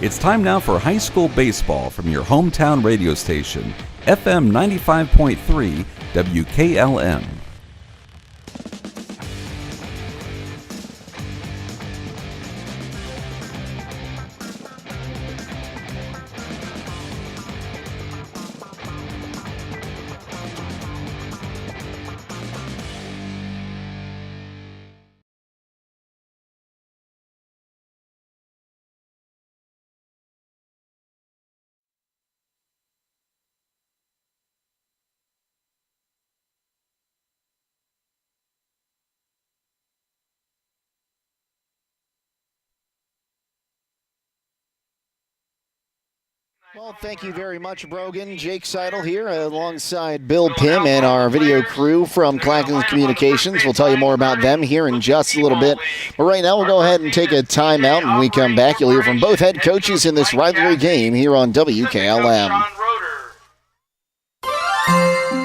It's time now for high school baseball from your hometown radio station, FM 95.3 WKLM. Well, thank you very much, Brogan. Jake Sidle here alongside Bill Pim and our video crew from Claxon Communications. We'll tell you more about them here in just a little bit. But right now, we'll go ahead and take a timeout. When we come back, you'll hear from both head coaches in this rivalry game here on WKLM.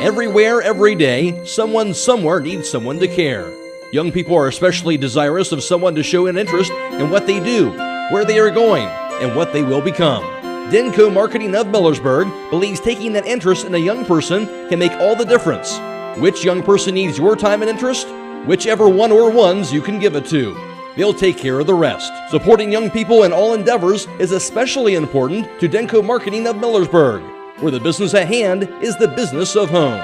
Everywhere, every day, someone somewhere needs someone to care. Young people are especially desirous of someone to show an interest in what they do, where they are going, and what they will become. Denko Marketing of Millersburg believes taking that interest in a young person can make all the difference. Which young person needs your time and interest? Whichever one or ones you can give it to. They'll take care of the rest. Supporting young people in all endeavors is especially important to Denko Marketing of Millersburg, where the business at hand is the business of home.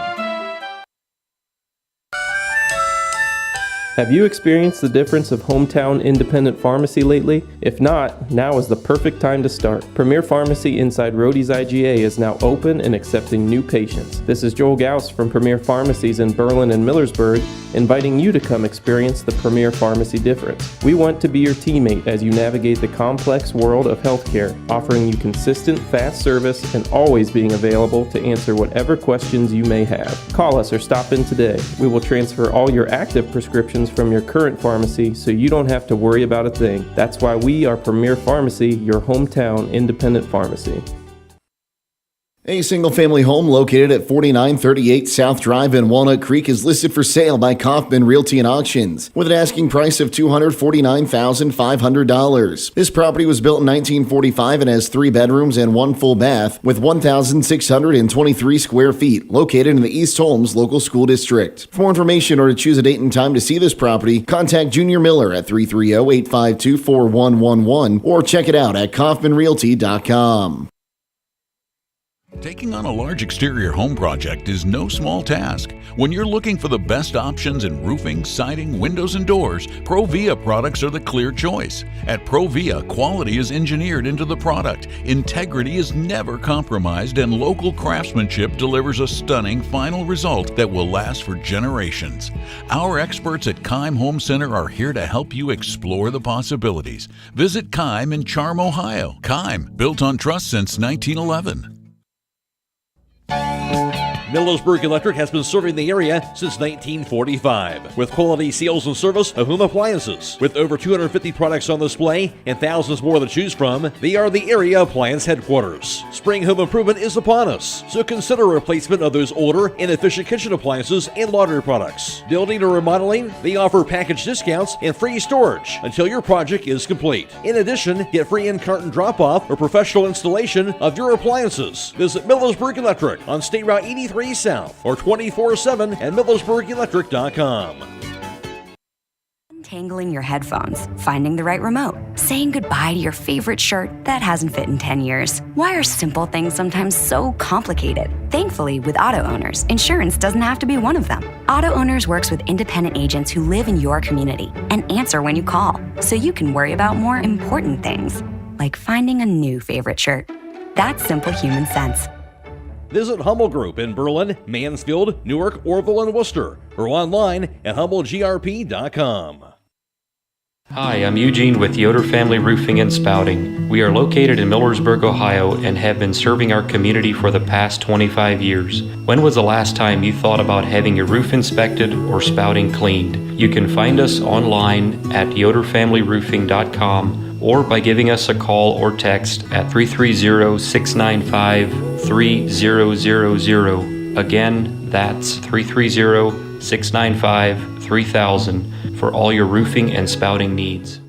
Have you experienced the difference of hometown independent pharmacy lately? If not, now is the perfect time to start. Premier Pharmacy inside Rhodey's IGA is now open and accepting new patients. This is Joel Gauss from Premier Pharmacies in Berlin and Millersburg, inviting you to come experience the Premier Pharmacy difference. We want to be your teammate as you navigate the complex world of healthcare, offering you consistent, fast service and always being available to answer whatever questions you may have. Call us or stop in today. We will transfer all your active prescriptions from your current pharmacy so you don't have to worry about a thing. That's why we are Premier Pharmacy, your hometown independent pharmacy. A single-family home located at 4938 South Drive in Walnut Creek is listed for sale by Kaufman Realty and Auctions with an asking price of $249,500. This property was built in 1945 and has 3 bedrooms and 1 full bath with 1,623 square feet, located in the East Holmes Local School District. For more information or to choose a date and time to see this property, contact Junior Miller at 330-852-4111 or check it out at kaufmanrealty.com. Taking on a large exterior home project is no small task. When you're looking for the best options in roofing, siding, windows, and doors, Provia products are the clear choice. At Provia, quality is engineered into the product, integrity is never compromised, and local craftsmanship delivers a stunning final result that will last for generations. Our experts at Keim Home Center are here to help you explore the possibilities. Visit Keim in Charm, Ohio. Keim, built on trust since 1911. Millersburg Electric has been serving the area since 1945 with quality sales and service of home appliances. With over 250 products on display and thousands more to choose from, they are the area appliance headquarters. Spring home improvement is upon us, so consider a replacement of those older, inefficient kitchen appliances and laundry products. Building or remodeling, they offer package discounts and free storage until your project is complete. In addition, get free in-carton drop-off or professional installation of your appliances. Visit Millersburg Electric on State Route 83 South or 24/7 at millersburgelectric.com. Untangling your headphones, finding the right remote, saying goodbye to your favorite shirt that hasn't fit in 10 years. Why are simple things sometimes so complicated? Thankfully, with Auto Owners, insurance doesn't have to be one of them. Auto Owners works with independent agents who live in your community and answer when you call, so you can worry about more important things, like finding a new favorite shirt. That's simple human sense. Visit Hummel Group in Berlin, Mansfield, Newark, Orville, and Worcester, or online at HummelGRP.com. Hi, I'm Eugene with Yoder Family Roofing and Spouting. We are located in Millersburg, Ohio, and have been serving our community for the past 25 years. When was the last time you thought about having your roof inspected or spouting cleaned? You can find us online at yoderfamilyroofing.com or by giving us a call or text at 330-695-3000. Again, that's 330-695-3000 for all your roofing and spouting needs.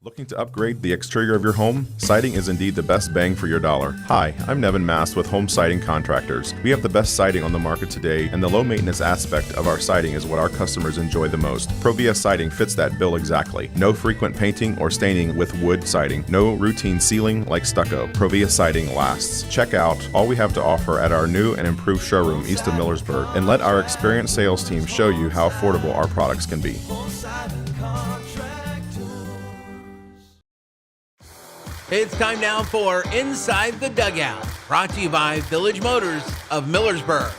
Looking to upgrade the exterior of your home? Siding is indeed the best bang for your dollar. Hi, I'm Nevin Mast with Home Siding Contractors. We have the best siding on the market today, and the low maintenance aspect of our siding is what our customers enjoy the most. Provia siding fits that bill exactly. No frequent painting or staining with wood siding. No routine sealing like stucco. Provia siding lasts. Check out all we have to offer at our new and improved showroom east of Millersburg, and let our experienced sales team show you how affordable our products can be. It's time now for Inside the Dugout, brought to you by Village Motors of Millersburg.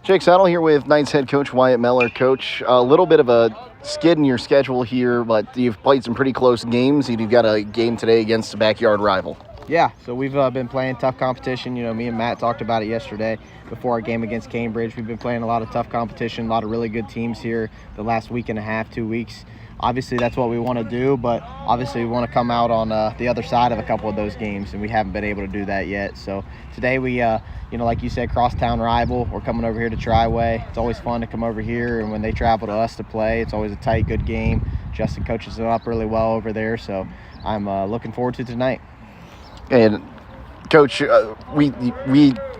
Jake Sidle here with Knights head coach Wyatt Miller. Coach, a little bit of a skid in your schedule here, but you've played some pretty close games. You've got a game today against a backyard rival. Yeah, so we've been playing tough competition. You know, me and Matt talked about it yesterday before our game against Cambridge. We've been playing a lot of tough competition, a lot of really good teams here the last week and a half, 2 weeks. Obviously, that's what we want to do, but obviously we want to come out on the other side of a couple of those games, and we haven't been able to do that yet. So today we, like you said, crosstown rival. We're coming over here to Triway. It's always fun to come over here, and when they travel to us to play, it's always a tight, good game. Justin coaches it up really well over there, so I'm looking forward to tonight. And Coach, we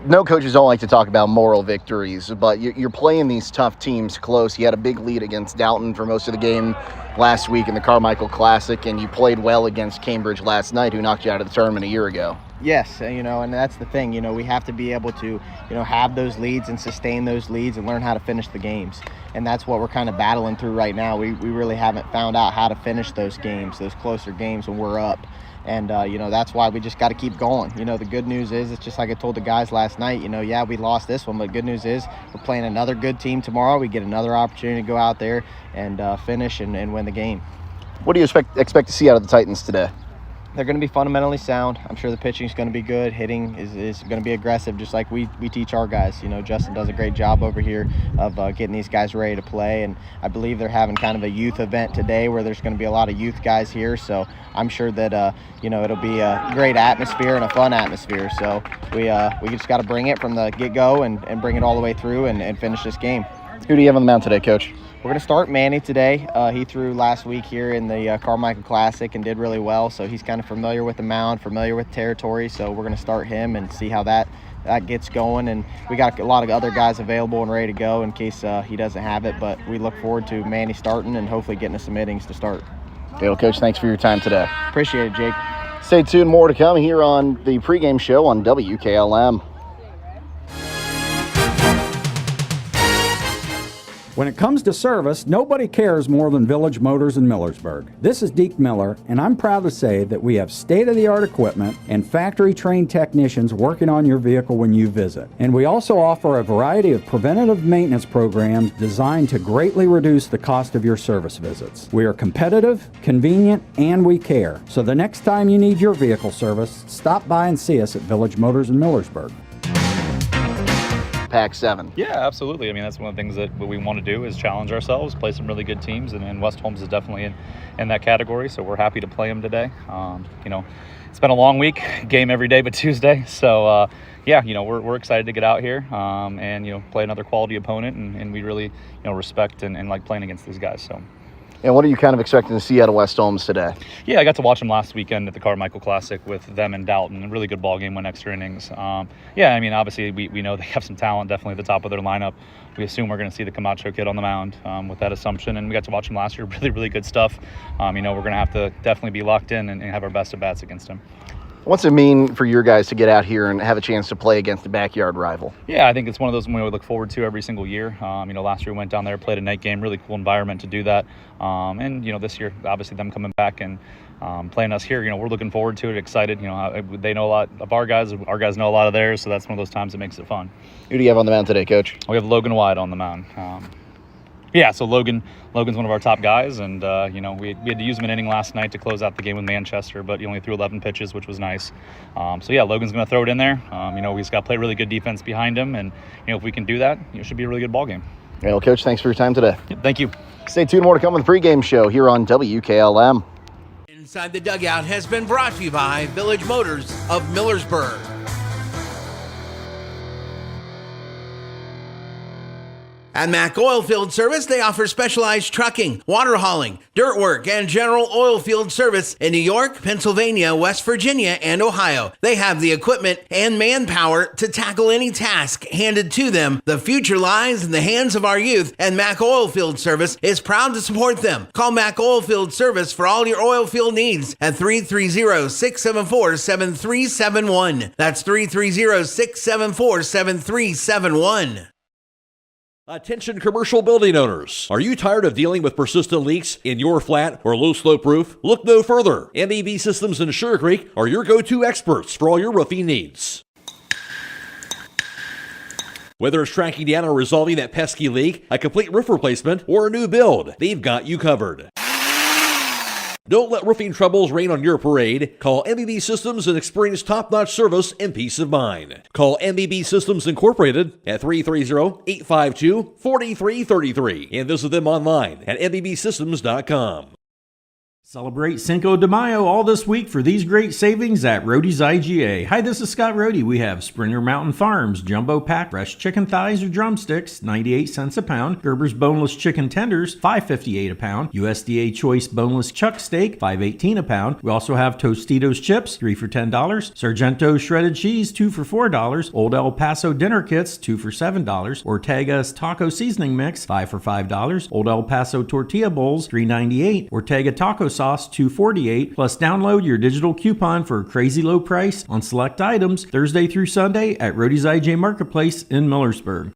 know coaches don't like to talk about moral victories, but you're playing these tough teams close. You had a big lead against Dalton for most of the game last week in the Carmichael Classic, and you played well against Cambridge last night, who knocked you out of the tournament a year ago. Yes, and that's the thing. We have to be able to, have those leads and sustain those leads and learn how to finish the games. And that's what we're kind of battling through right now. We really haven't found out how to finish those games, those closer games when we're up. And, that's why we just got to keep going. The good news is, it's just like I told the guys last night, we lost this one, but good news is we're playing another good team tomorrow. We get another opportunity to go out there and finish and win the game. What do you expect to see out of the Titans today? They're going to be fundamentally sound. I'm sure the pitching is going to be good. Hitting is going to be aggressive, just like we teach our guys. Justin does a great job over here of getting these guys ready to play. And I believe they're having kind of a youth event today where there's going to be a lot of youth guys here. So I'm sure that, it'll be a great atmosphere and a fun atmosphere. So we just got to bring it from the get-go and bring it all the way through and finish this game. Who do you have on the mound today, Coach? We're going to start Manny today. He threw last week here in the Carmichael Classic and did really well, so he's kind of familiar with the mound, familiar with territory, so we're going to start him and see how that gets going. And we got a lot of other guys available and ready to go in case he doesn't have it, but we look forward to Manny starting and hopefully getting us some innings to start. Okay, well, Coach, thanks for your time today. Appreciate it, Jake. Stay tuned, more to come here on the pregame show on WKLM. When it comes to service, nobody cares more than Village Motors in Millersburg. This is Deke Miller, and I'm proud to say that we have state-of-the-art equipment and factory-trained technicians working on your vehicle when you visit. And we also offer a variety of preventative maintenance programs designed to greatly reduce the cost of your service visits. We are competitive, convenient, and we care. So the next time you need your vehicle service, stop by and see us at Village Motors in Millersburg. Pac-7. Yeah, absolutely. I mean, that's one of the things that we want to do is challenge ourselves, play some really good teams, and West Holmes is definitely in that category, so we're happy to play them today. It's been a long week, game every day but Tuesday, so we're excited to get out here and play another quality opponent, and we really respect and like playing against these guys. So. And what are you kind of expecting to see out of West Holmes today? Yeah, I got to watch them last weekend at the Carmichael Classic with them and Dalton. A really good ball game, went extra innings. Obviously we know they have some talent definitely at the top of their lineup. We assume we're going to see the Camacho kid on the mound with that assumption. And we got to watch him last year. Really, really good stuff. We're going to have to definitely be locked in and have our best at-bats against him. What's it mean for your guys to get out here and have a chance to play against a backyard rival? Yeah, I think it's one of those we look forward to every single year. Last year we went down there, played a night game, really cool environment to do that. This year, obviously them coming back and playing us here, we're looking forward to it, excited. They know a lot of our guys know a lot of theirs, so that's one of those times that makes it fun. Who do you have on the mound today, Coach? We have Logan White on the mound. So Logan's one of our top guys, and we had to use him an inning last night to close out the game with Manchester, but he only threw 11 pitches, which was nice. Logan's going to throw it in there. He's got to play really good defense behind him, and if we can do that, it should be a really good ball game. Well, Coach, thanks for your time today. Yep, thank you. Stay tuned, more to come on the pregame show here on WKLM. Inside the Dugout has been brought to you by Village Motors of Millersburg. At Mac Oilfield Service, they offer specialized trucking, water hauling, dirt work, and general oil field service in New York, Pennsylvania, West Virginia, and Ohio. They have the equipment and manpower to tackle any task handed to them. The future lies in the hands of our youth, and Mac Oilfield Service is proud to support them. Call Mac Oilfield Service for all your oil field needs at 330-674-7371. That's 330-674-7371. Attention commercial building owners. Are you tired of dealing with persistent leaks in your flat or low slope roof? Look no further. MEB Systems in Sugar Creek are your go-to experts for all your roofing needs. Whether it's tracking down or resolving that pesky leak, a complete roof replacement, or a new build, they've got you covered. Don't let roofing troubles rain on your parade. Call MEB Systems and experience top-notch service and peace of mind. Call MEB Systems Incorporated at 330-852-4333 and visit them online at mbsystems.com. Celebrate Cinco de Mayo all this week for these great savings at Rody's IGA. Hi, this is Scott Rody. We have Springer Mountain Farms Jumbo Pack Fresh Chicken Thighs or Drumsticks, 98 cents a pound. Gerber's Boneless Chicken Tenders, $5.58 a pound. USDA Choice Boneless Chuck Steak, $5.18 a pound. We also have Tostitos Chips, 3 for $10. Sargento Shredded Cheese, 2 for $4. Old El Paso Dinner Kits, 2 for $7. Ortega's Taco Seasoning Mix, 5 for $5. Old El Paso Tortilla Bowls, $3.98. Ortega Taco Sauce, $2.48. Plus download your digital coupon for a crazy low price on select items Thursday through Sunday at Rody's IJ Marketplace in Millersburg.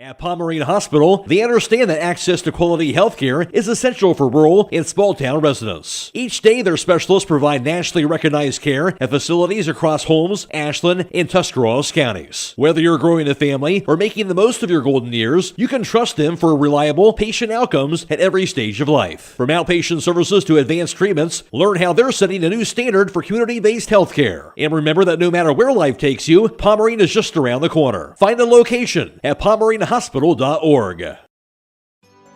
At Pomerene Hospital, they understand that access to quality health care is essential for rural and small-town residents. Each day, their specialists provide nationally recognized care at facilities across Holmes, Ashland, and Tuscarawas counties. Whether you're growing a family or making the most of your golden years, you can trust them for reliable patient outcomes at every stage of life. From outpatient services to advanced treatments, learn how they're setting a new standard for community-based health care. And remember that no matter where life takes you, Pomerene is just around the corner. Find a location at pomerenehospital.org.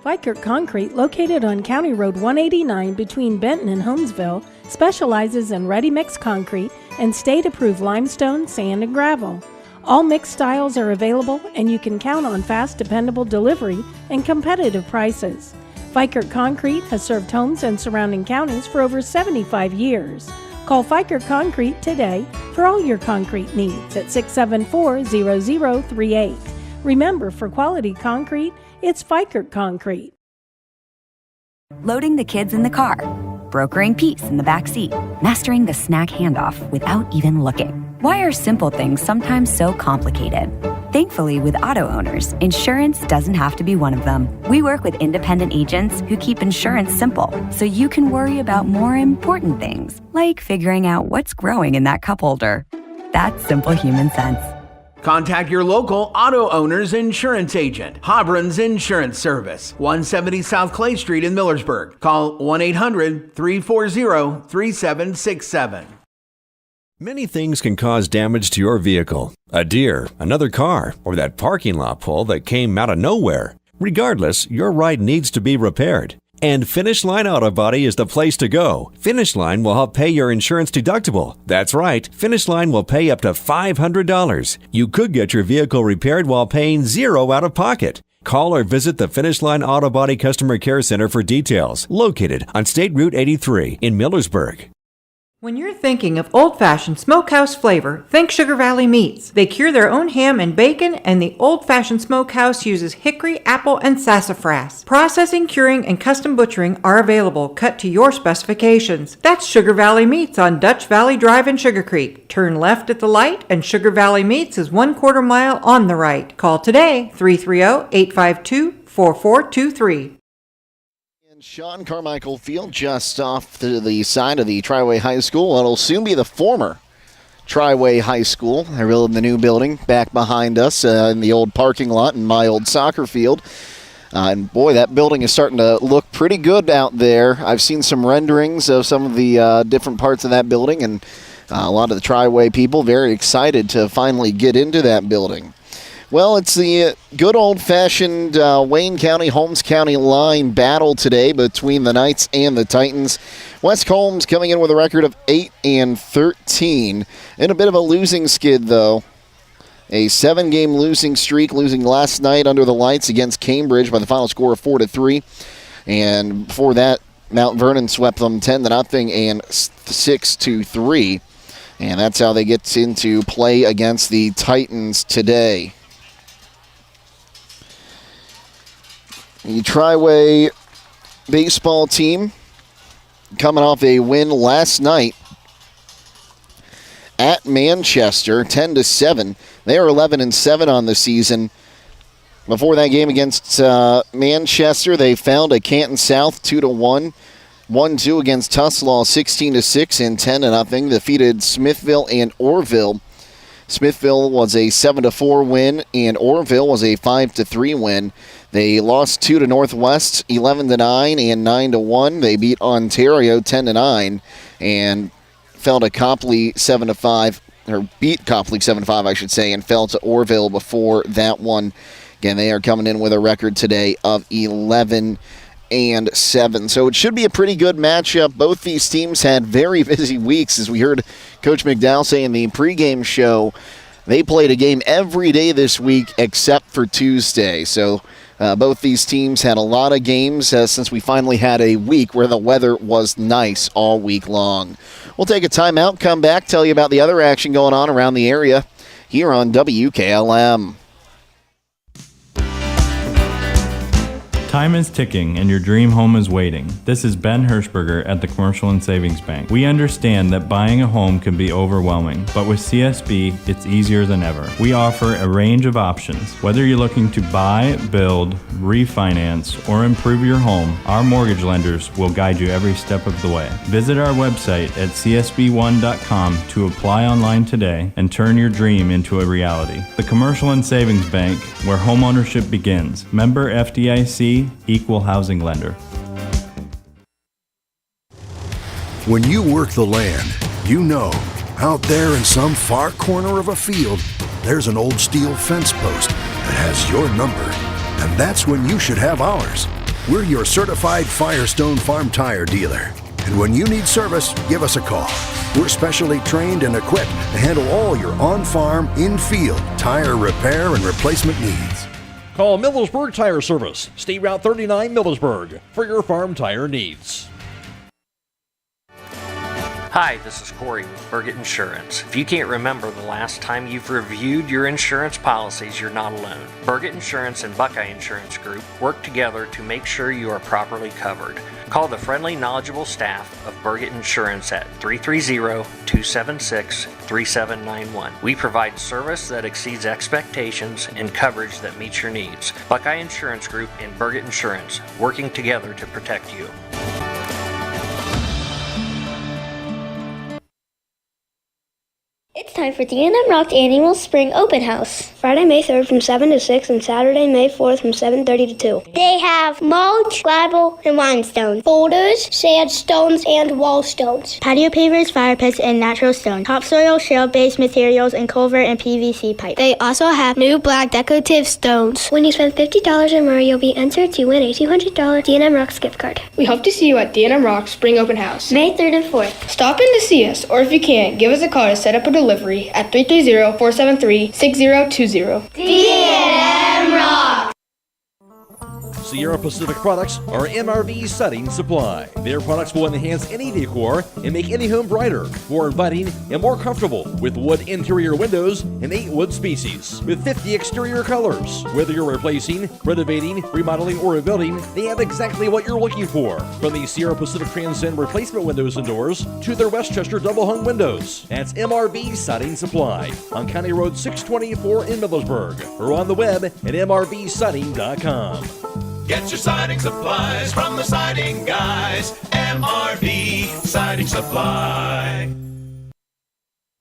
Vikert Concrete, located on County Road 189 between Benton and Holmesville, specializes in ready-mix concrete and state-approved limestone, sand, and gravel. All mixed styles are available, and you can count on fast, dependable delivery and competitive prices. Vikert Concrete has served Holmes and surrounding counties for over 75 years. Call Vikert Concrete today for all your concrete needs at 674-0038. Remember, for quality concrete, it's Vikert Concrete. Loading the kids in the car, brokering peace in the back seat, mastering the snack handoff without even looking. Why are simple things sometimes so complicated? Thankfully, with auto owners, insurance doesn't have to be one of them. We work with independent agents who keep insurance simple, so you can worry about more important things, like figuring out what's growing in that cup holder. That's simple human sense. Contact your local auto owner's insurance agent, Hobron's Insurance Service, 170 South Clay Street in Millersburg. Call 1-800-340-3767. Many things can cause damage to your vehicle. A deer, another car, or that parking lot pole that came out of nowhere. Regardless, your ride needs to be repaired. And Finish Line Auto Body is the place to go. Finish Line will help pay your insurance deductible. That's right, Finish Line will pay up to $500. You could get your vehicle repaired while paying $0 out of pocket. Call or visit the Finish Line Auto Body Customer Care Center for details. Located on State Route 83 in Millersburg. When you're thinking of old-fashioned smokehouse flavor, think Sugar Valley Meats. They cure their own ham and bacon, and the old-fashioned smokehouse uses hickory, apple, and sassafras. Processing, curing, and custom butchering are available, cut to your specifications. That's Sugar Valley Meats on Dutch Valley Drive in Sugar Creek. Turn left at the light, and Sugar Valley Meats is 1/4 mile on the right. Call today, 330-852-4423. Shawn Carmichael Field, just off to the side of the Triway High School. It'll soon be the former Triway High School. They're building the new building back behind us in the old parking lot in my old soccer field. And boy, that building is starting to look pretty good out there. I've seen some renderings of some of the different parts of that building, and a lot of the Triway people very excited to finally get into that building. Well, it's the good old-fashioned Wayne County, Holmes County line battle today between the Knights and the Titans. West Holmes coming in with a record of 8-13. In a bit of a losing skid, though. a 7-game losing streak, losing last night under the lights against Cambridge by the final score of 4-3. And before that, Mount Vernon swept them 10-0 and 6-3. And that's how they get into play against the Titans today. The Triway baseball team coming off a win last night at Manchester, 10-7. They are 11-7 on the season. Before that game against Manchester, they found a Canton South 2-1. 1-2 against Tuslaw, 16-6 and 10-0. Defeated Smithville and Orville. Smithville was a 7-4 win, and Orville was a 5-3 win. They lost 2 to Northwest, 11-9 and 9-1. They beat Ontario 10-9 and fell to Copley 7-5, or beat Copley 7-5, I should say, and fell to Orville before that one. Again, they are coming in with a record today of 11-7. So it should be a pretty good matchup. Both these teams had very busy weeks, as we heard Coach McDowell say in the pregame show. They played a game every day this week except for Tuesday. So both these teams had a lot of games since we finally had a week where the weather was nice all week long. We'll take a timeout, come back, tell you about the other action going on around the area here on WKLM. Time is ticking and your dream home is waiting. This is Ben Hirschberger at the Commercial and Savings Bank. We understand that buying a home can be overwhelming, but with CSB, it's easier than ever. We offer a range of options. Whether you're looking to buy, build, refinance, or improve your home, our mortgage lenders will guide you every step of the way. Visit our website at csb1.com to apply online today and turn your dream into a reality. The Commercial and Savings Bank, where homeownership begins. Member FDIC, Equal Housing Lender. When you work the land, you know, out there in some far corner of a field, there's an old steel fence post that has your number. And that's when you should have ours. We're your certified Firestone Farm Tire dealer. And when you need service, give us a call. We're specially trained and equipped to handle all your on-farm, in-field tire repair and replacement needs. Call Millersburg Tire Service, State Route 39 Millersburg, for your farm tire needs. Hi, this is Corey with Burgett Insurance. If you can't remember the last time you've reviewed your insurance policies, you're not alone. Burgett Insurance and Buckeye Insurance Group work together to make sure you are properly covered. Call the friendly, knowledgeable staff of Burgett Insurance at 330-276-3791. We provide service that exceeds expectations and coverage that meets your needs. Buckeye Insurance Group and Burgett Insurance, working together to protect you. It's time for D&M Rock's annual Spring Open House. Friday, May 3rd from 7 to 6 and Saturday, May 4th from 7:30 to 2. They have mulch, gravel, and limestone, boulders, sandstones, and wall stones, patio pavers, fire pits, and natural stone, topsoil, shale-based materials, and culvert and PVC pipe. They also have new black decorative stones. When you spend $50 or more, you'll be entered to win a $200 D&M Rocks gift card. We hope to see you at D&M Rocks Spring Open House, May 3rd and 4th. Stop in to see us, or if you can't, give us a call to set up a delivery at 330-473-6020. D&M Rocks! Sierra Pacific Products are MRV Setting Supply. Their products will enhance any decor and make any home brighter, more inviting, and more comfortable with wood interior windows and 8 wood species with 50 exterior colors. Whether you're replacing, renovating, remodeling, or rebuilding, they have exactly what you're looking for. From the Sierra Pacific Transcend replacement windows and doors to their Westchester double hung windows. That's MRV Siding Supply on County Road 624 in Millersburg or on the web at mrvsiding.com. Get your siding supplies from the siding guys. MRV Siding Supply.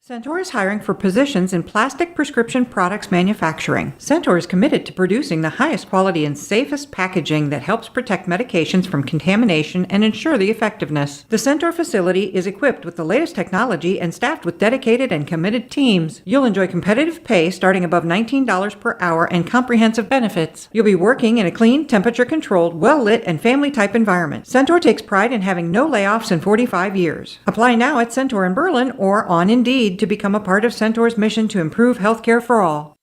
Centaur is hiring for positions in plastic prescription products manufacturing. Centaur is committed to producing the highest quality and safest packaging that helps protect medications from contamination and ensure the effectiveness. The Centaur facility is equipped with the latest technology and staffed with dedicated and committed teams. You'll enjoy competitive pay starting above $19 per hour and comprehensive benefits. You'll be working in a clean, temperature-controlled, well-lit, and family-type environment. Centaur takes pride in having no layoffs in 45 years. Apply now at Centaur in Berlin or on Indeed to become a part of Centaur's mission to improve healthcare for all.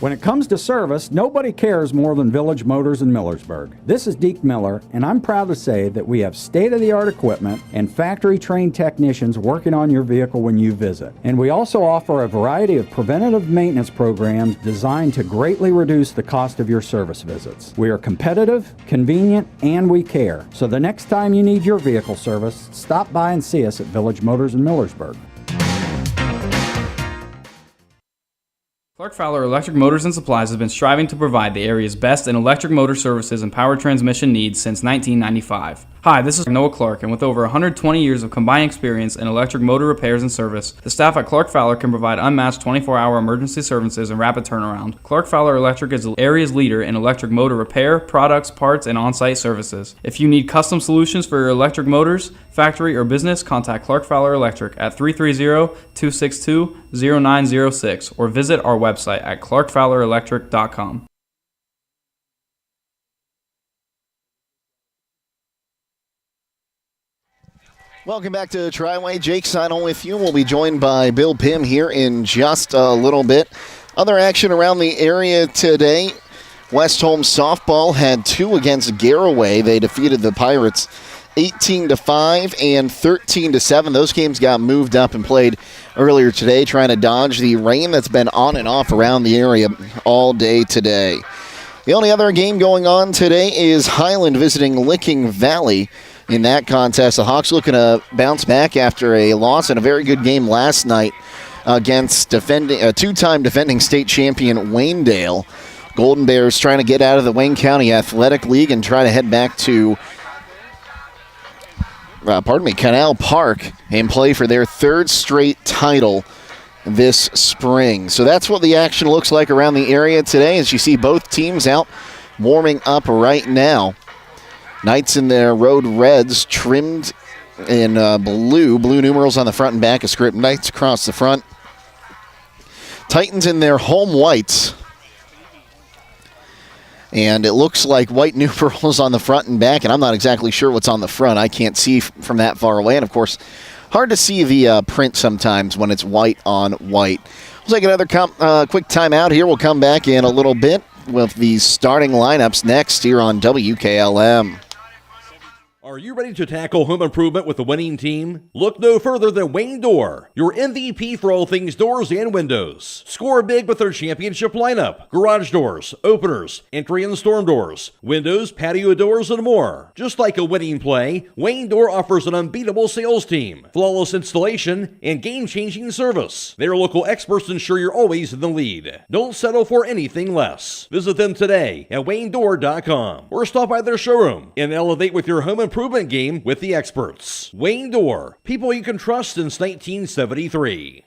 When it comes to service, nobody cares more than Village Motors in Millersburg. This is Deke Miller, and I'm proud to say that we have state-of-the-art equipment and factory-trained technicians working on your vehicle when you visit. And we also offer a variety of preventative maintenance programs designed to greatly reduce the cost of your service visits. We are competitive, convenient, and we care. So the next time you need your vehicle service, stop by and see us at Village Motors in Millersburg. Clark Fowler Electric Motors and Supplies has been striving to provide the area's best in electric motor services and power transmission needs since 1995. Hi, this is Noah Clark, and with over 120 years of combined experience in electric motor repairs and service, the staff at Clark Fowler can provide unmatched 24-hour emergency services and rapid turnaround. Clark Fowler Electric is the area's leader in electric motor repair, products, parts, and on-site services. If you need custom solutions for your electric motors, factory, or business, contact Clark Fowler Electric at 330-262-0906 or visit our website at clarkfowlerelectric.com. Welcome back to Triway. Jake Sidle with you. We'll be joined by Bill Pim here in just a little bit. Other action around the area today. West Holmes softball had 2 against Garraway. They defeated the Pirates 18-5 and 13-7. Those games got moved up and played earlier today, trying to dodge the rain that's been on and off around the area all day today. The only other game going on today is Highland visiting Licking Valley. In that contest, the Hawks looking to bounce back after a loss in a very good game last night against two-time defending state champion Waynedale. Golden Bears trying to get out of the Wayne County Athletic League and try to head back to Canal Park and play for their 3rd straight title this spring. So that's what the action looks like around the area today, as you see both teams out warming up right now. Knights in their road reds trimmed in blue numerals on the front and back of script. Knights across the front. Titans in their home whites. And it looks like white numerals on the front and back, and I'm not exactly sure what's on the front. I can't see from that far away, and of course, hard to see the print sometimes when it's white on white. We'll take another quick timeout here. We'll come back in a little bit with the starting lineups next here on WKLM. Are you ready to tackle home improvement with a winning team? Look no further than Wayne Door, your MVP for all things doors and windows. Score big with their championship lineup. Garage doors, openers, entry and storm doors, windows, patio doors, and more. Just like a winning play, Wayne Door offers an unbeatable sales team, flawless installation, and game-changing service. Their local experts ensure you're always in the lead. Don't settle for anything less. Visit them today at waynedoor.com or stop by their showroom and elevate with your home improvement game with the experts. Wayne Door, people you can trust since 1973.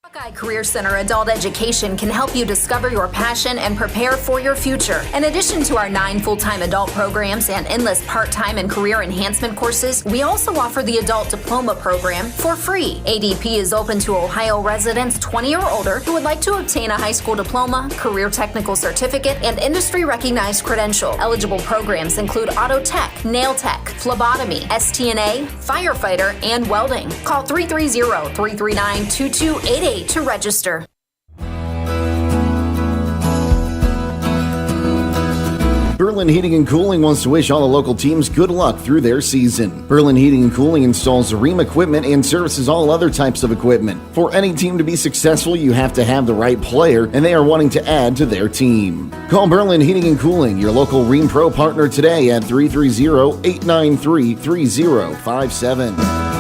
Buckeye Career Center Adult Education can help you discover your passion and prepare for your future. In addition to our 9 full-time adult programs and endless part-time and career enhancement courses, we also offer the Adult Diploma Program for free. ADP is open to Ohio residents 20 or older who would like to obtain a high school diploma, career technical certificate, and industry-recognized credential. Eligible programs include auto tech, nail tech, phlebotomy, STNA, firefighter, and welding. Call 330-339-2288 to register. Berlin Heating and Cooling wants to wish all the local teams good luck through their season. Berlin Heating and Cooling installs Rheem equipment and services all other types of equipment. For any team to be successful, you have to have the right player, and they are wanting to add to their team. Call Berlin Heating and Cooling, your local Rheem Pro partner, today at 330-893-3057.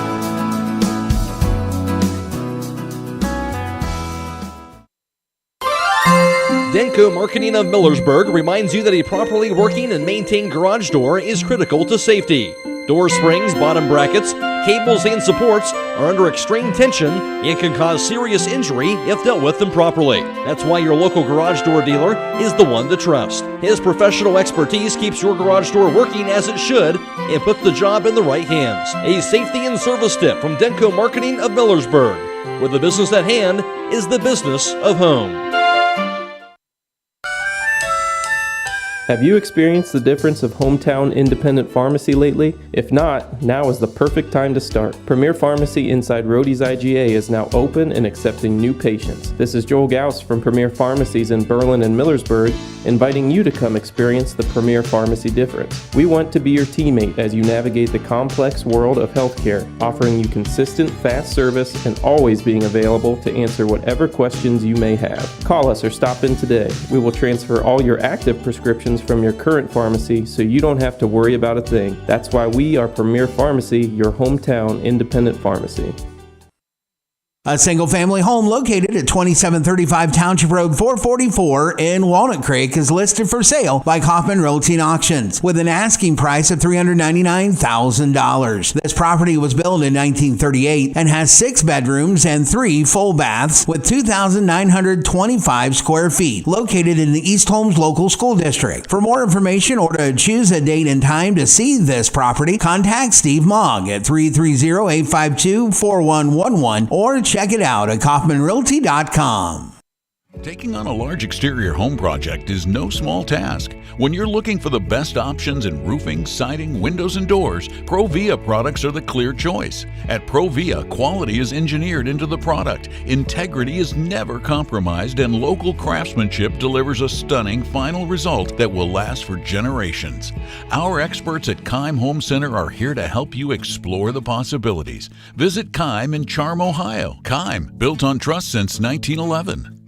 Denko Marketing of Millersburg reminds you that a properly working and maintained garage door is critical to safety. Door springs, bottom brackets, cables, and supports are under extreme tension and can cause serious injury if dealt with improperly. That's why your local garage door dealer is the one to trust. His professional expertise keeps your garage door working as it should and puts the job in the right hands. A safety and service tip from Denko Marketing of Millersburg, where the business at hand is the business of home. Have you experienced the difference of hometown independent pharmacy lately? If not, now is the perfect time to start. Premier Pharmacy inside Rody's IGA is now open and accepting new patients. This is Joel Gauss from Premier Pharmacies in Berlin and Millersburg, inviting you to come experience the Premier Pharmacy difference. We want to be your teammate as you navigate the complex world of healthcare, offering you consistent, fast service and always being available to answer whatever questions you may have. Call us or stop in today. We will transfer all your active prescriptions from your current pharmacy so you don't have to worry about a thing. That's why we are Premier Pharmacy, your hometown independent pharmacy. A single-family home located at 2735 Township Road 444 in Walnut Creek is listed for sale by Kaufman Realty and Auctions with an asking price of $399,000. This property was built in 1938 and has 6 bedrooms and 3 full baths with 2,925 square feet, located in the East Holmes Local School District. For more information or to choose a date and time to see this property, contact Steve Mogg at 330-852-4111 or check it out at kaufmanrealty.com. Taking on a large exterior home project is no small task. When you're looking for the best options in roofing, siding, windows, and doors, Provia products are the clear choice. At Provia, quality is engineered into the product, integrity is never compromised, and local craftsmanship delivers a stunning final result that will last for generations. Our experts at Keim Home Center are here to help you explore the possibilities. Visit Keim in Charm, Ohio. Keim, built on trust since 1911.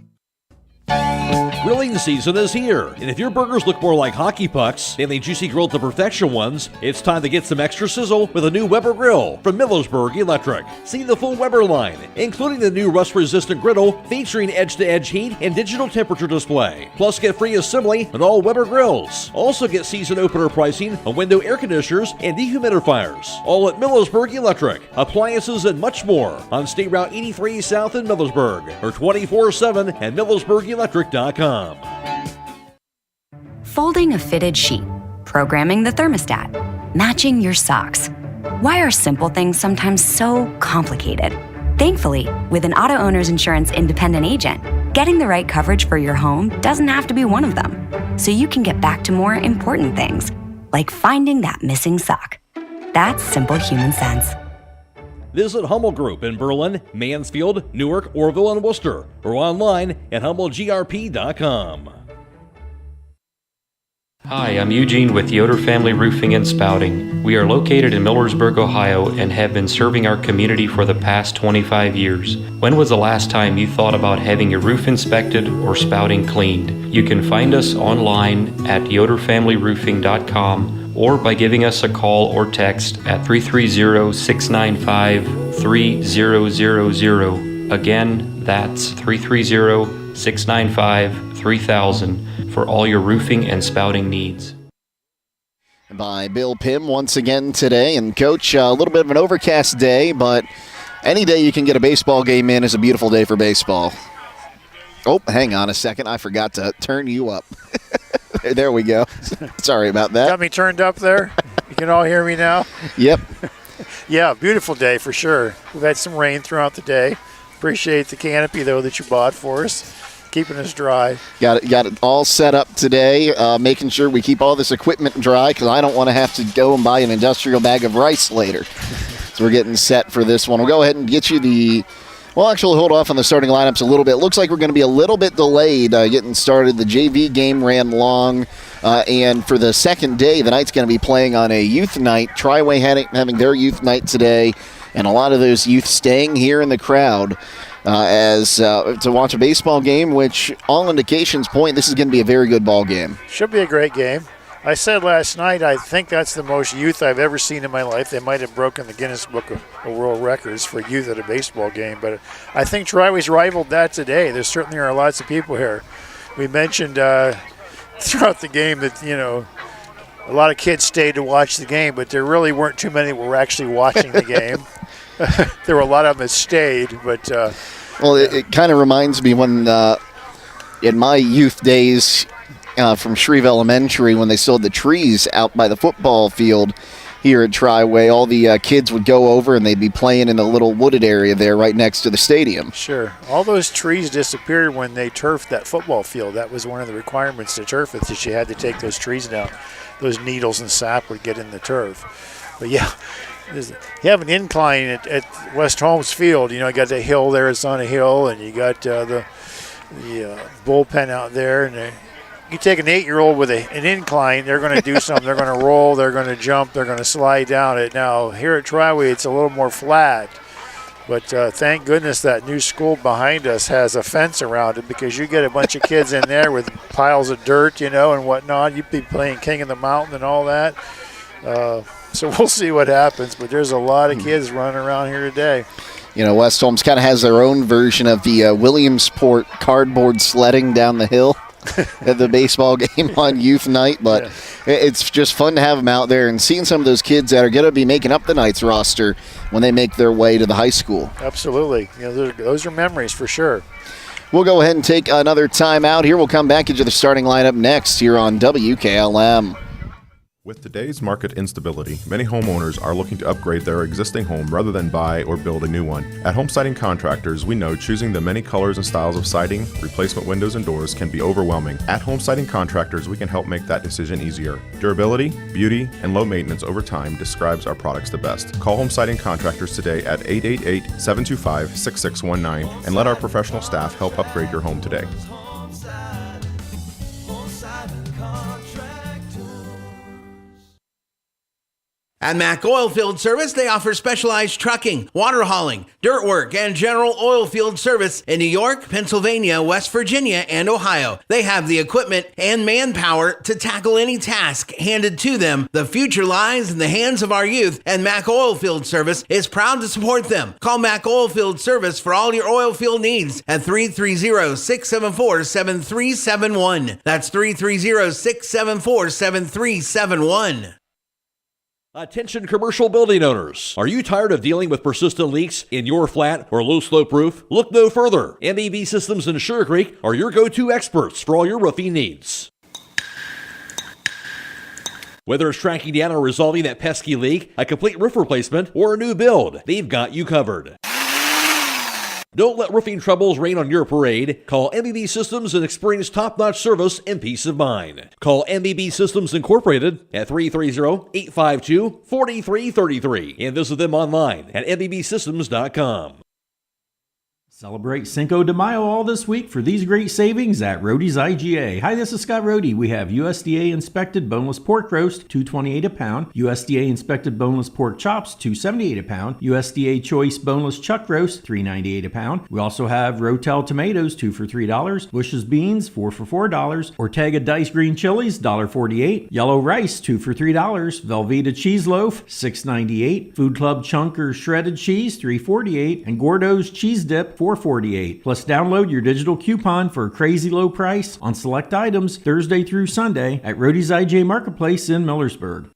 Grilling season is here, and if your burgers look more like hockey pucks than the juicy grilled to perfection ones, it's time to get some extra sizzle with a new Weber grill from Millersburg Electric. See the full Weber line, including the new rust-resistant griddle featuring edge-to-edge heat and digital temperature display. Plus, get free assembly on all Weber grills. Also get season opener pricing on window air conditioners and dehumidifiers. All at Millersburg Electric. Appliances and much more on State Route 83 South in Millersburg or 24/7 at MillersburgElectric.com. Folding a fitted sheet, programming the thermostat, matching your socks. Why are simple things sometimes so complicated? Thankfully, with an auto owner's insurance independent agent, getting the right coverage for your home doesn't have to be one of them. So you can get back to more important things, like finding that missing sock. That's simple human sense. Visit Hummel Group in Berlin, Mansfield, Newark, Orville, and Worcester, or online at HummelGRP.com. Hi, I'm Eugene with Yoder Family Roofing and Spouting. We are located in Millersburg, Ohio, and have been serving our community for the past 25 years. When was the last time you thought about having your roof inspected or spouting cleaned? You can find us online at yoderfamilyroofing.com or by giving us a call or text at 330-695-3000. Again, that's 330-695-3000 for all your roofing and spouting needs. By Bill Pim once again today. And Coach, a little bit of an overcast day, but any day you can get a baseball game in is a beautiful day for baseball. Oh, hang on a second. I forgot to turn you up. There we go. Sorry about that. Got me turned up there. You can all hear me now? Yep. Yeah, beautiful day for sure. We've had some rain throughout the day. Appreciate the canopy, though, that you bought for us, keeping us dry. Got it all set up today, making sure we keep all this equipment dry because I don't want to have to go and buy an industrial bag of rice later. So we're getting set for this one. We'll go ahead and get you the... Well, actually, hold off on the starting lineups a little bit. Looks like we're going to be a little bit delayed getting started. The JV game ran long, and for the second day, the Knight's going to be playing on a youth night. Triway having their youth night today, and a lot of those youth staying here in the crowd to watch a baseball game, which all indications point this is going to be a very good ball game. Should be a great game. I said last night, I think that's the most youth I've ever seen in my life. They might have broken the Guinness Book of World Records for youth at a baseball game, but I think Triway's rivaled that today. There certainly are lots of people here. We mentioned throughout the game that, a lot of kids stayed to watch the game, but there really weren't too many that were actually watching the game. There were a lot of them that stayed, but... Well, it kind of reminds me when in my youth days... from Shreve Elementary when they sowed the trees out by the football field. here at Triway. All the kids would go over and they'd be playing in the little wooded area there right next to the stadium. Sure. All those trees disappeared when they turfed that football field. That was one of the requirements to turf it, that you had to take those trees down. Those needles and sap would get in the turf. But yeah, you have an incline at West Holmes Field. You got the hill there. It's on a hill, and you got the bullpen out there. And you take an 8-year-old with an incline, they're going to do something. They're going to roll, they're going to jump, they're going to slide down it. Now, here at Triway, it's a little more flat. But thank goodness that new school behind us has a fence around it, because you get a bunch of kids in there with piles of dirt, and whatnot. You'd be playing King of the Mountain and all that. So we'll see what happens. But there's a lot of kids running around here today. West Holmes kind of has their own version of the Williamsport cardboard sledding down the hill at the baseball game on youth night. But it's just fun to have them out there and seeing some of those kids that are going to be making up the Knights roster when they make their way to the high school. Absolutely. Those are memories for sure. We'll go ahead and take another time out here. We'll come back into the starting lineup next here on WKLM. With today's market instability, many homeowners are looking to upgrade their existing home rather than buy or build a new one. At Home Siding Contractors, we know choosing the many colors and styles of siding, replacement windows, and doors can be overwhelming. At Home Siding Contractors, we can help make that decision easier. Durability, beauty, and low maintenance over time describes our products the best. Call Home Siding Contractors today at 888-725-6619 and let our professional staff help upgrade your home today. At Mack Oilfield Service, they offer specialized trucking, water hauling, dirt work, and general oil field service in New York, Pennsylvania, West Virginia, and Ohio. They have the equipment and manpower to tackle any task handed to them. The future lies in the hands of our youth, and Mack Oilfield Service is proud to support them. Call Mack Oilfield Service for all your oil field needs at 330-674-7371. That's 330-674-7371. Attention commercial building owners. Are you tired of dealing with persistent leaks in your flat or low slope roof? Look no further. MEB Systems in Sugar Creek are your go-to experts for all your roofing needs. Whether it's tracking down or resolving that pesky leak, a complete roof replacement, or a new build, they've got you covered. Don't let roofing troubles rain on your parade. Call MEB Systems and experience top-notch service and peace of mind. Call MEB Systems Incorporated at 330-852-4333 and visit them online at mbsystems.com. Celebrate Cinco de Mayo all this week for these great savings at Roadie's IGA. Hi, this is Scott Roadie. We have USDA inspected boneless pork roast, $2.28 a pound. USDA inspected boneless pork chops, $2.78 a pound. USDA choice boneless chuck roast, $3.98 a pound. We also have Rotel tomatoes, 2 for $3. Bush's beans, 4 for $4. Ortega diced green chilies, $1.48. Yellow rice, 2 for $3. Velveeta cheese loaf, $6.98. Food Club chunker shredded cheese, $3.48. And Gordo's cheese dip, $4.48. Plus download your digital coupon for a crazy low price on select items Thursday through Sunday at Roadie's IJ Marketplace in Millersburg.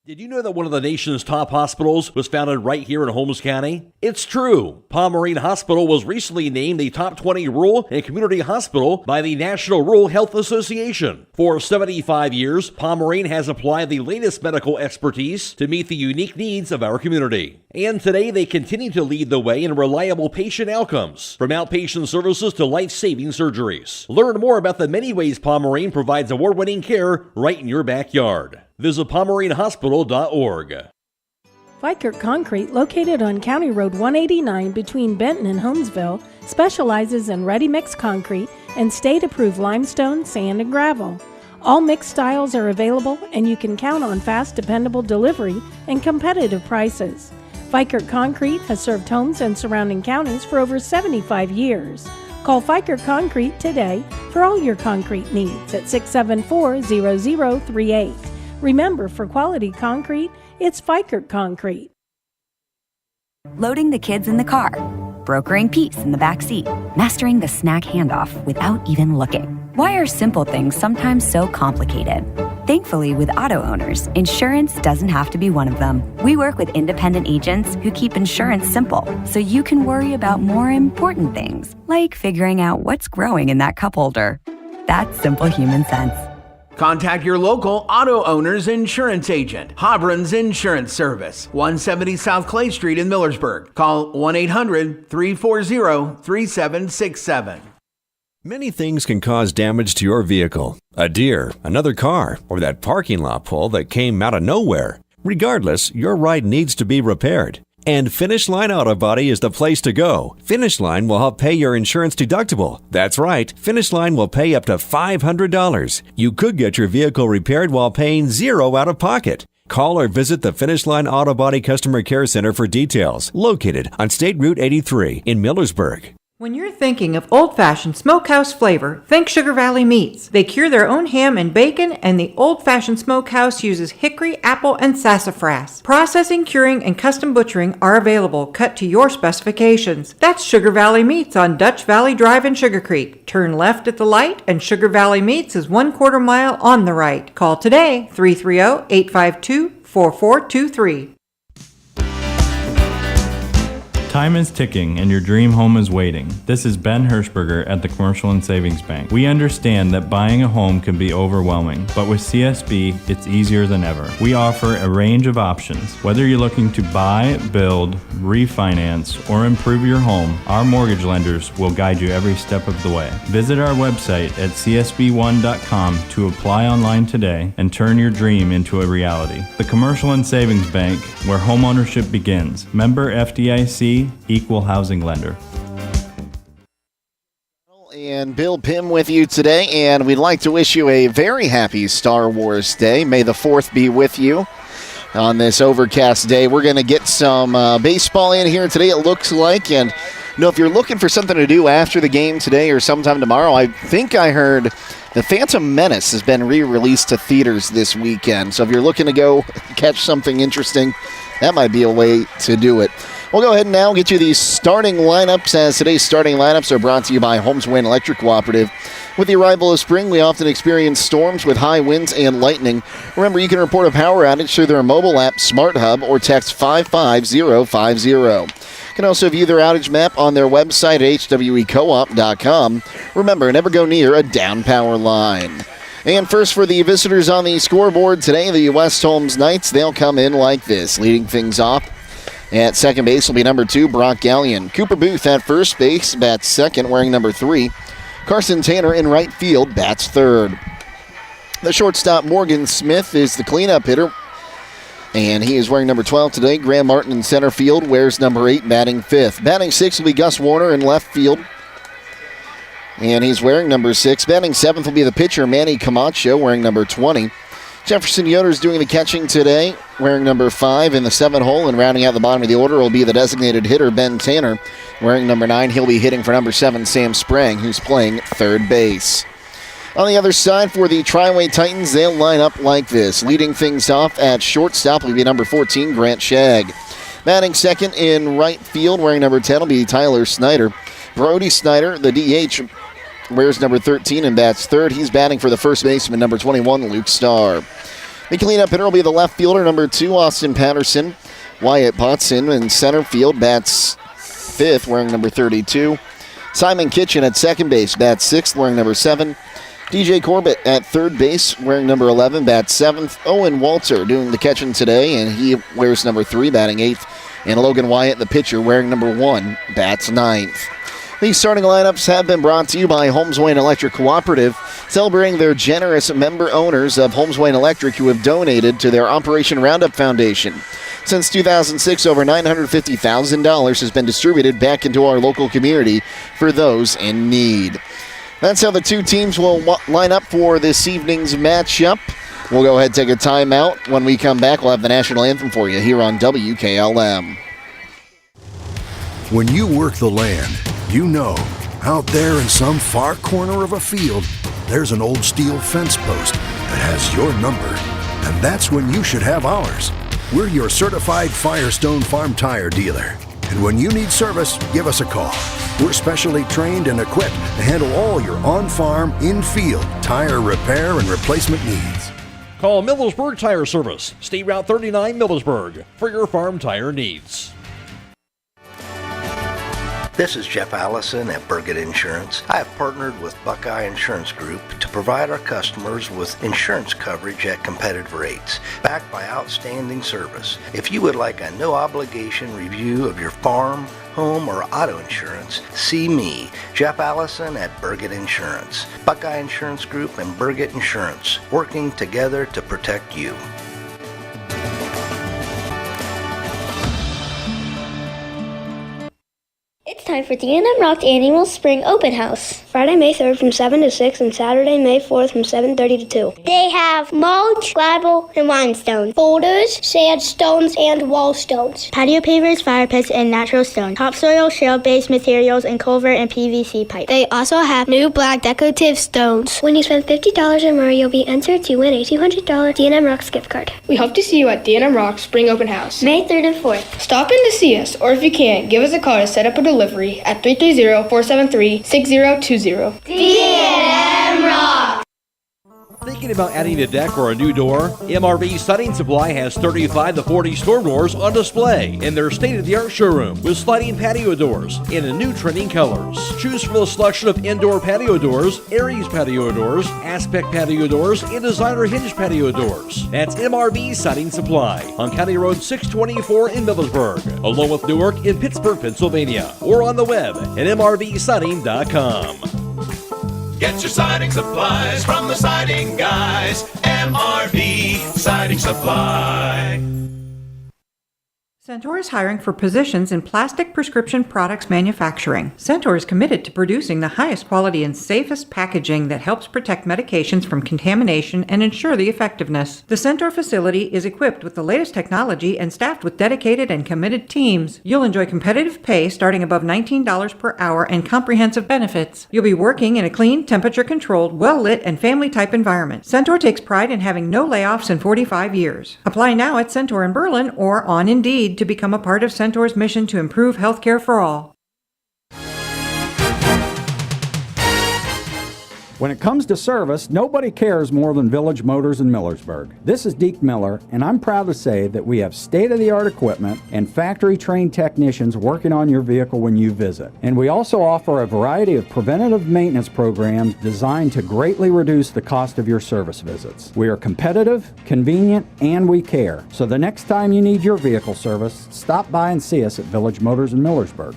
Did you know that one of the nation's top hospitals was founded right here in Holmes County? It's true. Pomerene Hospital was recently named the top 20 rural and community hospital by the National Rural Health Association. For 75 years, Pomerene has applied the latest medical expertise to meet the unique needs of our community. And today they continue to lead the way in reliable patient outcomes, from outpatient services to life-saving surgeries. Learn more about the many ways Pomerene provides award-winning care right in your backyard. Visit PomereneHospital.org. Fikert Concrete, located on County Road 189 between Benton and Holmesville, specializes in ready-mix concrete and state-approved limestone, sand, and gravel. All mixed styles are available, and you can count on fast, dependable delivery and competitive prices. Fikert Concrete has served Holmes and surrounding counties for over 75 years. Call Fikert Concrete today for all your concrete needs at 674-0038. Remember, for quality concrete, it's Fikert Concrete. Loading the kids in the car, brokering peace in the back seat, mastering the snack handoff without even looking. Why are simple things sometimes so complicated? Thankfully, with auto owners, insurance doesn't have to be one of them. We work with independent agents who keep insurance simple, so you can worry about more important things, like figuring out what's growing in that cup holder. That's simple human sense. Contact your local auto owner's insurance agent. Hobron's Insurance Service, 170 South Clay Street in Millersburg. Call 1-800-340-3767. Many things can cause damage to your vehicle. A deer, another car, or that parking lot pole that came out of nowhere. Regardless, your ride needs to be repaired. And Finish Line Auto Body is the place to go. Finish Line will help pay your insurance deductible. That's right, Finish Line will pay up to $500. You could get your vehicle repaired while paying $0 out of pocket. Call or visit the Finish Line Auto Body Customer Care Center for details, located on State Route 83 in Millersburg. When you're thinking of old-fashioned smokehouse flavor, think Sugar Valley Meats. They cure their own ham and bacon, and the old-fashioned smokehouse uses hickory, apple, and sassafras. Processing, curing, and custom butchering are available, cut to your specifications. That's Sugar Valley Meats on Dutch Valley Drive in Sugar Creek. Turn left at the light, and Sugar Valley Meats is 1/4 mile on the right. Call today, 330-852-4423. Time is ticking and your dream home is waiting. This is Ben Hirschberger at the Commercial and Savings Bank. We understand that buying a home can be overwhelming, but with CSB, it's easier than ever. We offer a range of options. Whether you're looking to buy, build, refinance, or improve your home, our mortgage lenders will guide you every step of the way. Visit our website at csb1.com to apply online today and turn your dream into a reality. The Commercial and Savings Bank, where homeownership begins. Member FDIC, Equal Housing Lender. And Bill Pim with you today, and we'd like to wish you a very happy Star Wars Day. May the 4th be with you on this overcast day. We're going to get some baseball in here today, it looks like, and if you're looking for something to do after the game today or sometime tomorrow, I think I heard The Phantom Menace has been re-released to theaters this weekend, so if you're looking to go catch something interesting, that might be a way to do it. We'll go ahead and now get you these starting lineups, as today's starting lineups are brought to you by Holmes Electric Cooperative. With the arrival of spring, we often experience storms with high winds and lightning. Remember, you can report a power outage through their mobile app, Smart Hub, or text 55050. You can also view their outage map on their website at hwecoop.com. Remember, never go near a down power line. And first for the visitors on the scoreboard today, the West Holmes Knights. They'll come in like this, leading things off. At second base will be number 2, Brock Gallion. Cooper Booth at first base, bats second, wearing number 3. Carson Tanner in right field, bats third. The shortstop, Morgan Smith, is the cleanup hitter, and he is wearing number 12 today. Graham Martin in center field wears number 8, batting fifth. Batting sixth will be Gus Warner in left field, and he's wearing number 6. Batting seventh will be the pitcher, Manny Camacho, wearing number 20. Jefferson Yoder's doing the catching today, wearing number 5 in the 7 hole, and rounding out the bottom of the order will be the designated hitter, Ben Tanner, wearing number 9. He'll be hitting for number 7, Sam Sprang, who's playing third base. On the other side, for the Triway Titans, they'll line up like this. Leading things off at shortstop will be number 14, Grant Shagg. Batting second in right field, wearing number 10, will be Tyler Snyder. Brody Snyder, the DH, wears number 13 and bats third. He's batting for the first baseman, number 21, Luke Starr. The cleanup hitter will be the left fielder, number 2, Austin Patterson. Wyatt Potson in center field, bats fifth, wearing number 32. Simon Kitchen at second base, bats sixth, wearing number 7. DJ Corbett at third base, wearing number 11, bats seventh. Owen Walter doing the catching today, and he wears number 3, batting eighth. And Logan Wyatt, the pitcher, wearing number 1, bats ninth. These starting lineups have been brought to you by Holmes Electric Cooperative, celebrating their generous member owners of Holmes Electric who have donated to their Operation Roundup Foundation. Since 2006, over $950,000 has been distributed back into our local community for those in need. That's how the two teams will line up for this evening's matchup. We'll go ahead and take a timeout. When we come back, we'll have the national anthem for you here on WKLM. When you work the land, you know, out there in some far corner of a field, there's an old steel fence post that has your number. And that's when you should have ours. We're your certified Firestone Farm Tire dealer. And when you need service, give us a call. We're specially trained and equipped to handle all your on-farm, in-field tire repair and replacement needs. Call Millersburg Tire Service, State Route 39 Millersburg, for your farm tire needs. This is Jeff Allison at Burgett Insurance. I have partnered with Buckeye Insurance Group to provide our customers with insurance coverage at competitive rates, backed by outstanding service. If you would like a no-obligation review of your farm, home, or auto insurance, see me, Jeff Allison at Burgett Insurance. Buckeye Insurance Group and Burgett Insurance, working together to protect you. It's time for D&M Rock's annual Spring Open House. Friday, May 3rd from 7 to 6 and Saturday, May 4th from 7:30 to 2. They have mulch, gravel, and limestone, boulders, sandstones, and wall stones, patio pavers, fire pits, and natural stone, topsoil, shale-based materials, and culvert and PVC pipe. They also have new black decorative stones. When you spend $50 or more, you'll be entered to win a $200 D&M Rocks gift card. We hope to see you at D&M Rocks Spring Open House, May 3rd and 4th. Stop in to see us, or if you can't, give us a call to set up a delivery at 330-473-6020. D&M Rocks! Thinking about adding a deck or a new door? MRV Siding Supply has 35 to 40 storm doors on display in their state-of-the-art showroom with sliding patio doors in new trending colors. Choose from a selection of indoor patio doors, Aries patio doors, Aspect patio doors, and designer hinge patio doors. That's MRV Siding Supply on County Road 624 in Millersburg, along with Newark in Pittsburgh, Pennsylvania, or on the web at mrvsiding.com. Get your siding supplies from the siding guys. MRV Siding Supply. Centaur is hiring for positions in plastic prescription products manufacturing. Centaur is committed to producing the highest quality and safest packaging that helps protect medications from contamination and ensure the effectiveness. The Centaur facility is equipped with the latest technology and staffed with dedicated and committed teams. You'll enjoy competitive pay starting above $19 per hour and comprehensive benefits. You'll be working in a clean, temperature-controlled, well-lit, and family-type environment. Centaur takes pride in having no layoffs in 45 years. Apply now at Centaur in Berlin or on Indeed to become a part of Centaur's mission to improve healthcare for all. When it comes to service, nobody cares more than Village Motors in Millersburg. This is Deke Miller, and I'm proud to say that we have state-of-the-art equipment and factory-trained technicians working on your vehicle when you visit. And we also offer a variety of preventative maintenance programs designed to greatly reduce the cost of your service visits. We are competitive, convenient, and we care. So the next time you need your vehicle service, stop by and see us at Village Motors in Millersburg.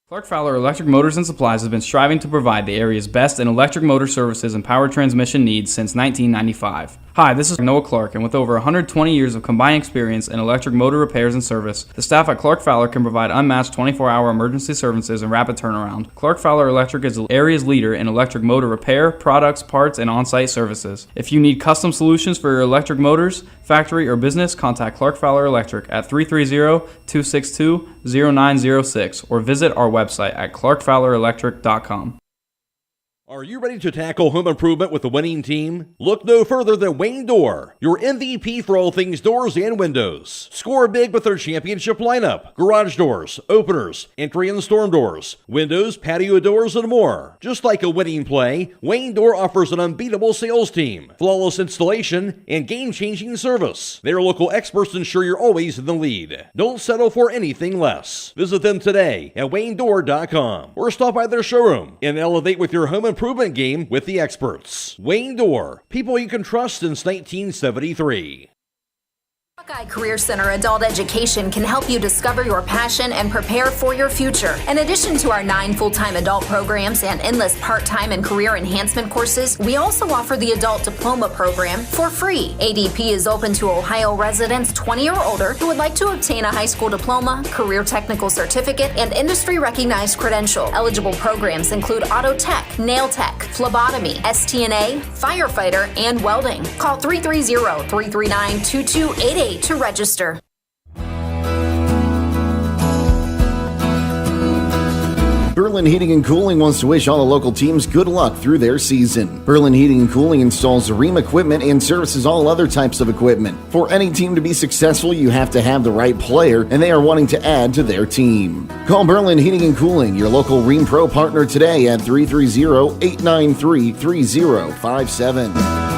Clark Fowler Electric Motors and Supplies has been striving to provide the area's best in electric motor services and power transmission needs since 1995. Hi, this is Noah Clark, and with over 120 years of combined experience in electric motor repairs and service, the staff at Clark Fowler can provide unmatched 24-hour emergency services and rapid turnaround. Clark Fowler Electric is the area's leader in electric motor repair, products, parts, and on-site services. If you need custom solutions for your electric motors, factory, or business, contact Clark Fowler Electric at 330-262-0906 or visit our website at clarkfowlerelectric.com. Are you ready to tackle home improvement with a winning team? Look no further than Wayne Door, your MVP for all things doors and windows. Score big with their championship lineup: garage doors, openers, entry and storm doors, windows, patio doors, and more. Just like a winning play, Wayne Door offers an unbeatable sales team, flawless installation, and game-changing service. Their local experts ensure you're always in the lead. Don't settle for anything less. Visit them today at waynedoor.com or stop by their showroom and elevate with your home improvement game with the experts. Wayne Door, people you can trust since 1973. Buckeye Career Center Adult Education can help you discover your passion and prepare for your future. In addition to our 9 full-time adult programs and endless part-time and career enhancement courses, we also offer the Adult Diploma Program for free. ADP is open to Ohio residents 20 or older who would like to obtain a high school diploma, career technical certificate, and industry-recognized credential. Eligible programs include auto tech, nail tech, phlebotomy, STNA, firefighter, and welding. Call 330-339-2288 to register. Berlin Heating and Cooling wants to wish all the local teams good luck through their season. Berlin Heating and Cooling installs Rheem equipment and services all other types of equipment. For any team to be successful, you have to have the right player, and they are wanting to add to their team. Call Berlin Heating and Cooling, your local Rheem Pro partner, today at 330-893-3057.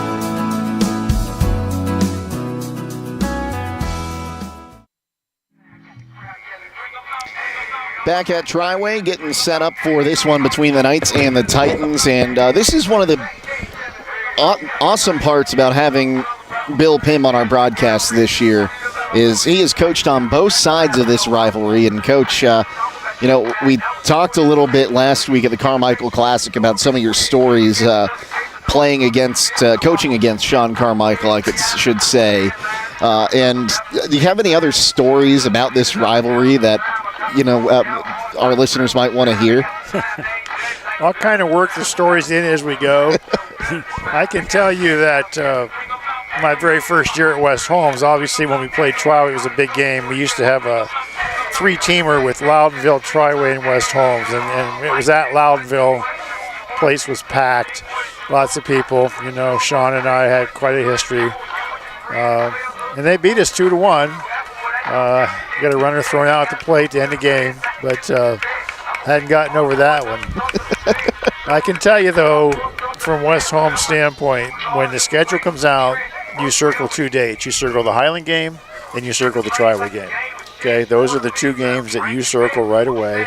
Back at Triway, getting set up for this one between the Knights and the Titans. And this is one of the awesome parts about having Bill Pim on our broadcast this year, is he has coached on both sides of this rivalry. And Coach, we talked a little bit last week at the Carmichael Classic about some of your stories coaching against Shawn Carmichael, I should say. And do you have any other stories about this rivalry that our listeners might want to hear? I'll kind of work the stories in as we go. I can tell you that my very first year at West Holmes, obviously when we played Triway, it was a big game. We used to have a 3-teamer with Loudonville, Triway, and West Holmes, and it was at Loudonville. Place was packed, lots of people. Shawn and I had quite a history, and they beat us 2-1. Got a runner thrown out at the plate to end the game, but hadn't gotten over that one. I can tell you, though, from West Holmes' standpoint, when the schedule comes out, you circle 2 dates. You circle the Highland game, and you circle the Triway game. Okay, those are the 2 games that you circle right away.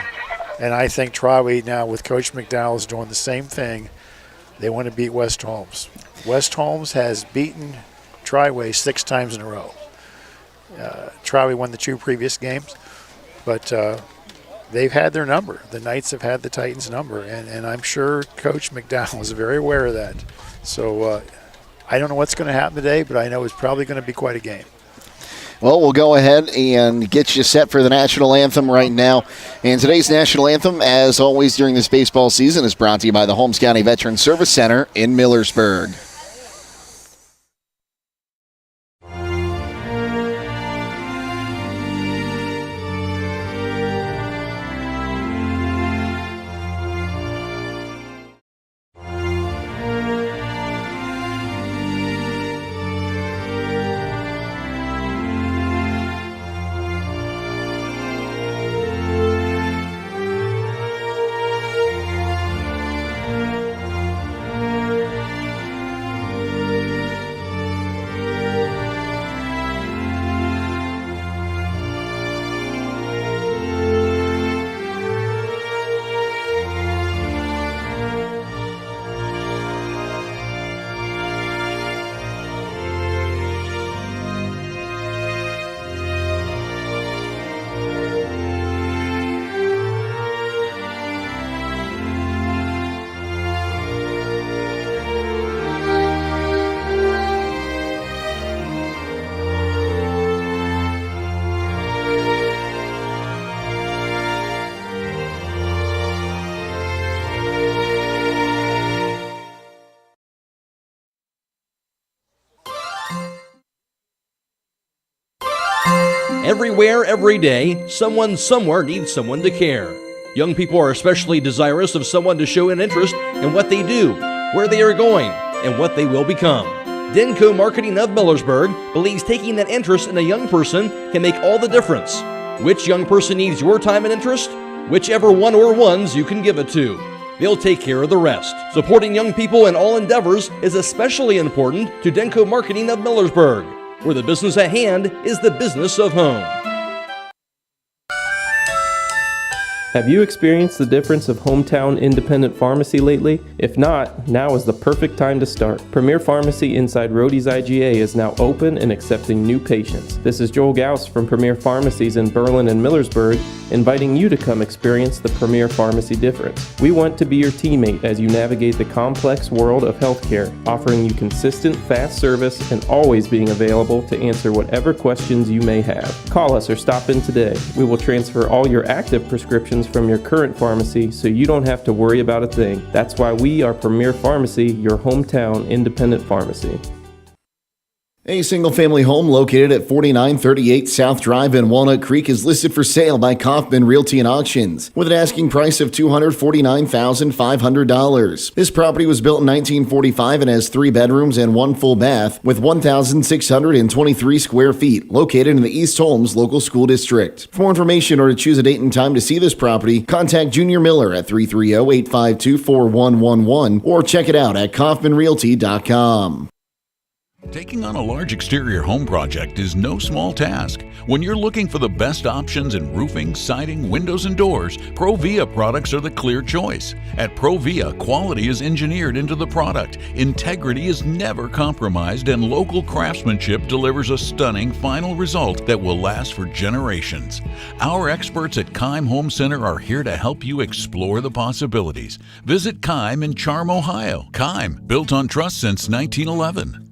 And I think Triway now with Coach McDowell is doing the same thing. They want to beat West Holmes. West Holmes has beaten Triway 6 times in a row. Triway won the 2 previous games, but they've had their number. The Knights have had the Titans' number, and I'm sure Coach McDowell is very aware of that. So I don't know what's going to happen today, but I know it's probably going to be quite a game. Well, we'll go ahead and get you set for the national anthem right now. And today's national anthem, as always during this baseball season, is brought to you by the Holmes County Veteran Service Center in Millersburg. Everywhere, every day, someone somewhere needs someone to care. Young people are especially desirous of someone to show an interest in what they do, where they are going, and what they will become. Denko Marketing of Millersburg believes taking that interest in a young person can make all the difference. Which young person needs your time and interest? Whichever one or ones you can give it to. They'll take care of the rest. Supporting young people in all endeavors is especially important to Denko Marketing of Millersburg, where the business at hand is the business of home. Have you experienced the difference of hometown independent pharmacy lately? If not, now is the perfect time to start. Premier Pharmacy inside Rhodey's IGA is now open and accepting new patients. This is Joel Gauss from Premier Pharmacies in Berlin and Millersburg, inviting you to come experience the Premier Pharmacy difference. We want to be your teammate as you navigate the complex world of healthcare, offering you consistent, fast service and always being available to answer whatever questions you may have. Call us or stop in today. We will transfer all your active prescriptions from your current pharmacy so you don't have to worry about a thing. That's why we are Premier Pharmacy, your hometown independent pharmacy. A single-family home located at 4938 South Drive in Walnut Creek is listed for sale by Kaufman Realty and Auctions with an asking price of $249,500. This property was built in 1945 and has 3 bedrooms and 1 full bath with 1,623 square feet, located in the East Holmes Local School District. For more information or to choose a date and time to see this property, contact Junior Miller at 330-852-4111 or check it out at kaufmanrealty.com. Taking on a large exterior home project is no small task. When you're looking for the best options in roofing, siding, windows, and doors, Provia products are the clear choice. At Provia, quality is engineered into the product, integrity is never compromised, and local craftsmanship delivers a stunning final result that will last for generations. Our experts at Keim Home Center are here to help you explore the possibilities. Visit Keim in Charm, Ohio. Keim, built on trust since 1911.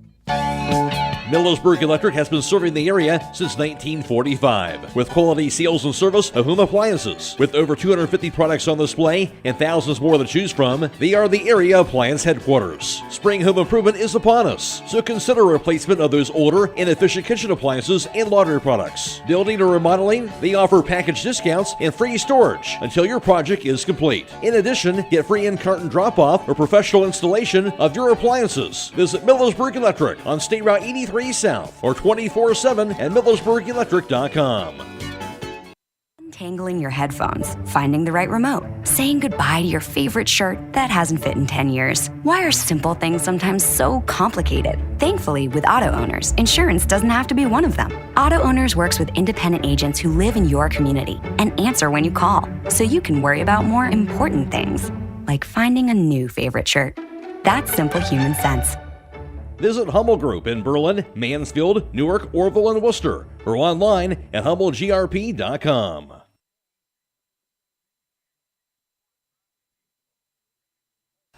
Millersburg Electric has been serving the area since 1945 with quality sales and service of home appliances. With over 250 products on display and thousands more to choose from, they are the area appliance headquarters. Spring home improvement is upon us, so consider replacement of those older, inefficient kitchen appliances and laundry products. Building or remodeling, they offer package discounts and free storage until your project is complete. In addition, get free in-carton drop-off or professional installation of your appliances. Visit Millersburg Electric on State Route 83 South or 24/7 at millersburgelectric.com. Untangling your headphones, finding the right remote, saying goodbye to your favorite shirt that hasn't fit in 10 years. Why are simple things sometimes so complicated? Thankfully, with auto owners, insurance doesn't have to be one of them. Auto Owners works with independent agents who live in your community and answer when you call, so you can worry about more important things, like finding a new favorite shirt. That's simple human sense. Visit Hummel Group in Berlin, Mansfield, Newark, Orville, and Worcester, or online at HummelGRP.com.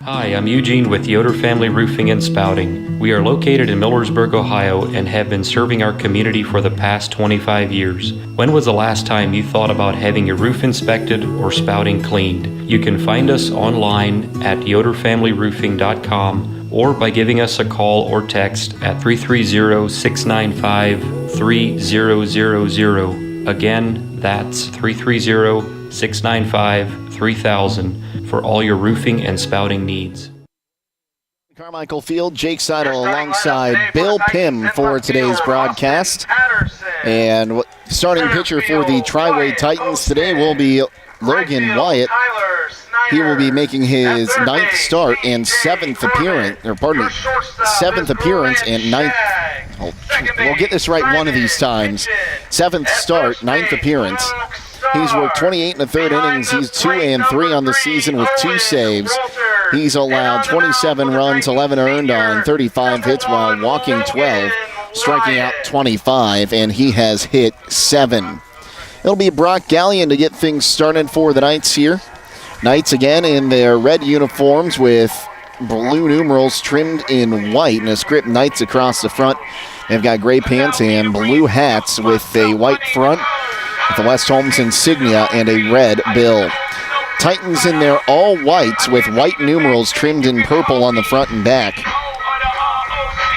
Hi, I'm Eugene with Yoder Family Roofing and Spouting. We are located in Millersburg, Ohio, and have been serving our community for the past 25 years. When was the last time you thought about having your roof inspected or spouting cleaned? You can find us online at yoderfamilyroofing.com or by giving us a call or text at 330-695-3000. Again, that's 330-695-3000 for all your roofing and spouting needs. Carmichael Field, Jake Sidle alongside Bill Pim for today's broadcast. And starting pitcher for the Triway Titans today will be Logan Wyatt. He will be making his ninth start and seventh appearance and ninth. We'll get this right one of these times. Seventh start, ninth appearance. He's worked 28 and a third innings. He's 2-3 on the season with 2 saves. He's allowed 27 runs, 11 earned on 35 hits while walking 12, striking out 25, and he has hit 7. It'll be Brock Gallion to get things started for the Knights here. Knights again in their red uniforms with blue numerals trimmed in white and a script Knights across the front. They've got gray pants and blue hats with a white front with the West Holmes insignia and a red bill. Titans in their all whites with white numerals trimmed in purple on the front and back.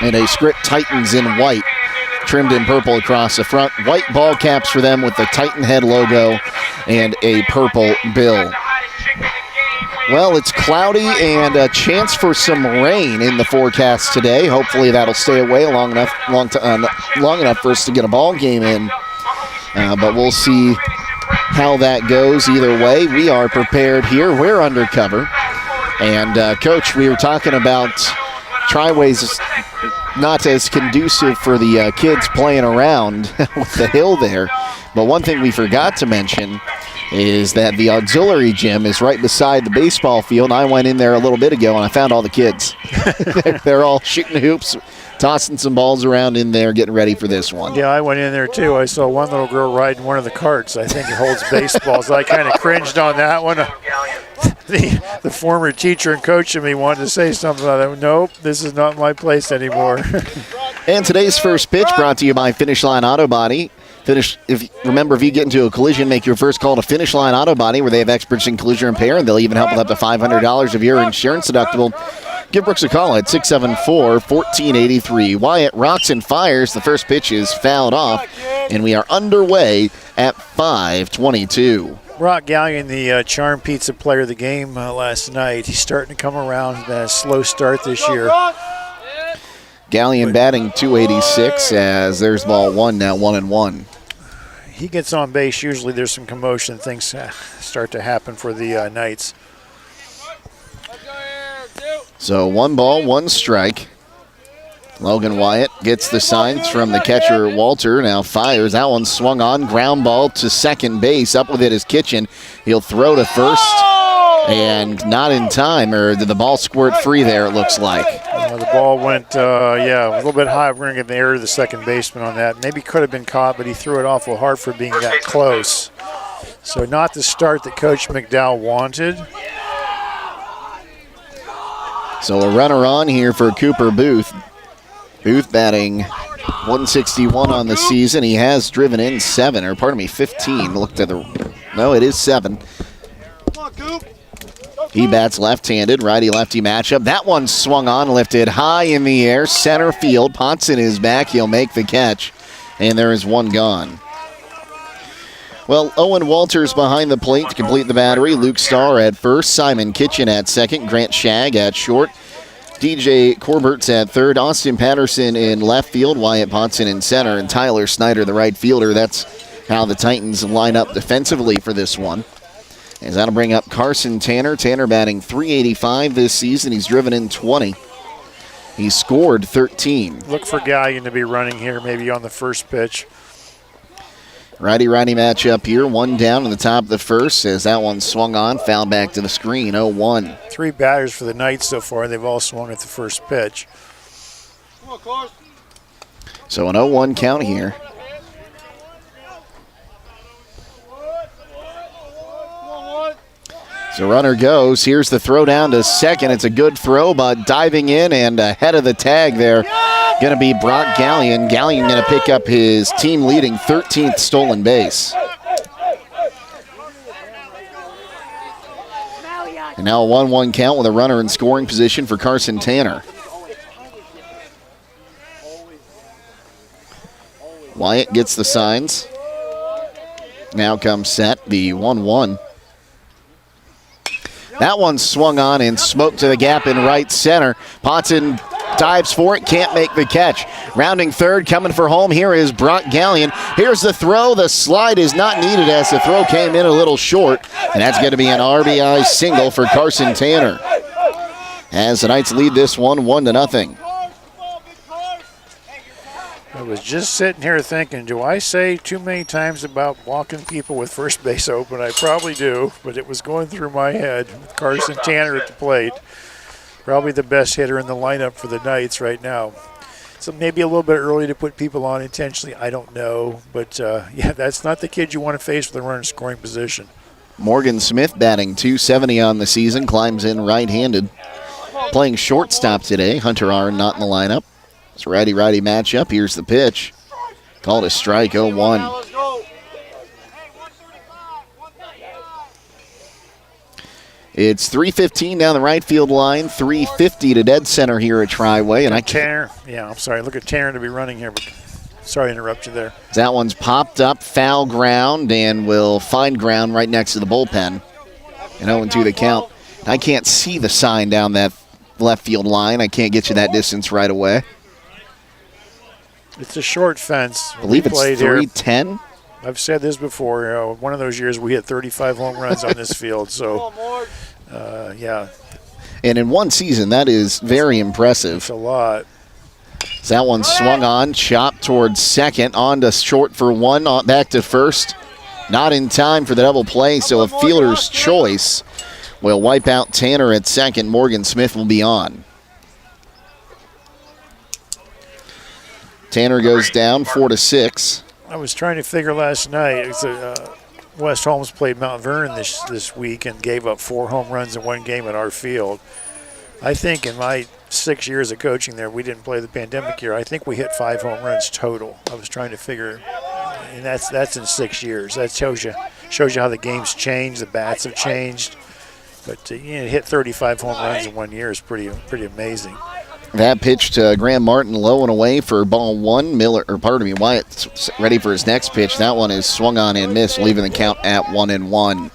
And a script Titans in white trimmed in purple across the front. White ball caps for them with the Titan head logo and a purple bill. Well, it's cloudy and a chance for some rain in the forecast today. Hopefully that'll stay away long enough for us to get a ball game in. But we'll see how that goes either way. We are prepared here. We're under cover. And, Coach, we were talking about Triway's not as conducive for the kids playing around with the hill there. But one thing we forgot to mention is that the auxiliary gym is right beside the baseball field. I went in there a little bit ago and I found all the kids. They're all shooting hoops, tossing some balls around in there, getting ready for this one. Yeah, I went in there too. I saw one little girl riding one of the carts. I think it holds baseballs. I kind of cringed on that one. The former teacher and coach of me wanted to say something about that. Nope, this is not my place anymore. And today's first pitch brought to you by Finish Line Auto Body. If you get into a collision, make your first call to Finish Line Auto Body, where they have experts in collision repair, and they'll even help with up to $500 of your insurance deductible. Give Brooks a call at 674-1483. Wyatt rocks and fires. The first pitch is fouled off, and we are underway at 5:22. Brock Gallion, the Charm Pizza player of the game last night. He's starting to come around. He's been a slow start this year. Gallion batting .286 as there's ball one now, 1-1. He gets on base. Usually there's some commotion. Things start to happen for the Knights. So 1 ball, 1 strike. Logan Wyatt gets the signs from the catcher, Walter. Now fires. That one swung on. Ground ball to second base. Up with it is Kitchen. He'll throw to first. And not in time. Or did the ball squirt free there, it looks like? The ball went, a little bit high. We're going to get the error to the second baseman on that. Maybe could have been caught, but he threw it awful hard for being that close. So not the start that Coach McDowell wanted. So a runner on here for Cooper Booth. Booth batting 161 on the season. He has driven in 15. Looked at no, it is 7. He bats left-handed, righty-lefty matchup. That one swung on, lifted high in the air, center field. Ponson is back. He'll make the catch, and there is one gone. Well, Owen Walters behind the plate to complete the battery. Luke Starr at first, Simon Kitchen at second, Grant Shagg at short, DJ Corbert's at third, Austin Patterson in left field, Wyatt Ponson in center, and Tyler Snyder, the right fielder. That's how the Titans line up defensively for this one. As that'll bring up Carson Tanner. Tanner batting .385 this season. He's driven in 20. He's scored 13. Look for Gallion to be running here, maybe on the first pitch. Righty-righty matchup here. One down in the top of the first as that one swung on, fouled back to the screen, 0-1. 3 batters for the night so far. They've all swung at the first pitch. So an 0-1 count here. So runner goes. Here's the throw down to second. It's a good throw, but diving in and ahead of the tag there, going to be Brock Gallion. Gallion going to pick up his team-leading 13th stolen base. And now a 1-1 count with a runner in scoring position for Carson Tanner. Wyatt gets the signs. Now comes set, the 1-1. That one swung on and smoked to the gap in right center. Ponson dives for it, can't make the catch. Rounding third, coming for home. Here is Brock Gallion. Here's the throw. The slide is not needed as the throw came in a little short. And that's going to be an RBI single for Carson Tanner. As the Knights lead this one 1-0. I was just sitting here thinking, do I say too many times about walking people with first base open? I probably do, but it was going through my head with Carson Tanner at the plate. Probably the best hitter in the lineup for the Knights right now. So maybe a little bit early to put people on intentionally, I don't know. But, that's not the kid you want to face with a runner in scoring position. Morgan Smith batting .270 on the season, climbs in right-handed. Playing shortstop today, Hunter Arn not in the lineup. It's a righty-righty matchup. Here's the pitch. Called a strike, 0-1. It's 3:15 down the right field line, 3:50 to dead center here at Triway. And Tanner, I'm sorry. Look at Tanner to be running here. But sorry to interrupt you there. That one's popped up, foul ground, and will find ground right next to the bullpen. And 0-2 the count. I can't see the sign down that left field line. I can't get you that distance right away. It's a short fence. I believe it's 310. I've said this before. One of those years we hit 35 home runs on this field. So, yeah. And in one season, that is very impressive. It's a lot. So that one swung on, chopped towards second, on to short for one, back to first. Not in time for the double play, so a fielder's choice will wipe out Tanner at second. Morgan Smith will be on. Tanner goes down 4-6. I was trying to figure last night. West Holmes played Mount Vernon this week and gave up 4 home runs in one game at our field. I think in my 6 years of coaching there, we didn't play the pandemic year. I think we hit 5 home runs total. I was trying to figure, and that's in 6 years. That shows you how the game's changed, the bats have changed. But to hit 35 home runs in 1 year is pretty amazing. That pitch to Graham Martin, low and away for ball one. Wyatt's ready for his next pitch. That one is swung on and missed, leaving the count at 1-1.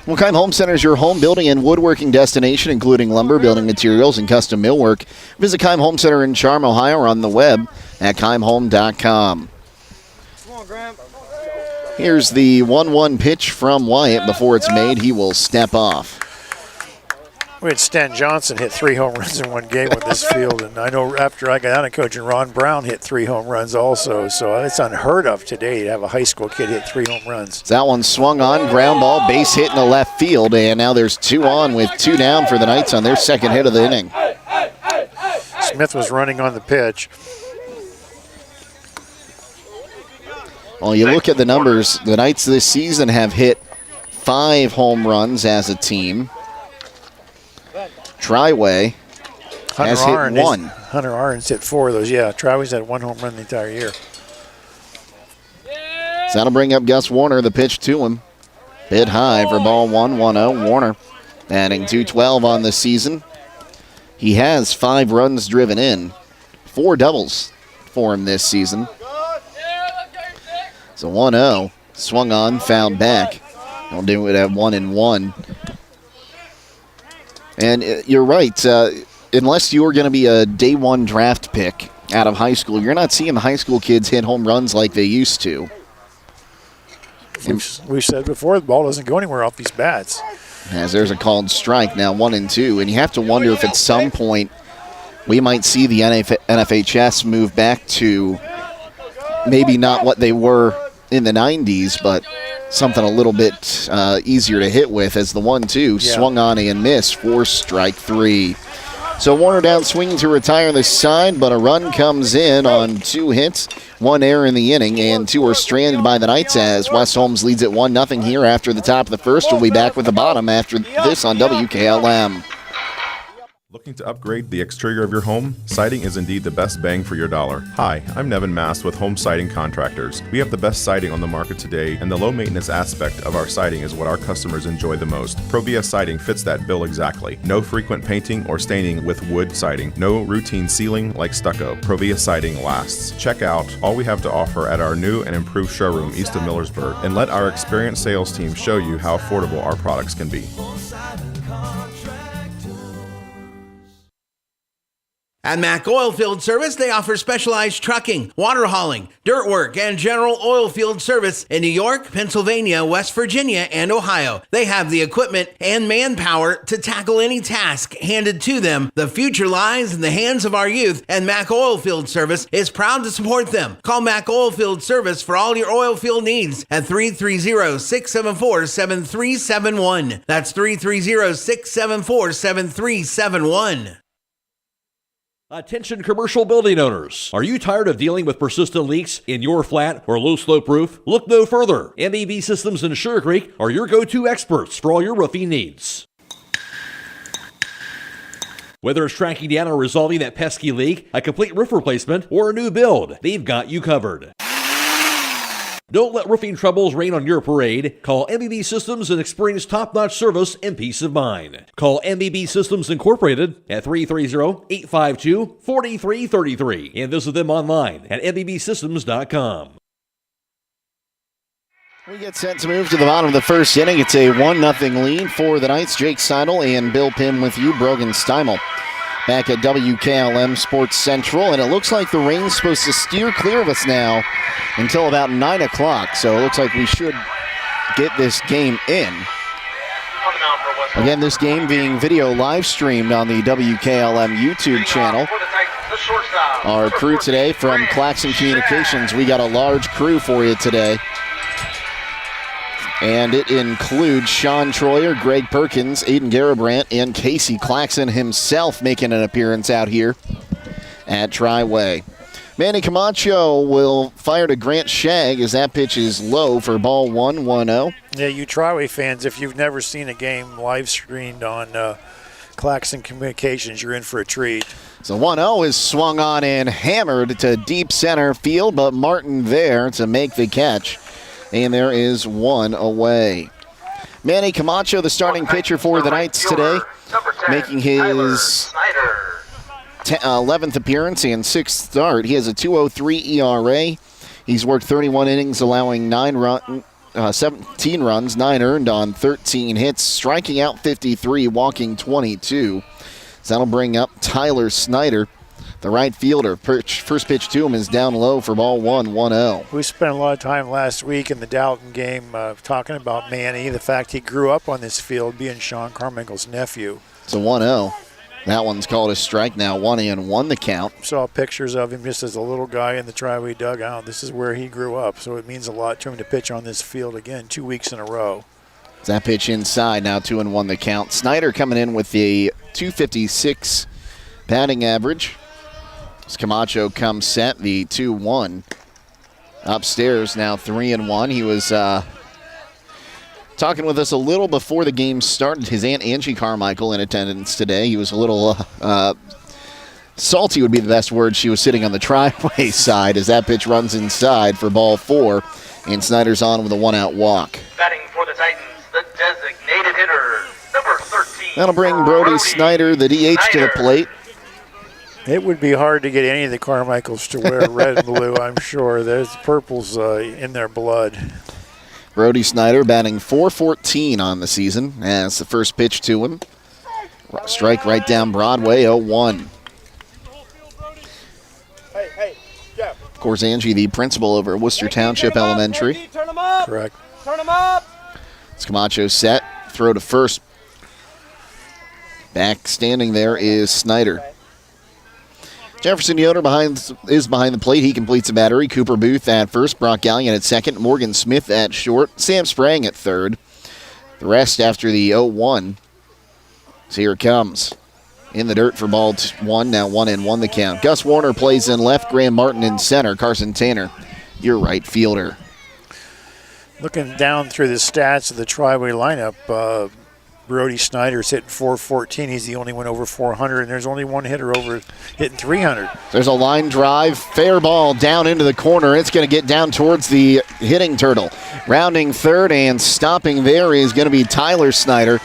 Wilkheim Home Center is your home building and woodworking destination, including lumber, building materials, and custom millwork. Visit Keim Home Center in Charm, Ohio, or on the web at keimhome.com. Here's the 1-1 pitch from Wyatt. Before it's made, he will step off. We had Stan Johnson hit 3 home runs in one game with this field, and I know after I got out of coaching, Ron Brown hit 3 home runs also. So it's unheard of today to have a high school kid hit 3 home runs. That one swung on, ground ball, base hit in the left field, and now there's 2 on with 2 down for the Knights on their second hit of the inning. Smith was running on the pitch. Well, you look at the numbers, the Knights this season have hit 5 home runs as a team. Triway has hit 1. Hunter Arns hit 4 of those. Yeah, Triway's had 1 home run the entire year. So that'll bring up Gus Warner, the pitch to him. Hit high for ball 1-1-0. Warner adding 212 on the season. He has 5 runs driven in, 4 doubles for him this season. So 1-0, swung on, fouled back. They'll do it at 1-1. And you're right, unless you're going to be a day 1 draft pick out of high school, you're not seeing the high school kids hit home runs like they used to. We've said before, the ball doesn't go anywhere off these bats. As there's a called strike, now 1-2. And you have to wonder if at some point we might see the NFHS move back to maybe not what they were in the 90s, but something a little bit easier to hit with, as the 1-2 swung on and missed for strike 3. So Warner down swinging to retire this side, but a run comes in on 2 hits, 1 error in the inning, and 2 are stranded by the Knights as West Holmes leads at 1-0 here after the top of the first. We'll be back with the bottom after this on WKLM. Looking to upgrade the exterior of your home? Siding is indeed the best bang for your dollar. Hi, I'm Nevin Mast with Home Siding Contractors. We have the best siding on the market today, and the low maintenance aspect of our siding is what our customers enjoy the most. Provia Siding fits that bill exactly. No frequent painting or staining with wood siding. No routine sealing like stucco. Provia Siding lasts. Check out all we have to offer at our new and improved showroom east of Millersburg, and let our experienced sales team show you how affordable our products can be. At Mack Oilfield Service, they offer specialized trucking, water hauling, dirt work, and general oil field service in New York, Pennsylvania, West Virginia, and Ohio. They have the equipment and manpower to tackle any task handed to them. The future lies in the hands of our youth, and Mack Oilfield Service is proud to support them. Call Mack Oilfield Service for all your oil field needs at 330-674-7371. That's 330-674-7371. Attention commercial building owners. Are you tired of dealing with persistent leaks in your flat or low slope roof? Look no further. MEB Systems in Sugar Creek are your go-to experts for all your roofing needs. Whether it's tracking down or resolving that pesky leak, a complete roof replacement, or a new build, they've got you covered. Don't let roofing troubles rain on your parade. Call MEB Systems and experience top-notch service and peace of mind. Call MEB Systems Incorporated at 330-852-4333 and visit them online at mebsystems.com. We get set to move to the bottom of the first inning. It's a 1-0 lead for the Knights. Jake Sidle and Bill Pim with you. Brogan Steimel back at WKLM Sports Central, and it looks like the rain's supposed to steer clear of us now until about 9 o'clock, so it looks like we should get this game in. Again, this game being video live streamed on the WKLM YouTube channel. Our crew today from Claxon Communications, we got a large crew for you today. And it includes Shawn Troyer, Greg Perkins, Aidan Garabrandt, and Casey Claxon himself making an appearance out here at Triway. Manny Camacho will fire to Grant Shagg as that pitch is low for ball 1-1-0. Yeah, you Triway fans, if you've never seen a game live streamed on Claxon Communications, you're in for a treat. So 1-0 is swung on and hammered to deep center field, but Martin there to make the catch. And there is 1 away. Manny Camacho, the starting pitcher for the Knights today, making his 11th appearance and 6th start. He has a 2.03 ERA. He's worked 31 innings, allowing 17 runs, 9 earned on 13 hits, striking out 53, walking 22. So that'll bring up Tyler Snyder, the right fielder. First pitch to him is down low for ball 1-0. We spent a lot of time last week in the Dalton game talking about Manny, the fact he grew up on this field being Shawn Carmichael's nephew. It's a 1-0. That one's called a strike now, 1-1 the count. Saw pictures of him just as a little guy in the Triway dugout. This is where he grew up, so it means a lot to him to pitch on this field again 2 weeks in a row. That pitch inside, now 2-1 the count. Snyder coming in with the 256 batting average. As Camacho comes set, the 2-1. Upstairs now 3-1. He was talking with us a little before the game started. His Aunt Angie Carmichael in attendance today. He was a little salty would be the best word. She was sitting on the Triway side as that pitch runs inside for ball 4. And Snyder's on with a 1-out walk. Batting for the Titans, the designated hitter, number 13. That'll bring Brody Snyder, the DH, to the plate. It would be hard to get any of the Carmichaels to wear red and blue, I'm sure. There's purples in their blood. Brody Snyder batting .414 on the season as the first pitch to him. Strike right down Broadway, 0-1. Of course, Angie, the principal over at Worcester Township Elementary. Correct. Turn him up. It's Camacho set, throw to first. Back standing there is Snyder. Jefferson Yoder is behind the plate. He completes the battery. Cooper Booth at first. Brock Gallion at second. Morgan Smith at short. Sam Sprang at third. The rest after the 0-1. So here it comes. In the dirt for ball 1. Now 1-1 the count. Gus Warner plays in left. Graham Martin in center. Carson Tanner, your right fielder. Looking down through the stats of the Triway lineup, Brody Snyder's hitting .414. He's the only one over 400, and there's only one hitter over hitting .300. There's a line drive, fair ball down into the corner. It's going to get down towards the hitting turtle. Rounding third and stopping there is going to be Tyler Snyder.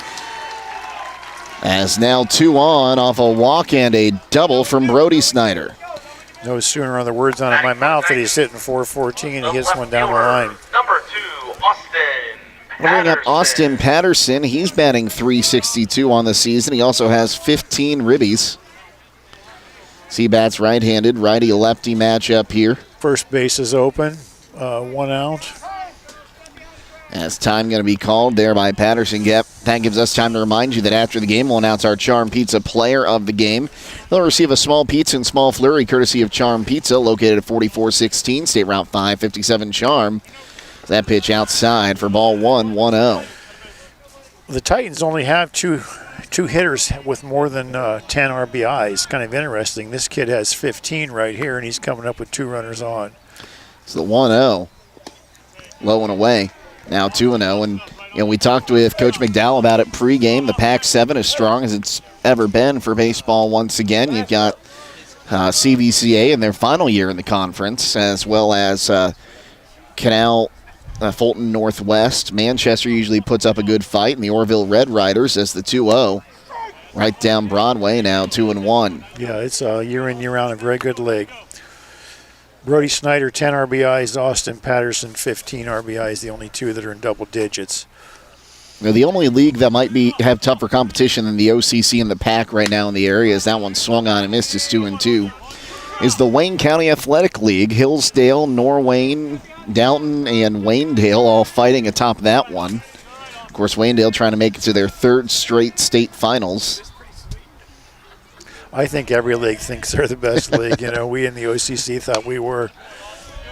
As now 2 on off a walk and a double from Brody Snyder. No sooner are the words out of my mouth that he's hitting .414. He hits one down the line. Number 2, Austin. We'll bring up Austin Patterson. He's batting .362 on the season. He also has 15 ribbies. He bats right-handed, righty-lefty matchup here. First base is open, 1 out. As time going to be called there by Patterson. That gives us time to remind you that after the game, we'll announce our Charm Pizza player of the game. They'll receive a small pizza and small flurry courtesy of Charm Pizza, located at 4416 State Route 557 Charm. That pitch outside for ball 1-0. The Titans only have two hitters with more than 10 RBIs. Kind of interesting. This kid has 15 right here, and he's coming up with 2 runners on. It's the 1-0. Low and away. Now 2-0. And we talked with Coach McDowell about it pregame. The Pac-7 as strong as it's ever been for baseball once again. You've got CVCA in their final year in the conference, as well as Canal, Fulton Northwest. Manchester usually puts up a good fight, and the Orville Red Riders as the 2-0. Right down Broadway now, 2-1. Yeah, it's a year in, year out, a very good league. Brody Snyder, 10 RBIs. Austin Patterson, 15 RBIs, the only 2 that are in double digits. Now, the only league that might have tougher competition than the OCC and the PAC right now in the area, is that one swung on and missed, is 2-2, is the Wayne County Athletic League. Hillsdale, Norwayne, Downton, and Waynedale all fighting atop that one. Of course, Waynedale trying to make it to their 3rd straight state finals. I think every league thinks they're the best league. You know, we in the OCC thought we were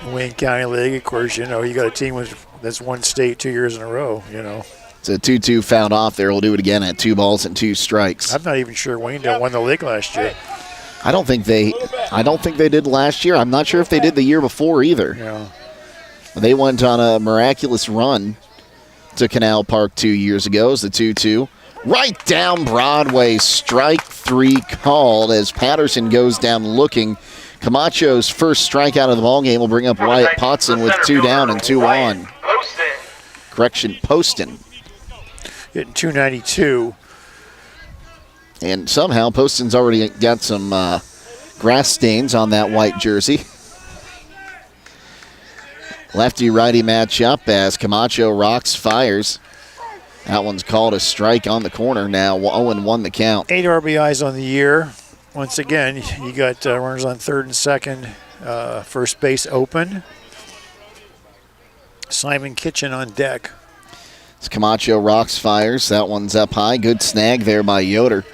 Wayne County League. Of course, you know, you got a team that's won state 2 years in a row, you know. It's a 2-2 fouled off there. We'll do it again at 2 balls and 2 strikes. I'm not even sure Waynedale won the league last year. I don't think they did last year. I'm not sure if they did the year before either. Yeah. They went on a miraculous run to Canal Park 2 years ago as the 2-2. Right down Broadway, strike 3 called as Patterson goes down looking. Camacho's first strikeout of the ballgame will bring up Wyatt Potson with 2 down and 2 on. Correction, Poston. Hitting .292. And somehow Poston's already got some grass stains on that white jersey. Lefty-righty matchup as Camacho rocks, fires. That one's called a strike on the corner now. 0-1 the count. 8 RBIs on the year. Once again, you got runners on third and second, first base open. Simon Kitchen on deck. As Camacho rocks, fires. That one's up high. Good snag there by Yoder.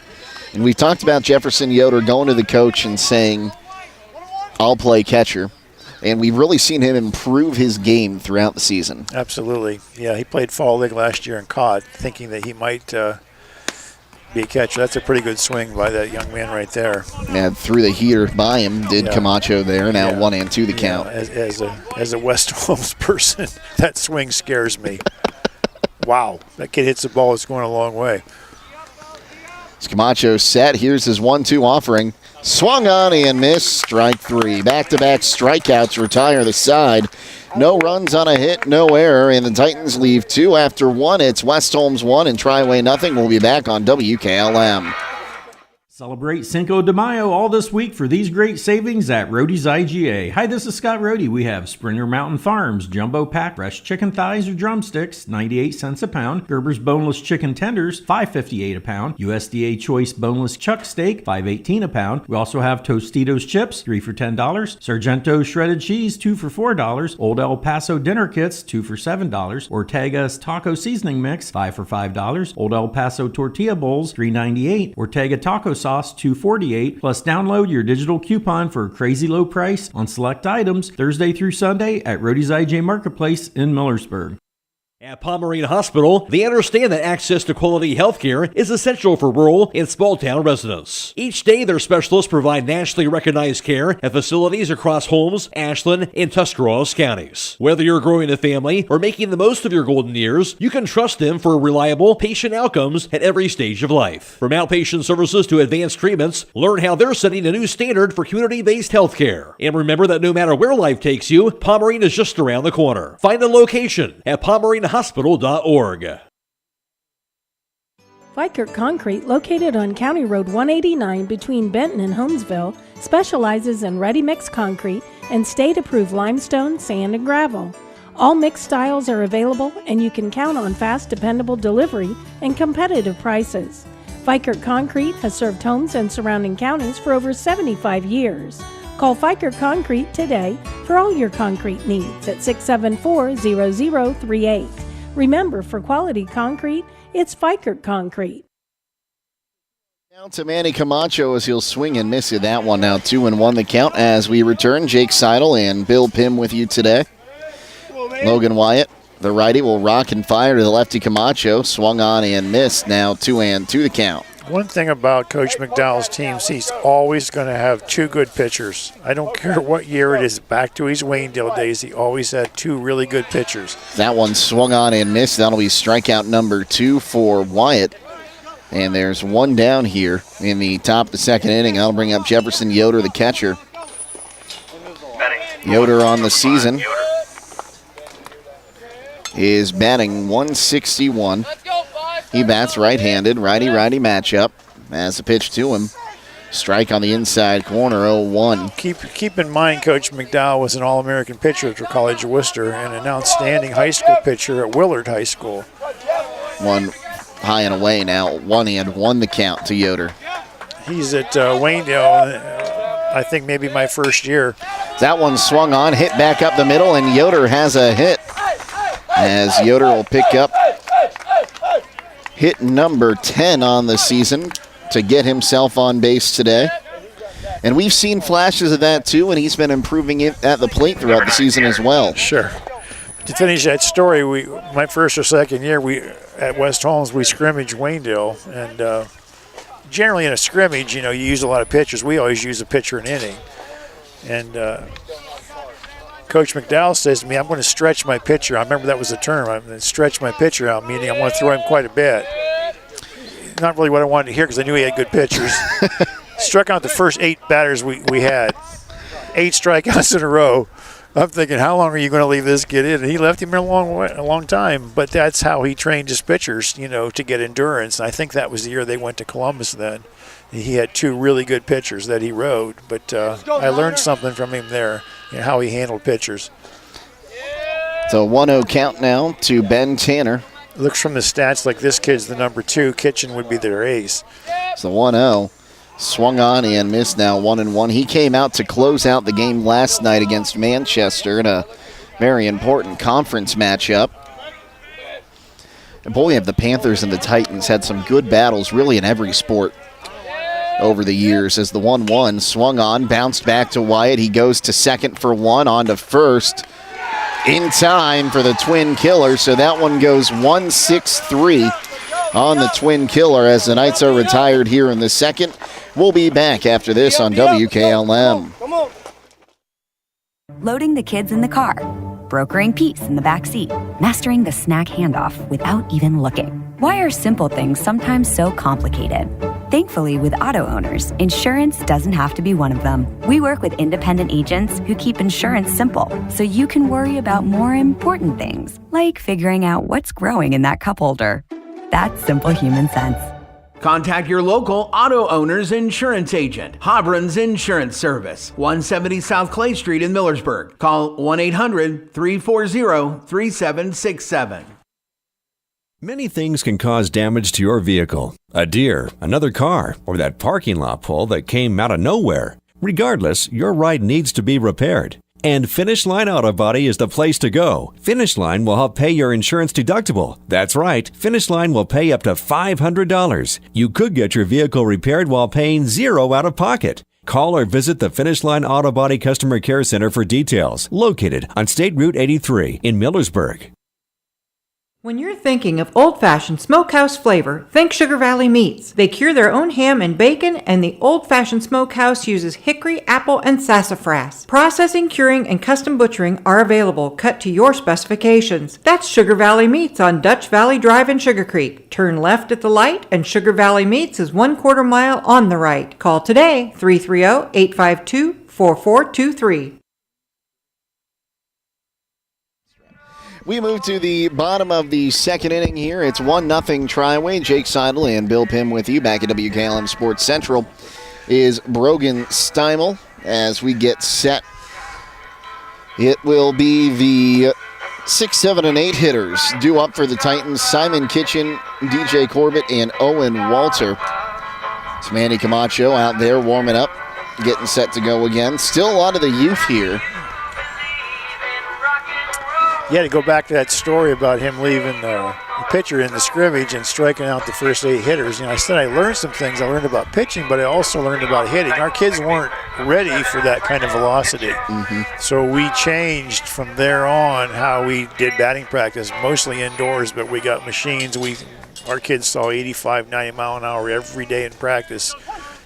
And we've talked about Jefferson Yoder going to the coach and saying, I'll play catcher. And we've really seen him improve his game throughout the season. Absolutely. Yeah, he played fall league last year and caught, thinking that he might be a catcher. That's a pretty good swing by that young man right there. Yeah, threw the heater by him, did Camacho there. Now 1-2 the count. As a West Holmes person, that swing scares me. Wow, that kid hits the ball. It's going a long way. As Camacho set, here's his 1-2 offering. Swung on and missed. Strike 3. Back-to-back strikeouts retire the side. No runs on a hit, no error, and the Titans leave 2 after 1. It's West Holmes 1 and Triway nothing. We'll be back on WKLM. Celebrate Cinco de Mayo all this week for these great savings at Rody's IGA. Hi, this is Scott Rody. We have Springer Mountain Farms Jumbo Pack Fresh Chicken Thighs or Drumsticks, 98 cents a pound. Gerber's Boneless Chicken Tenders, $5.58 a pound. USDA Choice Boneless Chuck Steak, $5.18 a pound. We also have Tostitos Chips, 3 for $10. Sargento Shredded Cheese, 2 for $4. Old El Paso Dinner Kits, 2 for $7. Ortega's Taco Seasoning Mix, 5 for $5. Old El Paso Tortilla Bowls, $3.98. Ortega Taco Sauce, $2.48. Plus download your digital coupon for a crazy low price on select items Thursday through Sunday at Rody's IJ Marketplace in Millersburg. At Pomerene Hospital, they understand that access to quality health care is essential for rural and small-town residents. Each day, their specialists provide nationally recognized care at facilities across Holmes, Ashland, and Tuscarawas counties. Whether you're growing a family or making the most of your golden years, you can trust them for reliable patient outcomes at every stage of life. From outpatient services to advanced treatments, learn how they're setting a new standard for community-based health care. And remember that no matter where life takes you, Pomerene is just around the corner. Find a location at pomerenehospital.org. Fikert Concrete, located on County Road 189 between Benton and Holmesville, specializes in ready-mix concrete and state-approved limestone, sand, and gravel. All mixed styles are available, and you can count on fast, dependable delivery and competitive prices. Fikert Concrete has served Holmes and surrounding counties for over 75 years. Call Fikert Concrete today for all your concrete needs at 674-0038. Remember, for quality concrete, it's Fikert Concrete. Now to Manny Camacho as he'll swing and miss it. That one now 2-1 the count as we return. Jake Sidle and Bill Pim with you today. Logan Wyatt, the righty, will rock and fire to the lefty Camacho. Swung on and missed. Now 2-2 the count. One thing about Coach McDowell's teams, he's always going to have 2 good pitchers. I don't care what year it is. Back to his Waynedale days, he always had 2 really good pitchers. That one swung on and missed. That'll be strikeout number 2 for Wyatt. And there's one down here in the top of the second inning. That'll bring up Jefferson Yoder, the catcher. Yoder on the season is batting 161. He bats right-handed, righty-righty matchup. As a pitch to him, strike on the inside corner, 0-1. Keep in mind, Coach McDowell was an All-American pitcher for College of Worcester and an outstanding high school pitcher at Willard High School. One high and away now, 1-1 the count to Yoder. He's at Waynedale, I think maybe my first year. That one swung on, hit back up the middle, and Yoder has a hit. As Yoder will pick up hit number 10 on the season to get himself on base today. And we've seen flashes of that too, and he's been improving it at the plate throughout the season as well. Sure. To finish that story, my first or second year at West Holmes, we scrimmaged Waynedale. And generally in a scrimmage, you use a lot of pitchers. We always use a pitcher an inning. And Coach McDowell says to me, I'm going to stretch my pitcher. I remember that was the term. I'm going to stretch my pitcher out, meaning I'm going to throw him quite a bit. Not really what I wanted to hear because I knew he had good pitchers. Struck out the first 8 batters we had. 8 strikeouts in a row. I'm thinking, how long are you going to leave this kid in? And he left him in a long time. But that's how he trained his pitchers, to get endurance. And I think that was the year they went to Columbus then. He had 2 really good pitchers that he rode. But I learned something from him there, how he handled pitchers. So 1-0 count now to Ben Tanner. Looks from the stats like this kid's the number 2. Kitchen would be their ace. So 1-0. Swung on and missed now, 1-1. He came out to close out the game last night against Manchester in a very important conference matchup. And boy, have the Panthers and the Titans had some good battles really in every sport over the years. As the 1-1 swung on, bounced back to Wyatt. He goes to second for one, on to first in time for the Twin Killer. So that one goes 1-6-3 on the Twin Killer as the Knights are retired here in the second. We'll be back after this on WKLM. Loading the kids in the car, brokering peace in the back seat, mastering the snack handoff without even looking. Why are simple things sometimes so complicated? Thankfully, with auto owners, insurance doesn't have to be one of them. We work with independent agents who keep insurance simple, so you can worry about more important things, like figuring out what's growing in that cup holder. That's simple human sense. Contact your local auto owner's insurance agent, Hobron's Insurance Service, 170 South Clay Street in Millersburg. Call 1-800-340-3767. Many things can cause damage to your vehicle. A deer, another car, or that parking lot pole that came out of nowhere. Regardless, your ride needs to be repaired. And Finish Line Auto Body is the place to go. Finish Line will help pay your insurance deductible. That's right, Finish Line will pay up to $500. You could get your vehicle repaired while paying $0 out of pocket. Call or visit the Finish Line Auto Body Customer Care Center for details, located on State Route 83 in Millersburg. When you're thinking of old-fashioned smokehouse flavor, think Sugar Valley Meats. They cure their own ham and bacon, and the old-fashioned smokehouse uses hickory, apple, and sassafras. Processing, curing, and custom butchering are available, cut to your specifications. That's Sugar Valley Meats on Dutch Valley Drive in Sugar Creek. Turn left at the light, and Sugar Valley Meats is 1/4 mile on the right. Call today, 330-852-4423. We move to the bottom of the second inning here. It's 1-0 Triway. Jake Sidle and Bill Pim with you. Back at WKLM Sports Central is Brogan Steimel as we get set. It will be the 6, 7, and 8 hitters due up for the Titans. Simon Kitchen, DJ Corbett, and Owen Walter. It's Manny Camacho out there warming up, getting set to go again. Still a lot of the youth here. Yeah, to go back to that story about him leaving the pitcher in the scrimmage and striking out the first 8 hitters. You know, I said I learned some things. I learned about pitching, but I also learned about hitting. Our kids weren't ready for that kind of velocity. So we changed from there on how we did batting practice, mostly indoors, but we got machines. Our kids saw 85, 90 mile an hour every day in practice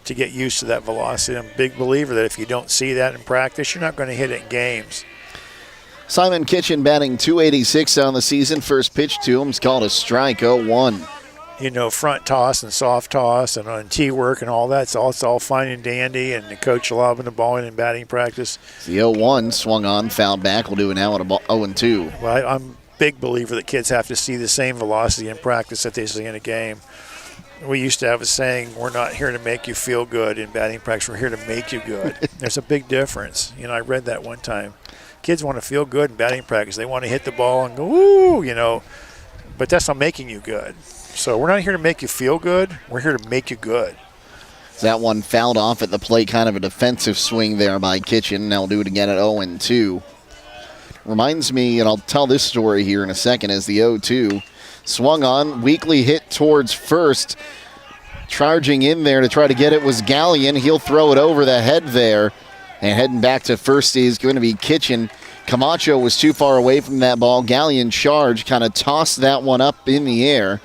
to get used to that velocity. I'm a big believer that if you don't see that in practice, you're not going to hit it in games. Simon Kitchen batting .286 on the season. First pitch to him is called a strike, 0-1. You know, front toss and soft toss and on tee work and all that. It's all fine and dandy, and the coach lobbing the ball in batting practice. The 0-1 swung on, fouled back. We'll do it now at a 0-2. Well, I'm a big believer that kids have to see the same velocity in practice that they see in a game. We used to have a saying, we're not here to make you feel good in batting practice. We're here to make you good. There's a big difference. You know, I read that one time. Kids want to feel good in batting practice. They want to hit the ball and go, ooh, you know, but that's not making you good. So we're not here to make you feel good. We're here to make you good. That one fouled off at the plate, kind of a defensive swing there by Kitchen. Now we'll do it again at 0-2. Reminds me, and I'll tell this story here in a second, as the 0-2 swung on, weakly hit towards first. Charging in there to try to get it was Gallion. He'll throw it over the head there. And heading back to first is going to be Kitchen. Camacho was too far away from that ball. Gallion charged, kind of tossed that one up in the air.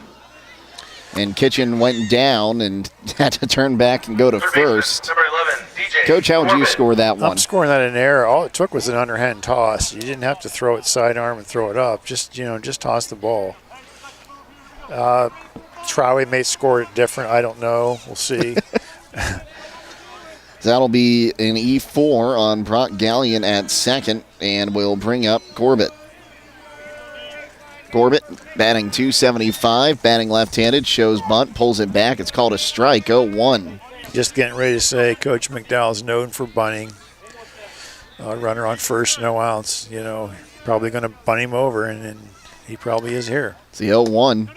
And Kitchen went down and had to turn back and go to first. Number 11, DJ Coach, how would you score that one? I'm scoring that in air. All it took was an underhand toss. You didn't have to throw it sidearm and throw it up. Just toss the ball. Triway may score it different. I don't know. We'll see. That'll be an E4 on Brock Gallion at second, and we'll bring up Corbett. Corbett batting .275, batting left-handed, shows bunt, pulls it back. It's called a strike, 0-1. Just getting ready to say Coach McDowell's known for bunting. Runner on first, no outs. You know, probably going to bunt him over, and he probably is here. It's the 0-1,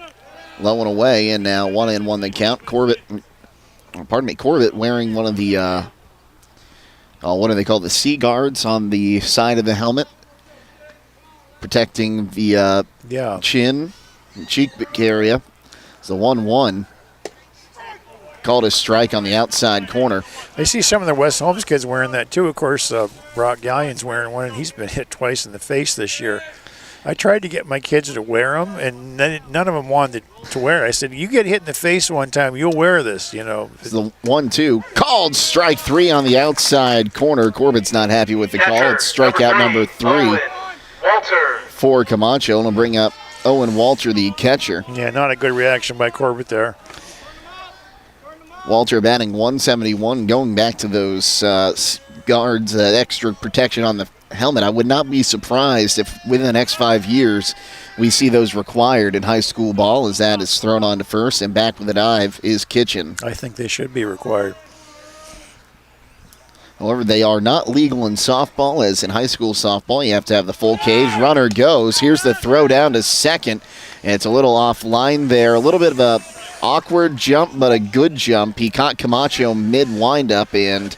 low and away, and now 1-1 the count. Corbett Corbett wearing one of the, what do they call the C guards on the side of the helmet, protecting the chin and cheek area. It's the 1-1. Called a strike on the outside corner. I see some of the West Holmes kids wearing that too. Of course, Brock Galleon's wearing one, and he's been hit twice in the face this year. I tried to get my kids to wear them, and none of them wanted to wear it. I said, you get hit in the face one time, you'll wear this, you know. It's the 1-2. Called strike 3 on the outside corner. Corbett's not happy with the call. It's strikeout number 3 for Camacho. And will bring up Owen Walter, the catcher. Yeah, not a good reaction by Corbett there. Walter batting 171, going back to those guards, extra protection on the helmet. I would not be surprised if within the next 5 years we see those required in high school ball, as that is thrown on to first, and back with a dive is Kitchen. I think they should be required. However, they are not legal in softball, as in high school softball you have to have the full cage. Runner goes. Here's the throw down to second, and it's a little offline there. A little bit of a awkward jump, but a good jump. He caught Camacho mid-windup, and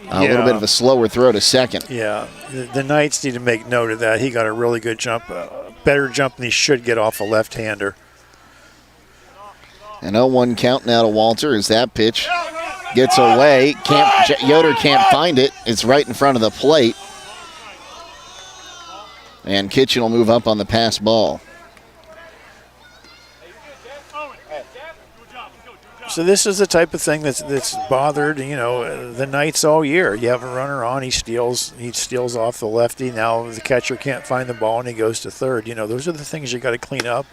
a little bit of a slower throw to second. Yeah, the Knights need to make note of that. He got a really good jump, better jump than he should get off a left-hander. An 0-1 count now to Walter as that pitch gets away. Yoder can't find it. It's right in front of the plate. And Kitchen will move up on the pass ball. So this is the type of thing that's bothered, the Knights all year. You have a runner on, he steals off the lefty. Now the catcher can't find the ball and he goes to third. Those are the things you got to clean up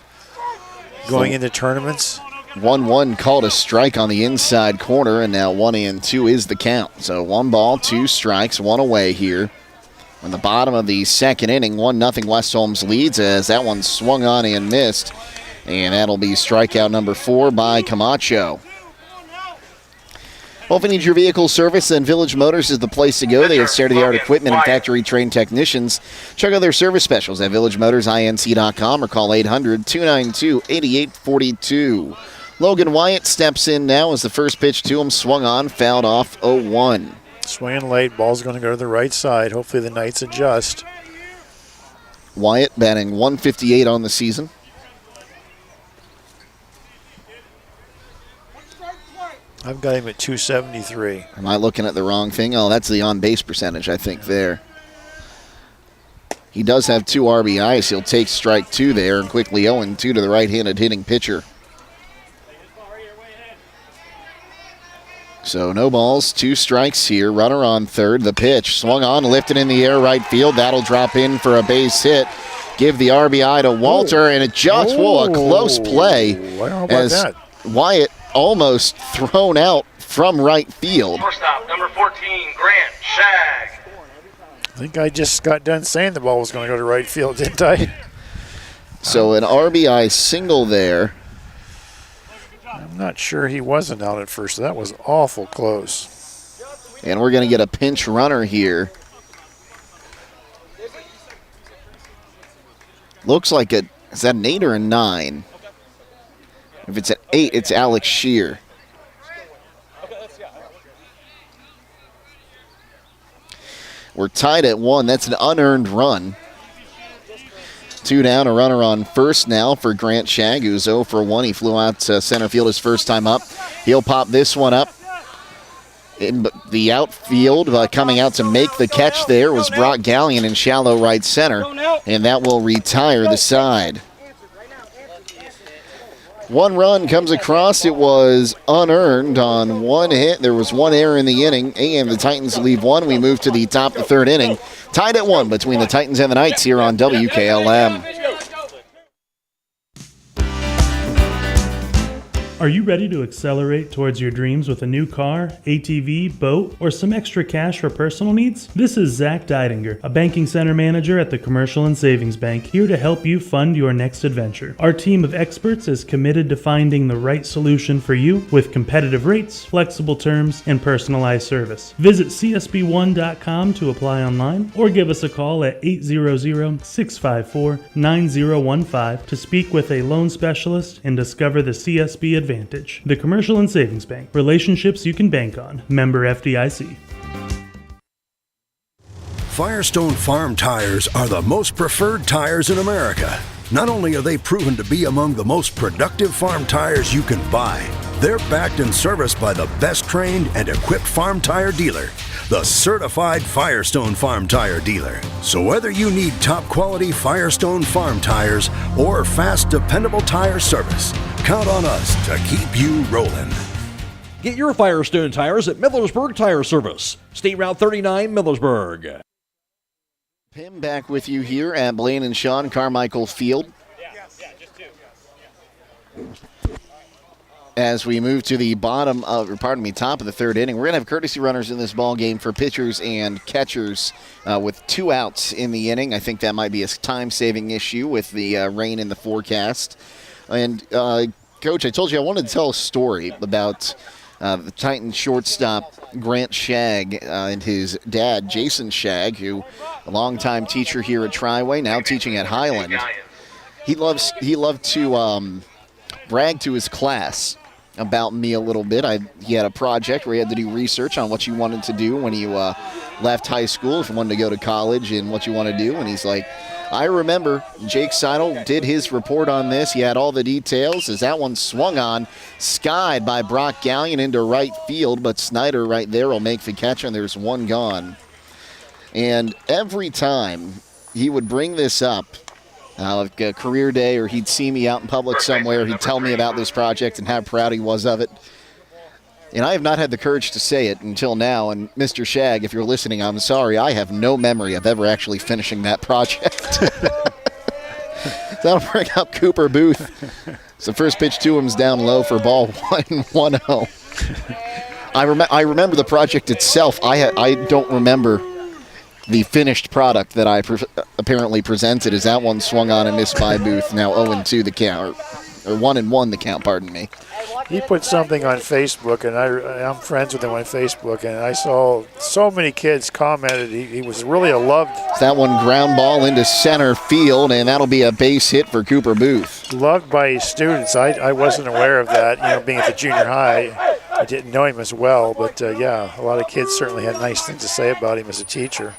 going into tournaments. 1-1 called a strike on the inside corner, and now 1-2 is the count. So 1 ball, 2 strikes, 1 away here. On the bottom of the second inning, 1-0 West Holmes leads as that one swung on and missed. And that'll be strikeout number 4 by Camacho. Well, if you need your vehicle service, then Village Motors is the place to go. They have state-of-the-art equipment and factory-trained technicians. Check out their service specials at villagemotorsinc.com or call 800-292-8842. Logan Wyatt steps in now as the first pitch to him swung on, fouled off 0-1. Swinging late, ball's going to go to the right side. Hopefully the Knights adjust. Wyatt batting 158 on the season. I've got him at 273. Am I looking at the wrong thing? Oh, that's the on-base percentage, I think, there. He does have 2 RBIs. He'll take strike 2 there and quickly 0-2 to the right-handed hitting pitcher. So no balls, 2 strikes here. Runner on third. The pitch swung on, lifted in the air right field. That'll drop in for a base hit. Give the RBI to Walter, and it just, a close play. I don't know about that. Wyatt almost thrown out from right field. Shortstop, number 14, Grant Shag. I think I just got done saying the ball was going to go to right field, didn't I? So an RBI single there. I'm not sure he wasn't out at first. That was awful close. And we're going to get a pinch runner here. Looks like is that an 8 or a 9? If it's an 8, it's Alex Shear. We're tied at 1. That's an unearned run. 2 down, a runner on first now for Grant Shag, who's 0 for 1. He flew out to center field his first time up. He'll pop this one up. In the outfield, coming out to make the catch there was Brock Galleon in shallow right center, and that will retire the side. 1 run comes across. It was unearned on 1 hit. There was 1 error in the inning, and the Titans leave 1. We move to the top of the 3rd inning. Tied at 1 between the Titans and the Knights here on WKLM. Are you ready to accelerate towards your dreams with a new car, ATV, boat, or some extra cash for personal needs? This is Zach Deidinger, a banking center manager at the Commercial and Savings Bank, here to help you fund your next adventure. Our team of experts is committed to finding the right solution for you with competitive rates, flexible terms, and personalized service. Visit csb1.com to apply online or give us a call at 800-654-9015 to speak with a loan specialist and discover the CSB advantage advantage. The Commercial and Savings Bank. Relationships you can bank on. Member FDIC. Firestone Farm tires are the most preferred tires in America. Not only are they proven to be among the most productive farm tires you can buy, they're backed and serviced by the best trained and equipped farm tire dealer, the certified Firestone Farm Tire dealer. So whether you need top quality Firestone Farm tires or fast, dependable tire service, count on us to keep you rolling. Get your Firestone tires at Millersburg Tire Service, State Route 39, Millersburg. Pim back with you here at Blaine and Shawn Carmichael Field. As we move to the top of the third inning, we're going to have courtesy runners in this ball game for pitchers and catchers with 2 outs in the inning. I think that might be a time-saving issue with the rain in the forecast. And, Coach, I told you I wanted to tell a story about the Titans shortstop Grant Shagg and his dad, Jason Shagg, who a longtime teacher here at Triway, now teaching at Highland. He loved to brag to his class about me a little bit. He had a project where he had to do research on what you wanted to do when you left high school, if you wanted to go to college and what you want to do. And he's like, I remember Jake Sidle did his report on this. He had all the details as that one swung on, skied by Brock Gallion into right field, but Snyder right there will make the catch, and there's one gone. And every time he would bring this up, like a career day, or he'd see me out in public somewhere, he'd tell me about this project and how proud he was of it. And I have not had the courage to say it until now. And Mr. Shagg, if you're listening, I'm sorry. I have no memory of ever actually finishing that project. That'll bring up Cooper Booth. So first pitch to him's down low for ball 1-0. I remember the project itself. I don't remember the finished product that I apparently presented, as that one swung on and missed by Booth. Now 0-2 the count, or 1-1 the count, pardon me. He put something on Facebook, and I'm friends with him on Facebook, and I saw so many kids commented he was really a loved. That one ground ball into center field, and that'll be a base hit for Cooper Booth. Loved by his students. I wasn't aware of that, being at the junior high. I didn't know him as well, but yeah, a lot of kids certainly had nice things to say about him as a teacher.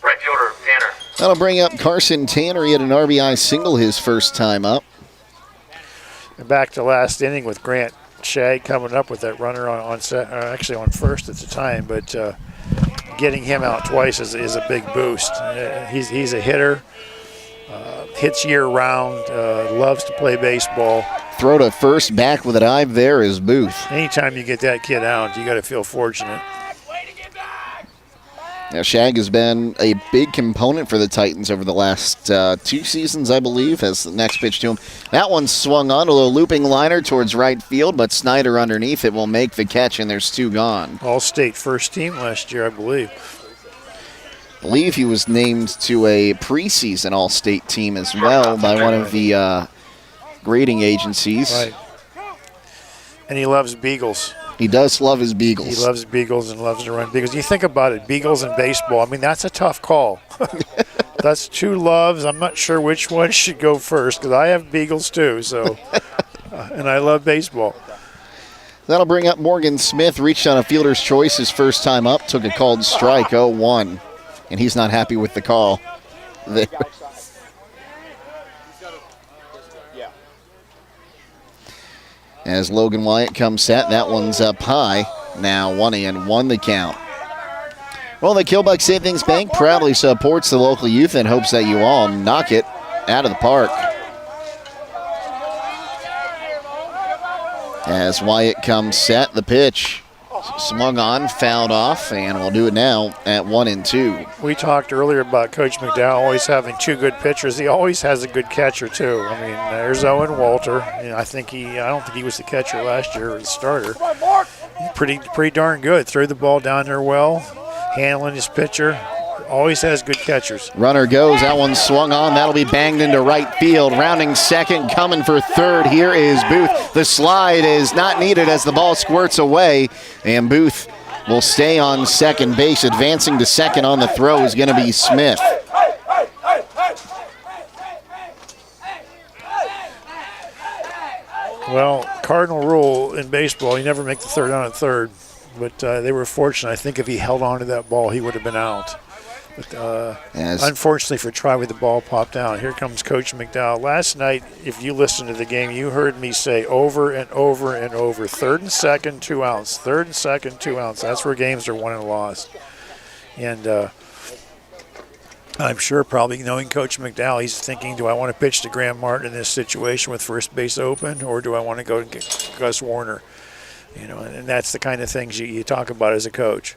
Right fielder, Tanner. That'll bring up Carson Tanner. He had an RBI single his first time up. And back to last inning with Grant Shagg coming up with that runner on first at the time, but getting him out twice is a big boost. He's a hitter, hits year-round, loves to play baseball. Throw to first, back with a dive there is Booth. Anytime you get that kid out, you got to feel fortunate. Now, Shagg has been a big component for the Titans over the last 2 seasons, I believe, as the next pitch to him. That one swung on, a little looping liner towards right field, but Snyder underneath it will make the catch, and there's 2 gone. All-State first team last year, I believe. I believe he was named to a preseason All-State team as well by one of the grading agencies. Right. And he loves beagles. He does love his beagles. He loves beagles and loves to run beagles. You think about it, beagles and baseball, I mean, that's a tough call. That's 2 loves. I'm not sure which one should go first because I have beagles too, so, and I love baseball. That'll bring up Morgan Smith. Reached on a fielder's choice his first time up. Took a called strike, 0-1. And he's not happy with the call there. As Logan Wyatt comes set, that one's up high. Now 1-1 the count. Well, the Kilbuck Savings Bank proudly supports the local youth and hopes that you all knock it out of the park. As Wyatt comes set, the pitch swung on, fouled off, and we'll do it now at 1-2. We talked earlier about Coach McDowell always having 2 good pitchers. He always has a good catcher too. I mean, there's Owen Walter. And I don't think he was the catcher last year or the starter. Pretty darn good. Threw the ball down there well, handling his pitcher. Always has good catchers. Runner goes. That one swung on. That'll be banged into right field. Rounding second, coming for third. Here is Booth. The slide is not needed as the ball squirts away, and Booth will stay on second base. Advancing to second on the throw is going to be Smith. Well, cardinal rule in baseball, you never make the third down at third. But they were fortunate. I think if he held on to that ball, he would have been out. But unfortunately for Triway, the ball popped out. Here comes Coach McDowell. Last night, if you listened to the game, you heard me say over and over and over, 3rd and 2nd, 2 outs. 3rd and 2nd, 2 outs. That's where games are won and lost. And I'm sure probably knowing Coach McDowell, he's thinking, do I want to pitch to Graham Martin in this situation with first base open, or do I want to go and get Gus Warner? You know, and that's the kind of things you talk about as a coach.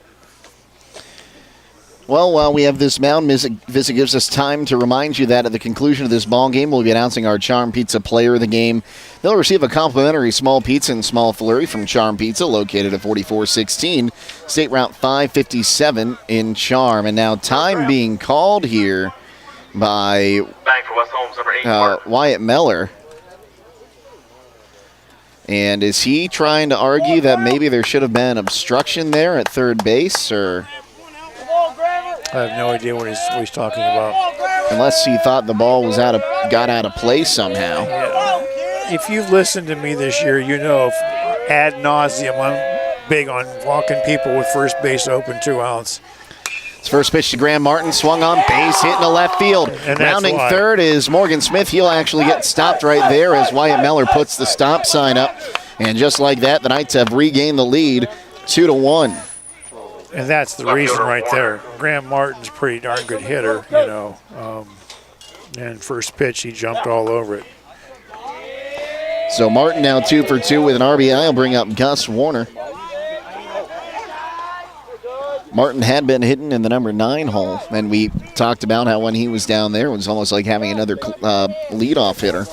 Well, while we have this mound visit gives us time to remind you that at the conclusion of this ball game, we'll be announcing our Charm Pizza Player of the Game. They'll receive a complimentary small pizza and small flurry from Charm Pizza, located at 4416 State Route 557 in Charm. And now time being called here by Wyatt Miller. And is he trying to argue that maybe there should have been obstruction there at third base, or? I have no idea what he's talking about. Unless he thought the ball was got out of play somehow. Yeah. If you've listened to me this year, you know ad nauseum I'm big on walking people with first base open, 2 outs. His first pitch to Graham Martin, swung on, base hit in the left field. And rounding third is Morgan Smith. He'll actually get stopped right there as Wyatt Miller puts the stop sign up. And just like that, the Knights have regained the lead, 2-1. And that's the reason right there. Graham Martin's a pretty darn good hitter, you know. And first pitch, he jumped all over it. So Martin now 2 for 2 with an RBI. He'll bring up Gus Warner. Martin had been hitting in the number 9 hole, and we talked about how when he was down there, it was almost like having another leadoff hitter.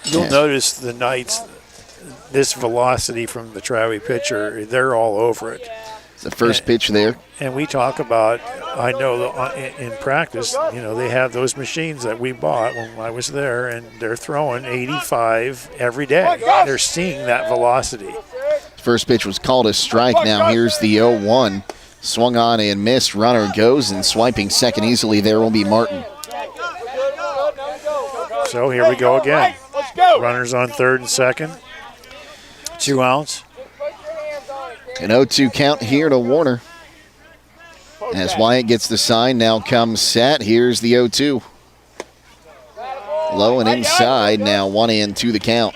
You'll notice the Knights, this velocity from the Triway pitcher, they're all over it. The first pitch there. And we talk about, I know in practice, you know, they have those machines that we bought when I was there, and they're throwing 85 every day. They're seeing that velocity. First pitch was called a strike. Now here's the 0-1. Swung on and missed. Runner goes, and swiping second easily there will be Martin. So here we go again. Runners on third and second. 2 outs. An 0-2 count here to Warner. As Wyatt gets the sign, now comes set. Here's the 0-2. Low and inside, now 1-2 the count.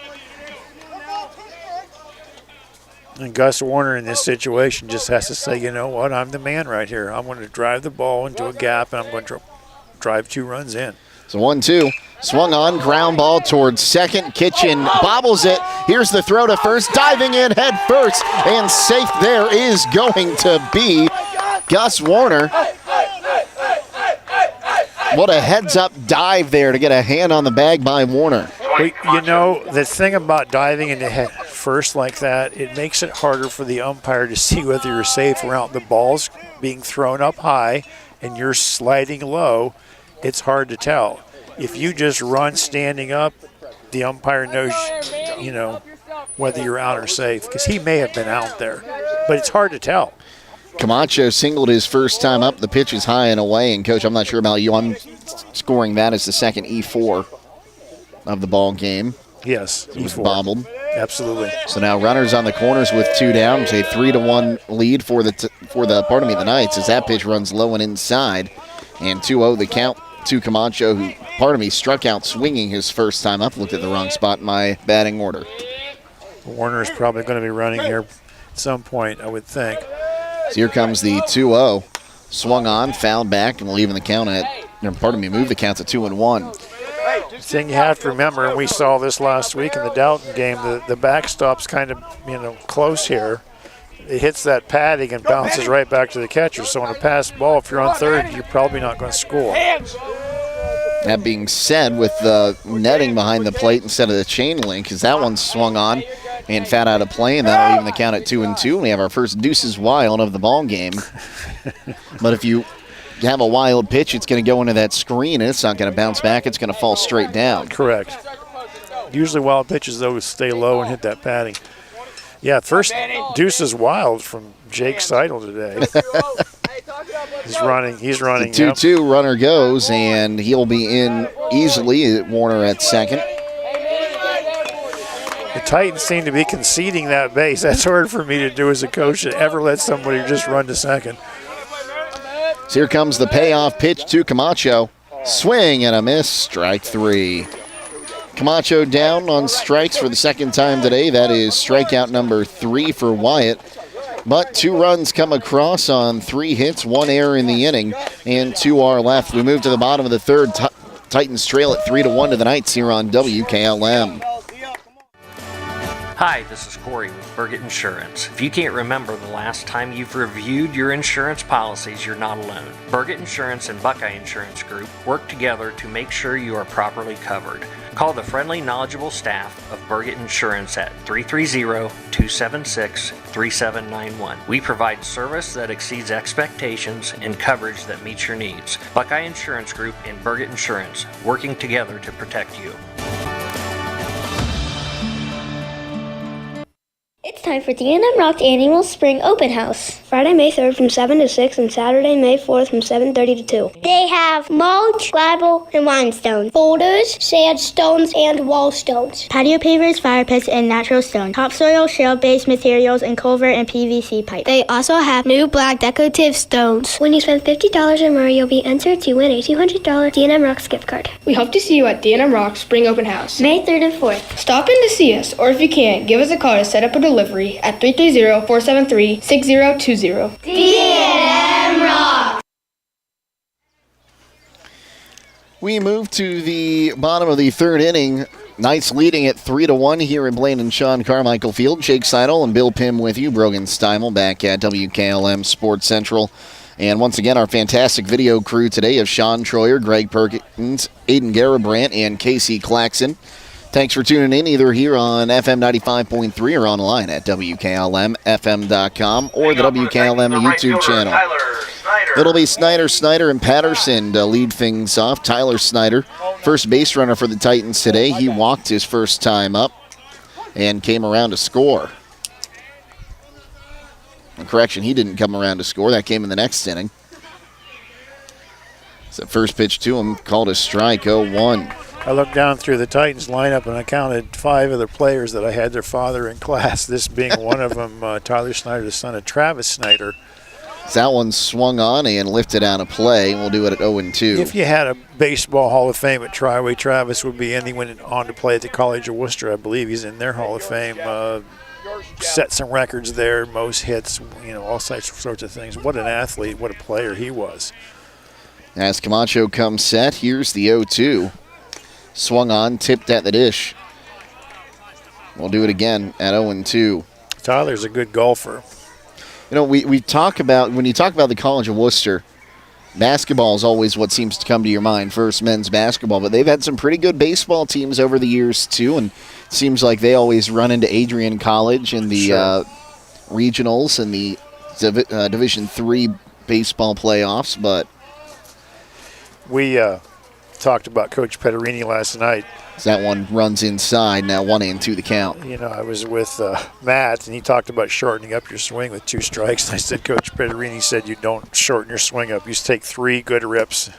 And Gus Warner in this situation just has to say, you know what, I'm the man right here. I'm going to drive the ball into a gap, and I'm going to drive 2 runs in. So 1-2. Swung on, ground ball towards second. Kitchen bobbles it. Here's the throw to first. Diving in head first. And safe there is going to be Gus Warner. What a heads-up dive there to get a hand on the bag by Warner. You know, the thing about diving into head first like that, it makes it harder for the umpire to see whether you're safe around the ball's being thrown up high and you're sliding low. It's hard to tell. If you just run standing up, the umpire knows, you know, whether you're out or safe, because he may have been out there. But it's hard to tell. Camacho singled his first time up. The pitch is high and away. And, Coach, I'm not sure about you. I'm scoring that as the second E4 of the ball game. Yes, it was E4. bobbled. Absolutely. So now runners on the corners with 2 down. It's a 3-1 lead for the Knights as that pitch runs low and inside. And 2-0 the count to Camacho, who, struck out swinging his first time up. Looked at the wrong spot in my batting order. Warner's probably going to be running here at some point, I would think. So here comes the 2-0. Swung on, fouled back, and leaving the count move the count to 2-1. The thing you have to remember, and we saw this last week in the Dalton game, the backstop's kind of, you know, close here. It hits that padding and bounces right back to the catcher. So on a pass ball, if you're on third, you're probably not going to score. That being said, with the netting behind the plate instead of the chain link, because that one swung on and fouled out of play, and that'll even the count at 2-2. We have our first deuces wild of the ball game. But if you have a wild pitch, it's going to go into that screen, and it's not going to bounce back. It's going to fall straight down. Correct. Usually wild pitches, though, stay low and hit that padding. Yeah, first deuces wild from Jake Sidle today. He's running. The 2-2 runner goes, and he'll be in easily. Warner at second. The Titans seem to be conceding that base. That's hard for me to do as a coach, to ever let somebody just run to second. So here comes the payoff pitch to Camacho. Swing and a miss, strike 3. Camacho down on strikes for the second time today. That is strikeout number 3 for Wyatt. But 2 runs come across on 3 hits, 1 error in the inning, and 2 are left. We move to the bottom of the third. Titans trail at 3-1 to the Knights here on WKLM. Hi, this is Corey with Burgett Insurance. If you can't remember the last time you've reviewed your insurance policies, you're not alone. Burgett Insurance and Buckeye Insurance Group work together to make sure you are properly covered. Call the friendly, knowledgeable staff of Burgett Insurance at 330-276-3791. We provide service that exceeds expectations and coverage that meets your needs. Buckeye Insurance Group and Burgett Insurance, working together to protect you. It's time for D&M Rock's annual Spring Open House. Friday, May 3rd from 7 to 6 and Saturday, May 4th from 7:30 to 2. They have mulch, gravel, and limestone, boulders, sandstones, and wall stones, patio pavers, fire pits, and natural stone, topsoil, shale-based materials, and culvert and PVC pipe. They also have new black decorative stones. When you spend $50 or more, you'll be entered to win a $200 D&M Rocks gift card. We hope to see you at D&M Rock's Spring Open House, May 3rd and 4th. Stop in to see us, or if you can't, give us a call to set up a delivery at 330-473-6020. D&M Rock! We move to the bottom of the third inning. Knights leading at 3-1 here in Blaine and Shawn Carmichael Field. Jake Sidle and Bill Pim with you. Brogan Steimel back at WKLM Sports Central. And once again, our fantastic video crew today of Shawn Troyer, Greg Perkins, Aidan Garabrandt, and Casey Claxon. Thanks for tuning in either here on FM 95.3 or online at WKLM-FM.com or the WKLM YouTube channel. It'll be Snyder, and Patterson to lead things off. Tyler Snyder, first base runner for the Titans today. He walked his first time up and came around to score. Correction, he didn't come around to score. That came in the next inning. So first pitch to him, called a strike, 0-1. I looked down through the Titans lineup and I counted 5 other players that I had their father in class, this being one of them, Tyler Snyder, the son of Travis Snyder. That one swung on and lifted out of play. We'll do it at 0-2. If you had a baseball Hall of Fame at Triway, Travis would be in. He went on to play at the College of Worcester. I believe he's in their Hall of Fame. Set some records there, most hits, all sorts of things. What an athlete, what a player he was. As Camacho comes set, here's the 0-2. Swung on, tipped at the dish. We'll do it again at 0-2. Tyler's a good golfer. We talk about, when you talk about the College of Worcester, basketball is always what seems to come to your mind first, men's basketball. But they've had some pretty good baseball teams over the years, too. And it seems like they always run into Adrian College in the regionals and the Division III baseball playoffs. But we talked about Coach Petterini last night. That one runs inside, now 1-2 the count. I was with Matt, and he talked about shortening up your swing with 2 strikes. And I said, Coach Petterini said you don't shorten your swing up. You just take 3 good rips.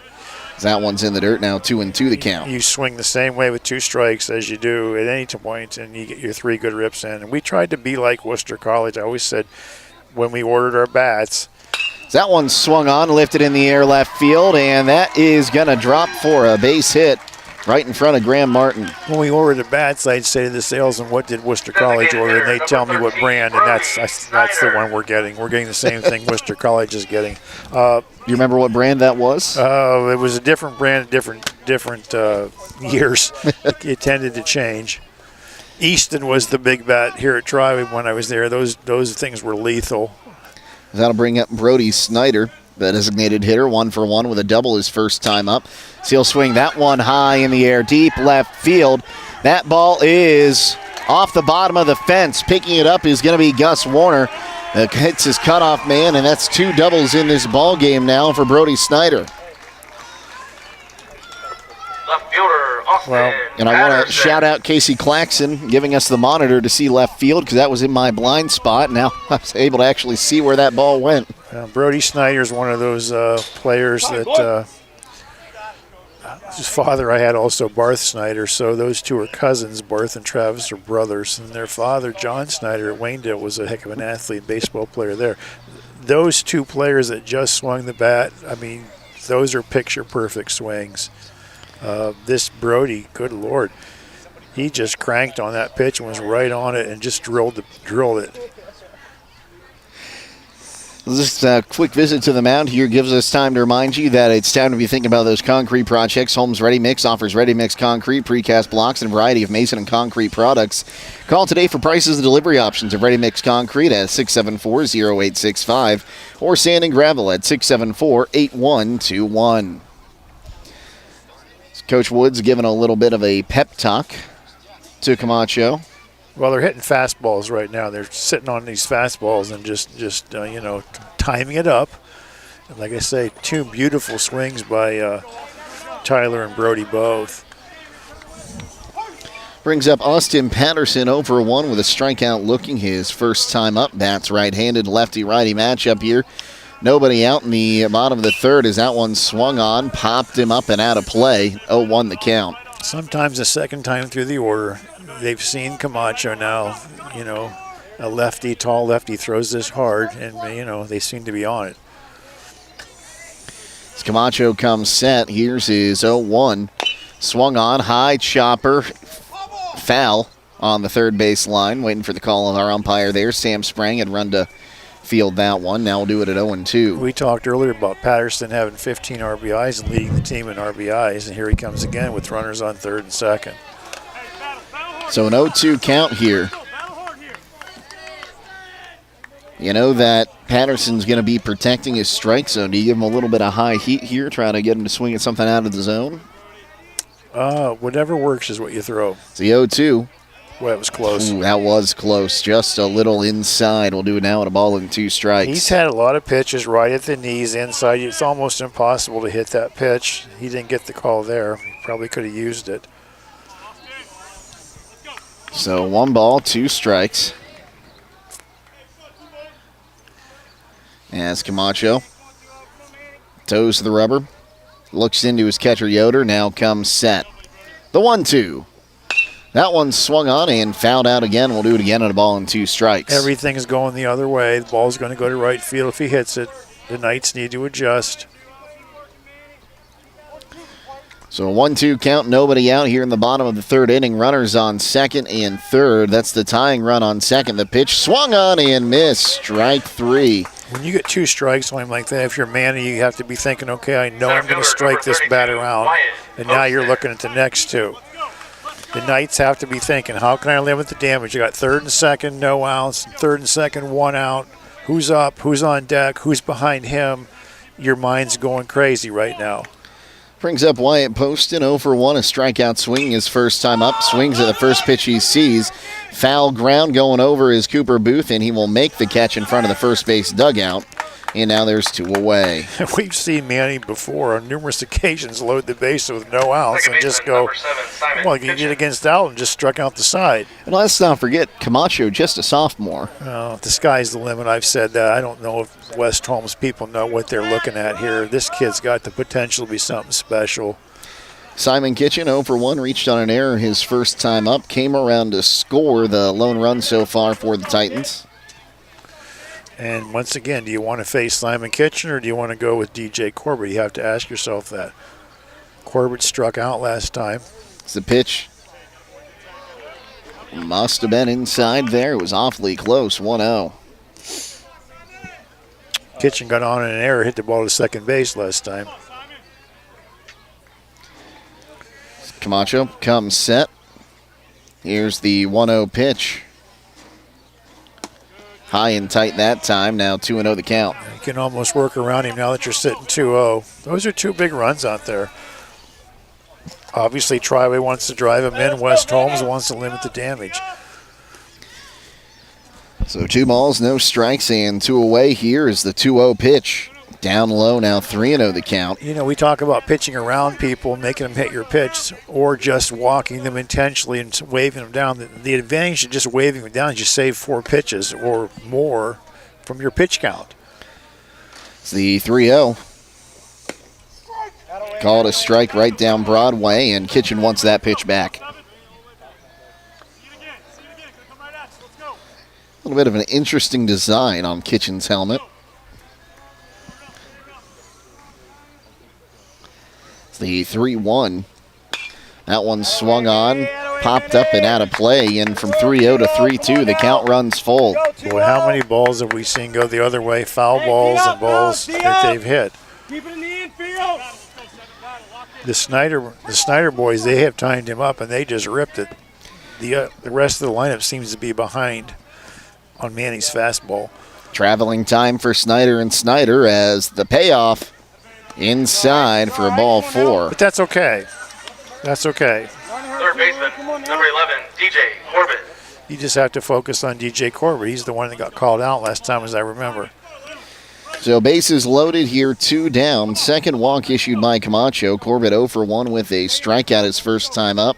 That one's in the dirt now, 2-2 the count. You swing the same way with 2 strikes as you do at any point, and you get your 3 good rips in. And we tried to be like Worcester College. I always said when we ordered our bats. That one swung on, lifted in the air left field, and that is going to drop for a base hit right in front of Graham Martin. When we ordered the bats, I'd say to the salesman, what did Worcester College order? And they'd tell me what brand, and that's the one we're getting. We're getting the same thing Worcester College is getting. You remember what brand that was? It was a different brand, different years. It tended to change. Easton was the big bat here at Triway when I was there. Those things were lethal. That'll bring up Brody Snyder, the designated hitter, 1 for 1 with a double his first time up. So he'll swing that one high in the air, deep left field. That ball is off the bottom of the fence. Picking it up is going to be Gus Warner. Hits his cutoff man, and that's 2 doubles in this ball game now for Brody Snyder. Left fielder, Austin And I want to shout out Casey Claxon giving us the monitor to see left field because that was in my blind spot. Now I was able to actually see where that ball went. Brody Snyder's one of those players that his father I had also, Barth Snyder, so those two are cousins. Barth and Travis are brothers, and their father, John Snyder at Waynedale, was a heck of an athlete, baseball player there. Those two players that just swung the bat, I mean, those are picture-perfect swings. This Brody, good Lord, he just cranked on that pitch and was right on it and just drilled it. Just a quick visit to the mound here gives us time to remind you that it's time to be thinking about those concrete projects. Holmes Ready Mix offers ready mix concrete, precast blocks, and a variety of mason and concrete products. Call today for prices and delivery options of ready mix concrete at 674-0865 or sand and gravel at 674-8121. Coach Woods giving a little bit of a pep talk to Camacho. Well, they're hitting fastballs right now. They're sitting on these fastballs and just timing it up. And like I say, two beautiful swings by Tyler and Brody both. Brings up Austin Patterson over one with a strikeout looking his first time up. Bats right-handed lefty-righty matchup here. Nobody out in the bottom of the third as that one swung on, popped him up and out of play. 0-1 the count. Sometimes the second time through the order, they've seen Camacho now, a lefty, tall lefty throws this hard, and, they seem to be on it. As Camacho comes set, here's his 0-1. Swung on, high chopper, foul on the third base line. Waiting for the call of our umpire there. Sam Sprang had run to field that one. Now we'll do it at 0-2. We talked earlier about Patterson having 15 RBIs and leading the team in RBIs, and here he comes again with runners on third and second. So an 0-2 count here. You know that Patterson's going to be protecting his strike zone. Do you give him a little bit of high heat here, trying to get him to swing at something out of the zone? Whatever works is what you throw. It's the 0-2. Well, that was close. Ooh, that was close. Just a little inside. We'll do it now at a ball and 2 strikes. He's had a lot of pitches right at the knees inside. It's almost impossible to hit that pitch. He didn't get the call there. He probably could have used it. So 1 ball, 2 strikes. As Camacho toes the rubber, looks into his catcher Yoder, now comes set. The 1-2. That one swung on and fouled out again. We'll do it again at a ball and 2 strikes. Everything is going the other way. The ball's going to go to right field if he hits it. The Knights need to adjust. So a 1-2 count, nobody out here in the bottom of the third inning. Runners on second and third. That's the tying run on second. The pitch swung on and missed. Strike 3. When you get 2 strikes on him like that, if you're Manny, you have to be thinking, okay, I know I'm going to strike this batter out. And now you're looking at the next 2. The Knights have to be thinking, how can I limit the damage? You got third and second, no outs. Third and second, 1 out. Who's up? Who's on deck? Who's behind him? Your mind's going crazy right now. Brings up Wyatt Poston, 0-for-1, a strikeout swing his first time up. Swings at the first pitch he sees. Foul ground going over is Cooper Booth, and he will make the catch in front of the first base dugout. And now there's 2 away. We've seen Manny before on numerous occasions load the base with no outs and just go, well, you did against Allen, just struck out the side. And let's not forget, Camacho, just a sophomore. The sky's the limit. I've said that. I don't know if West Holmes people know what they're looking at here. This kid's got the potential to be something special. Simon Kitchen, 0-for-1, reached on an error his first time up. Came around to score the lone run so far for the Titans. And once again, do you want to face Simon Kitchen or do you want to go with DJ Corbett? You have to ask yourself that. Corbett struck out last time. It's the pitch. Must have been inside there. It was awfully close, 1-0. Kitchen got on an error, hit the ball to second base last time. Camacho comes set. Here's the 1-0 pitch. High and tight that time. Now 2-0 the count. You can almost work around him now that you're sitting 2-0. Those are 2 big runs out there. Obviously, Triway wants to drive him in. West Holmes wants to limit the damage. So 2 balls, no strikes, and 2 away. Here is the 2-0 pitch. Down low now, 3-0 the count. You know, we talk about pitching around people, making them hit your pitch, or just walking them intentionally and waving them down. The advantage of just waving them down is you save 4 pitches or more from your pitch count. It's the 3-0. Called a strike right down Broadway, and Kitchen wants that pitch back. A little bit of an interesting design on Kitchen's helmet. It's the 3-1. That one swung on, popped up and out of play, and from 3-0 to 3-2, the count runs full. Boy, how many balls have we seen go the other way? Foul balls and balls that they've hit. Keep it in the infield. The Snyder boys, they have timed him up, and they just ripped it. The rest of the lineup seems to be behind on Manny's fastball. Traveling time for Snyder and Snyder as the payoff inside for a ball 4. But that's okay. That's okay. Third baseman, number 11, DJ Corbett. You just have to focus on DJ Corbett. He's the one that got called out last time, as I remember. So bases loaded here, 2 down. Second walk issued by Camacho. Corbett 0 for 1 with a strikeout his first time up.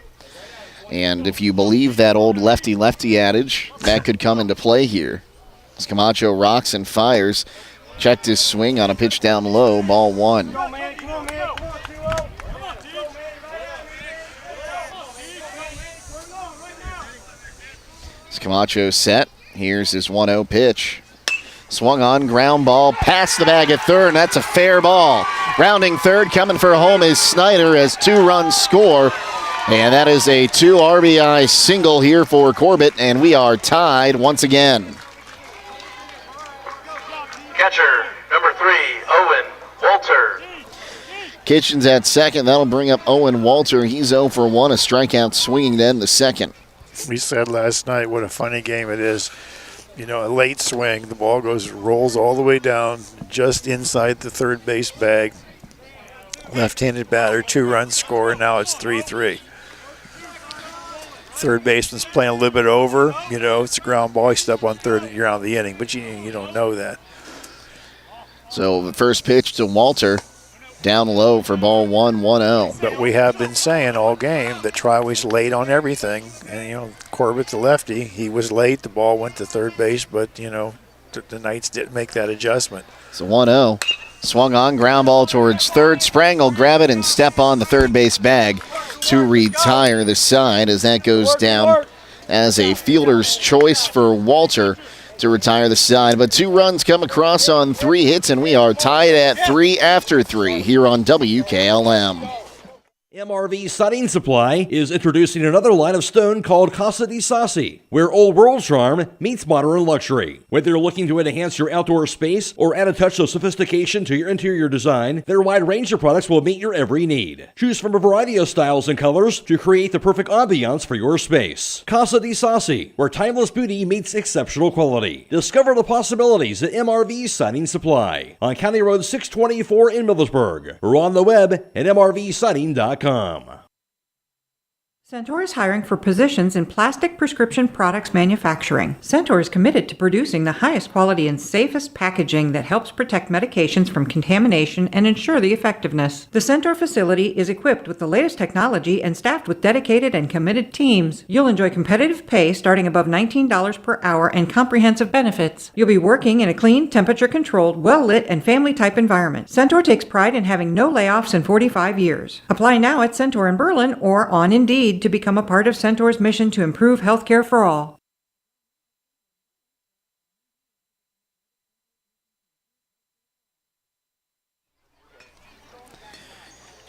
And if you believe that old lefty-lefty adage, that could come into play here. As Camacho rocks and fires. Checked his swing on a pitch down low, ball 1. As Camacho set, here's his 1-0 pitch. Swung on, ground ball, past the bag at third, and that's a fair ball. Rounding third, coming for home is Snyder as 2 runs score. And that is a 2 RBI single here for Corbett, and we are tied once again. Catcher, number 3, Owen Walter. Kitchen's at second. That'll bring up Owen Walter. He's 0 for 1, a strikeout swinging to end the second. We said last night what a funny game it is. You know, a late swing, the ball rolls all the way down just inside the third base bag. Left-handed batter, 2 runs score, and now it's 3-3. Third baseman's playing a little bit over. You know, it's a ground ball. You step on third and you're out of the inning, but you don't know that. So the first pitch to Walter, down low for ball 1, 1-0. But we have been saying all game that Triway's late on everything. And, you know, Corbett, the lefty, he was late. The ball went to third base, but, you know, the Knights didn't make that adjustment. So 1-0. Swung on, ground ball towards third. Sprang will grab it and step on the third base bag to retire the side as that goes down as a fielder's choice for Walter to retire the side. But 2 runs come across on 3 hits, and we are tied at 3 after 3 here on WKLM. MRV Siding Supply is introducing another line of stone called Casa di Sassi, where old world charm meets modern luxury. Whether you're looking to enhance your outdoor space or add a touch of sophistication to your interior design, their wide range of products will meet your every need. Choose from a variety of styles and colors to create the perfect ambiance for your space. Casa di Sassi, where timeless beauty meets exceptional quality. Discover the possibilities at MRV Siding Supply on County Road 624 in Millersburg, or on the web at mrvsiding.com. Centaur is hiring for positions in plastic prescription products manufacturing. Centaur is committed to producing the highest quality and safest packaging that helps protect medications from contamination and ensure the effectiveness. The Centaur facility is equipped with the latest technology and staffed with dedicated and committed teams. You'll enjoy competitive pay starting above $19 per hour and comprehensive benefits. You'll be working in a clean, temperature-controlled, well-lit, and family-type environment. Centaur takes pride in having no layoffs in 45 years. Apply now at Centaur in Berlin or on Indeed to become a part of Centaur's mission to improve healthcare for all.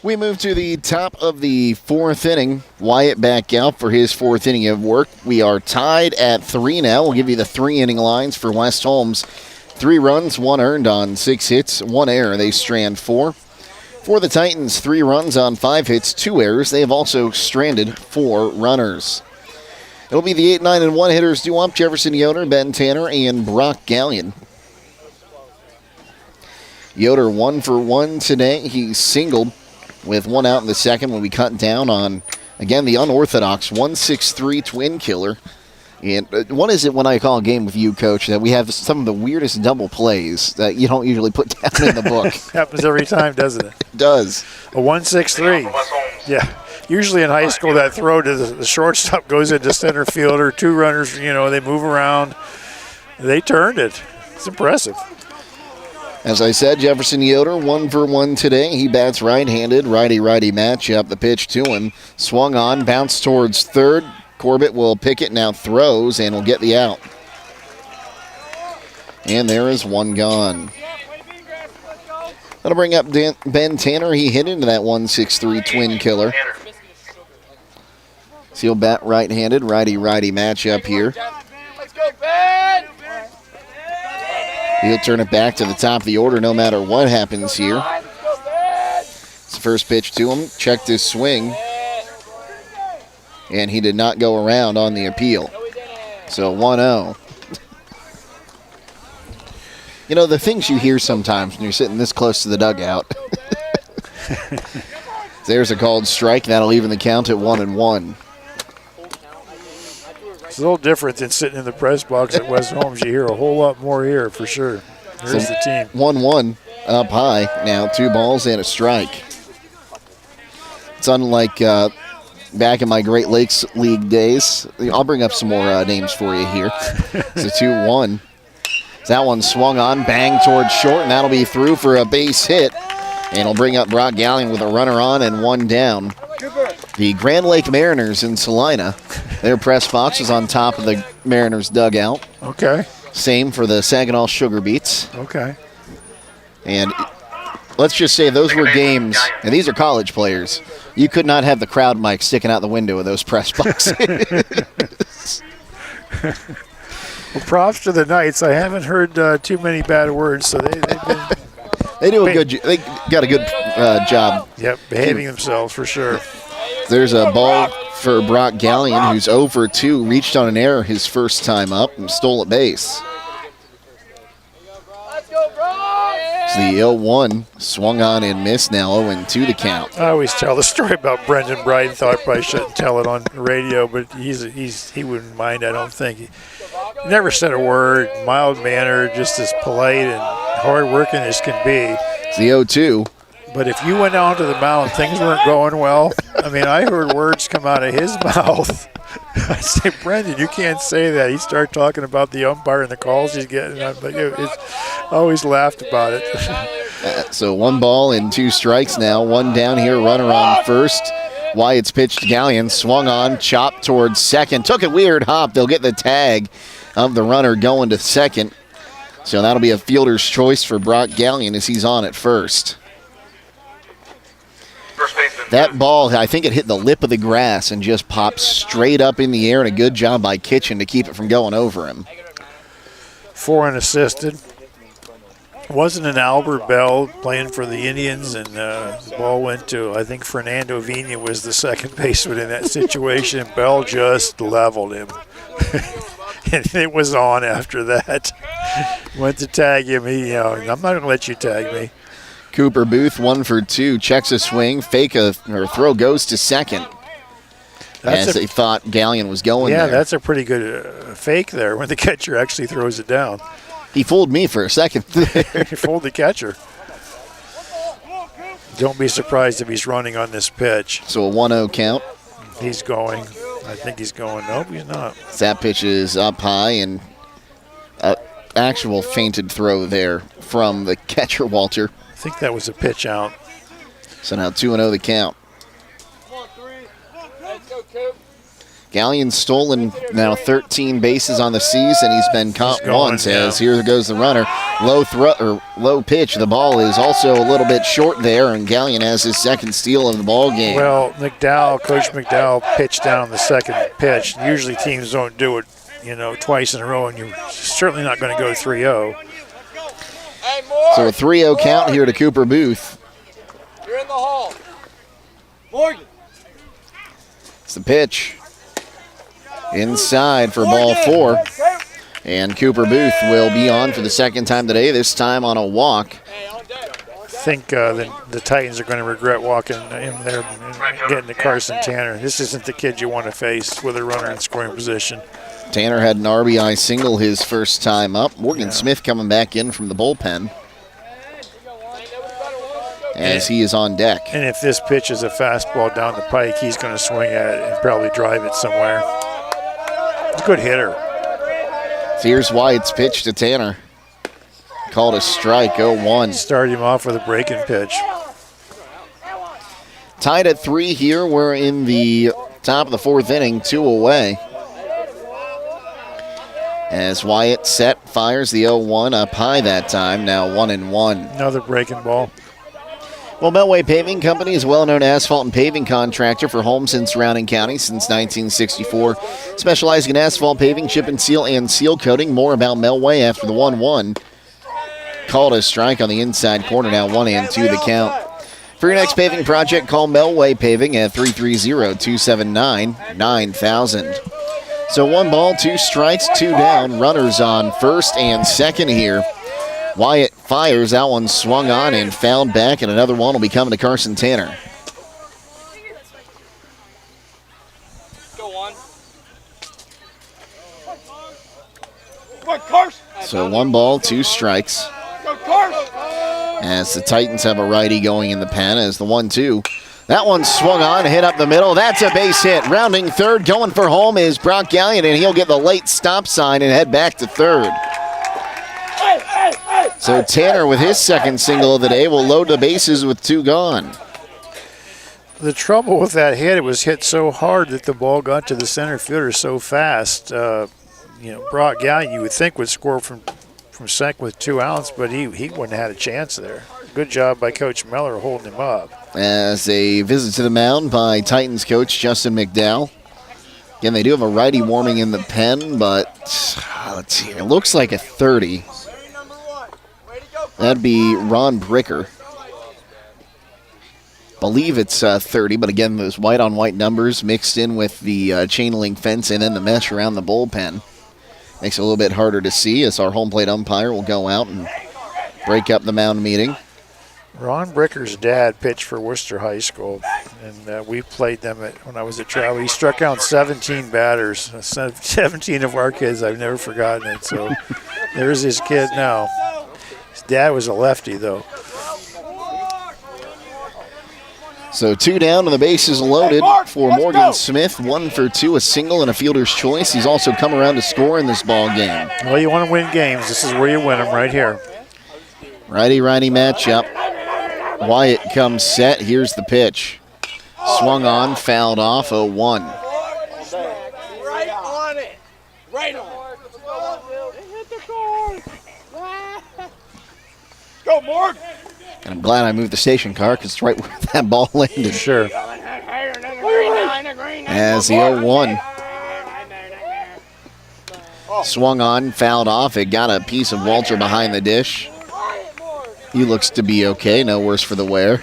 We move to the top of the 4th inning. Wyatt back out for his 4th inning of work. We are tied at 3 now. We'll give you the 3-inning lines for West Holmes. 3 runs, 1 earned on 6 hits, 1 error. They strand 4. For the Titans, 3 runs on 5 hits, 2 errors. They have also stranded 4 runners. It'll be the 8, 9, and 1 hitters due up: Jefferson Yoder, Ben Tanner, and Brock Gallion. Yoder 1 for 1 today. He singled with 1 out in the second when we cut down on, again, the unorthodox 1-6-3 twin killer. And what is it when I call a game with you, Coach, that we have some of the weirdest double plays that you don't usually put down in the book? Happens every time, doesn't it? It does. A 1-6-3. Yeah. Usually in high school, that throw to the shortstop goes into center fielder. 2 runners, you know, they move around. They turned it. It's impressive. As I said, Jefferson Yoder 1 for 1 today. He bats right-handed, righty-righty matchup. The pitch to him, swung on, bounced towards third. Corbett will pick it, now throws, and will get the out. And there is one gone. That'll bring up Ben Tanner. He hit into that 1-6-3 twin killer. So he'll bat right-handed, righty-righty matchup here. He'll turn it back to the top of the order no matter what happens here. It's the first pitch to him. Checked his swing. And he did not go around on the appeal. So 1-0. You know, the things you hear sometimes when you're sitting this close to the dugout. There's a called strike. That'll even the count at 1-1. It's a little different than sitting in the press box at West Holmes. You hear a whole lot more here for sure. There's the team. 1-1 up high. Now 2 balls and a strike. It's unlike back in my Great Lakes League days. I'll bring up some more names for you here. It's a 2-1. That one swung on, bang towards short, and that'll be through for a base hit. And it'll bring up Brock Gallion with a runner on and 1 down. The Grand Lake Mariners in Salina. Their press box is on top of the Mariners dugout. Okay. Same for the Saginaw Sugar Beets. Okay. And let's just say those were games, and these are college players. You could not have the crowd mic sticking out the window of those press boxes. Well, props to the Knights. I haven't heard too many bad words, so they've been. They do a good. They got a good job. Yep, behaving themselves for sure. There's a ball for Brock Gallion, who's 0 for 2, reached on an error his first time up and stole a base. It's the 0-1, swung on and missed. Now 0-2 to count. I always tell the story about Brendan Brighton. Thought I probably shouldn't tell it on the radio, but he wouldn't mind. I don't think. He never said a word. Mild mannered, just as polite and hard-working as can be. It's the 0-2. But if you went down to the mound, things weren't going well. I mean, I heard words come out of his mouth. I say, Brendan, you can't say that. He started talking about the umpire and the calls he's getting. I always laughed about it. So 1 ball and 2 strikes now. 1 down here, runner on first. Wyatt's pitched to Gallion, swung on, chopped towards second. Took a weird hop. They'll get the tag of the runner going to second. So that'll be a fielder's choice for Brock Gallion as he's on at first. That ball, I think it hit the lip of the grass and just popped straight up in the air, and a good job by Kitchen to keep it from going over him. 4 unassisted. Wasn't an Albert Bell playing for the Indians, and the ball went to, I think Fernando Vina was the second baseman in that situation. Bell just leveled him. And it was on after that. Went to tag him. I'm not going to let you tag me. Cooper Booth 1 for 2, checks a swing, throw goes to second. As they thought Gallion was going there. Yeah, that's a pretty good fake there when the catcher actually throws it down. He fooled me for a second. He fooled the catcher. Don't be surprised if he's running on this pitch. So a 1-0 count. He's going. I think he's going. Nope, he's not. That pitch is up high, and actual fainted throw there from the catcher, Walter. I think that was a pitch out. So now 2-0 the count. Gallion's stolen now 13 bases on the season. He's been caught once. As here goes the runner. Low pitch. The ball is also a little bit short there, and Gallion has his second steal of the ball game. Well, Coach McDowell pitched down the second pitch. Usually teams don't do it, twice in a row, and you're certainly not going to go 3-0. So a 3-0 count here to Cooper Booth. You're in the hall. Morgan. It's the pitch. Inside for ball 4. And Cooper Booth will be on for the second time today, this time on a walk. I think the Titans are going to regret walking in there and getting to Carson Tanner. This isn't the kid you want to face with a runner in scoring position. Tanner had an RBI single his first time up. Morgan Smith coming back in from the bullpen as he is on deck. And if this pitch is a fastball down the pike, he's going to swing at it and probably drive it somewhere. Good hitter. Here's Wyatt's pitch to Tanner. Called a strike, 0-1. Started him off with a breaking pitch. Tied at 3 here. We're in the top of the 4th inning, 2 away. As Wyatt fires the 0-1 up high that time, now 1-1. Another breaking ball. Well, Melway Paving Company is a well-known asphalt and paving contractor for Holmes and surrounding counties since 1964. Specializing in asphalt paving, chip and seal coating. More about Melway after the 1-1. Called a strike on the inside corner, now 1-2 the count. For your next paving project, call Melway Paving at 330-279-9000. So 1 ball, 2 strikes, 2 down. Runners on first and second here. Wyatt fires. That one swung on and fouled back, and another one will be coming to Carson Tanner. Go on. Carson. So 1 ball, 2 strikes. Go Carson. As the Titans have a righty going in the pen as the 1-2. That one swung on, hit up the middle. That's a base hit. Rounding third, going for home is Brock Gallion, and he'll get the late stop sign and head back to third. So Tanner, with his second single of the day, will load the bases with 2 gone. The trouble with that hit, it was hit so hard that the ball got to the center fielder so fast. Brock Gallion, you would think, would score from second with 2 outs, but he wouldn't have had a chance there. Good job by Coach Miller holding him up. As a visit to the mound by Titans coach Justin McDowell. Again, they do have a righty warming in the pen, but let's see. It looks like a 30. That'd be Ron Bricker. Believe it's 30, but again, those white-on-white numbers mixed in with the chain link fence and then the mesh around the bullpen. Makes it a little bit harder to see as our home plate umpire will go out and break up the mound meeting. Ron Bricker's dad pitched for Worcester High School, and we played them when I was at Triway. He struck out 17 batters, 17 of our kids. I've never forgotten it. So there's his kid now. His dad was a lefty, though. So 2 down and the bases loaded for Morgan Smith. 1 for 2, a single and a fielder's choice. He's also come around to score in this ball game. Well, you want to win games. This is where you win them, right here. Righty-righty matchup. Wyatt comes set. Here's the pitch. Swung on, fouled off, 0-1. Right on it. Right on. Hit the car. Go, Morg. And I'm glad I moved the station car because it's right where that ball landed. Sure. As the 0-1. Swung on, fouled off. It got a piece of Walter behind the dish. He looks to be okay. No worse for the wear.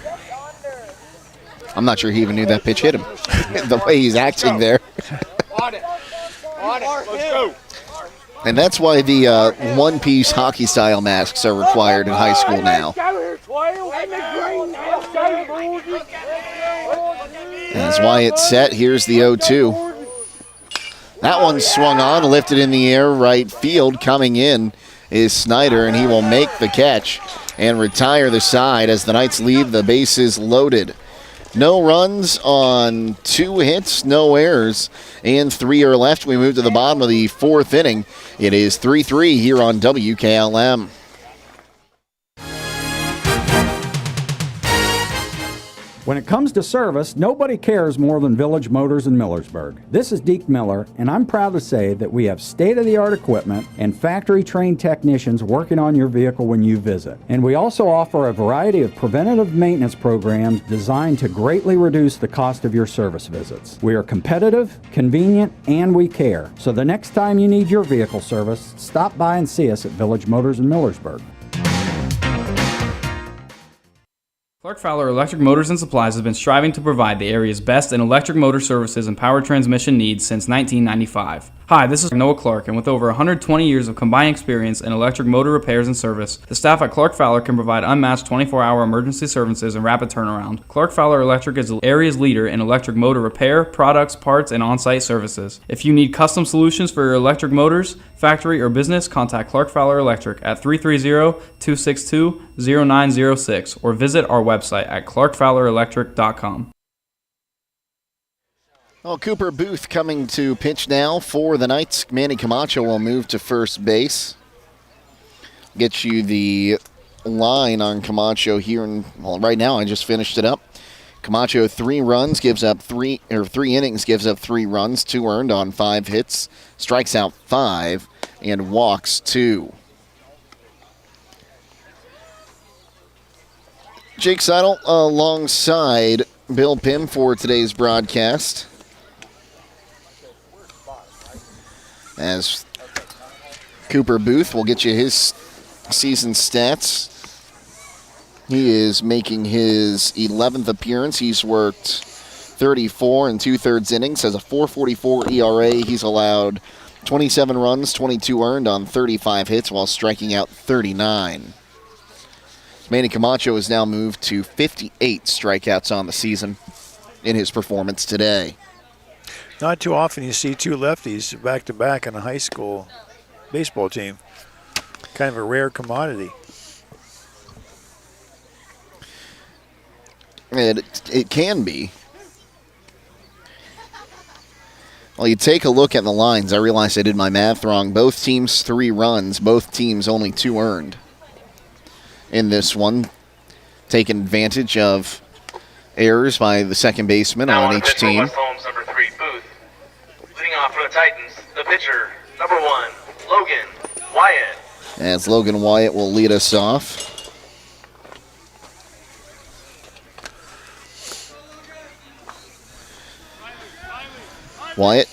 I'm not sure he even knew that pitch hit him. The way he's acting there. On it. Let's go. And that's why the one-piece hockey-style masks are required in high school now. As Wyatt set, here's the 0-2. That one swung on, lifted in the air, right field. Coming in is Snyder, and he will make the catch and retire the side as the Knights leave the bases loaded. No runs on 2 hits, no errors, and 3 are left. We move to the bottom of the 4th inning. It is 3-3 here on WKLM. When it comes to service, nobody cares more than Village Motors in Millersburg. This is Deke Miller, and I'm proud to say that we have state-of-the-art equipment and factory-trained technicians working on your vehicle when you visit. And we also offer a variety of preventative maintenance programs designed to greatly reduce the cost of your service visits. We are competitive, convenient, and we care. So the next time you need your vehicle service, stop by and see us at Village Motors in Millersburg. Clark Fowler Electric Motors and Supplies has been striving to provide the area's best in electric motor services and power transmission needs since 1995. Hi, this is Noah Clark, and with over 120 years of combined experience in electric motor repairs and service, the staff at Clark Fowler can provide unmatched 24-hour emergency services and rapid turnaround. Clark Fowler Electric is the area's leader in electric motor repair, products, parts, and on-site services. If you need custom solutions for your electric motors, factory, or business, contact Clark Fowler Electric at 330-262-0906 or visit our website at clarkfowlerelectric.com. Well, Cooper Booth coming to pitch now for the Knights. Manny Camacho will move to first base. get you the line on Camacho here. Well, right now I just finished it up. Camacho 3 innings, gives up 3 runs, 2 earned on 5 hits, strikes out 5, and walks 2. Jake Sidle alongside Bill Pim for today's broadcast. As Cooper Booth will get you his season stats. He is making his 11th appearance. He's worked 34 and 2/3 innings, has a 4.44 ERA. He's allowed 27 runs, 22 earned on 35 hits while striking out 39. Manny Camacho has now moved to 58 strikeouts on the season in his performance today. Not too often you see 2 lefties back-to-back in a high school baseball team. Kind of a rare commodity. It can be. Well, you take a look at the lines. I realized I did my math wrong. Both teams 3 runs. Both teams only 2 earned in this one. Taking advantage of errors by the second baseman on each team. West Holmes, number 3, Booth. Leading off for the Titans, the pitcher, number 1, Logan Wyatt. As Logan Wyatt will lead us off. Wyatt,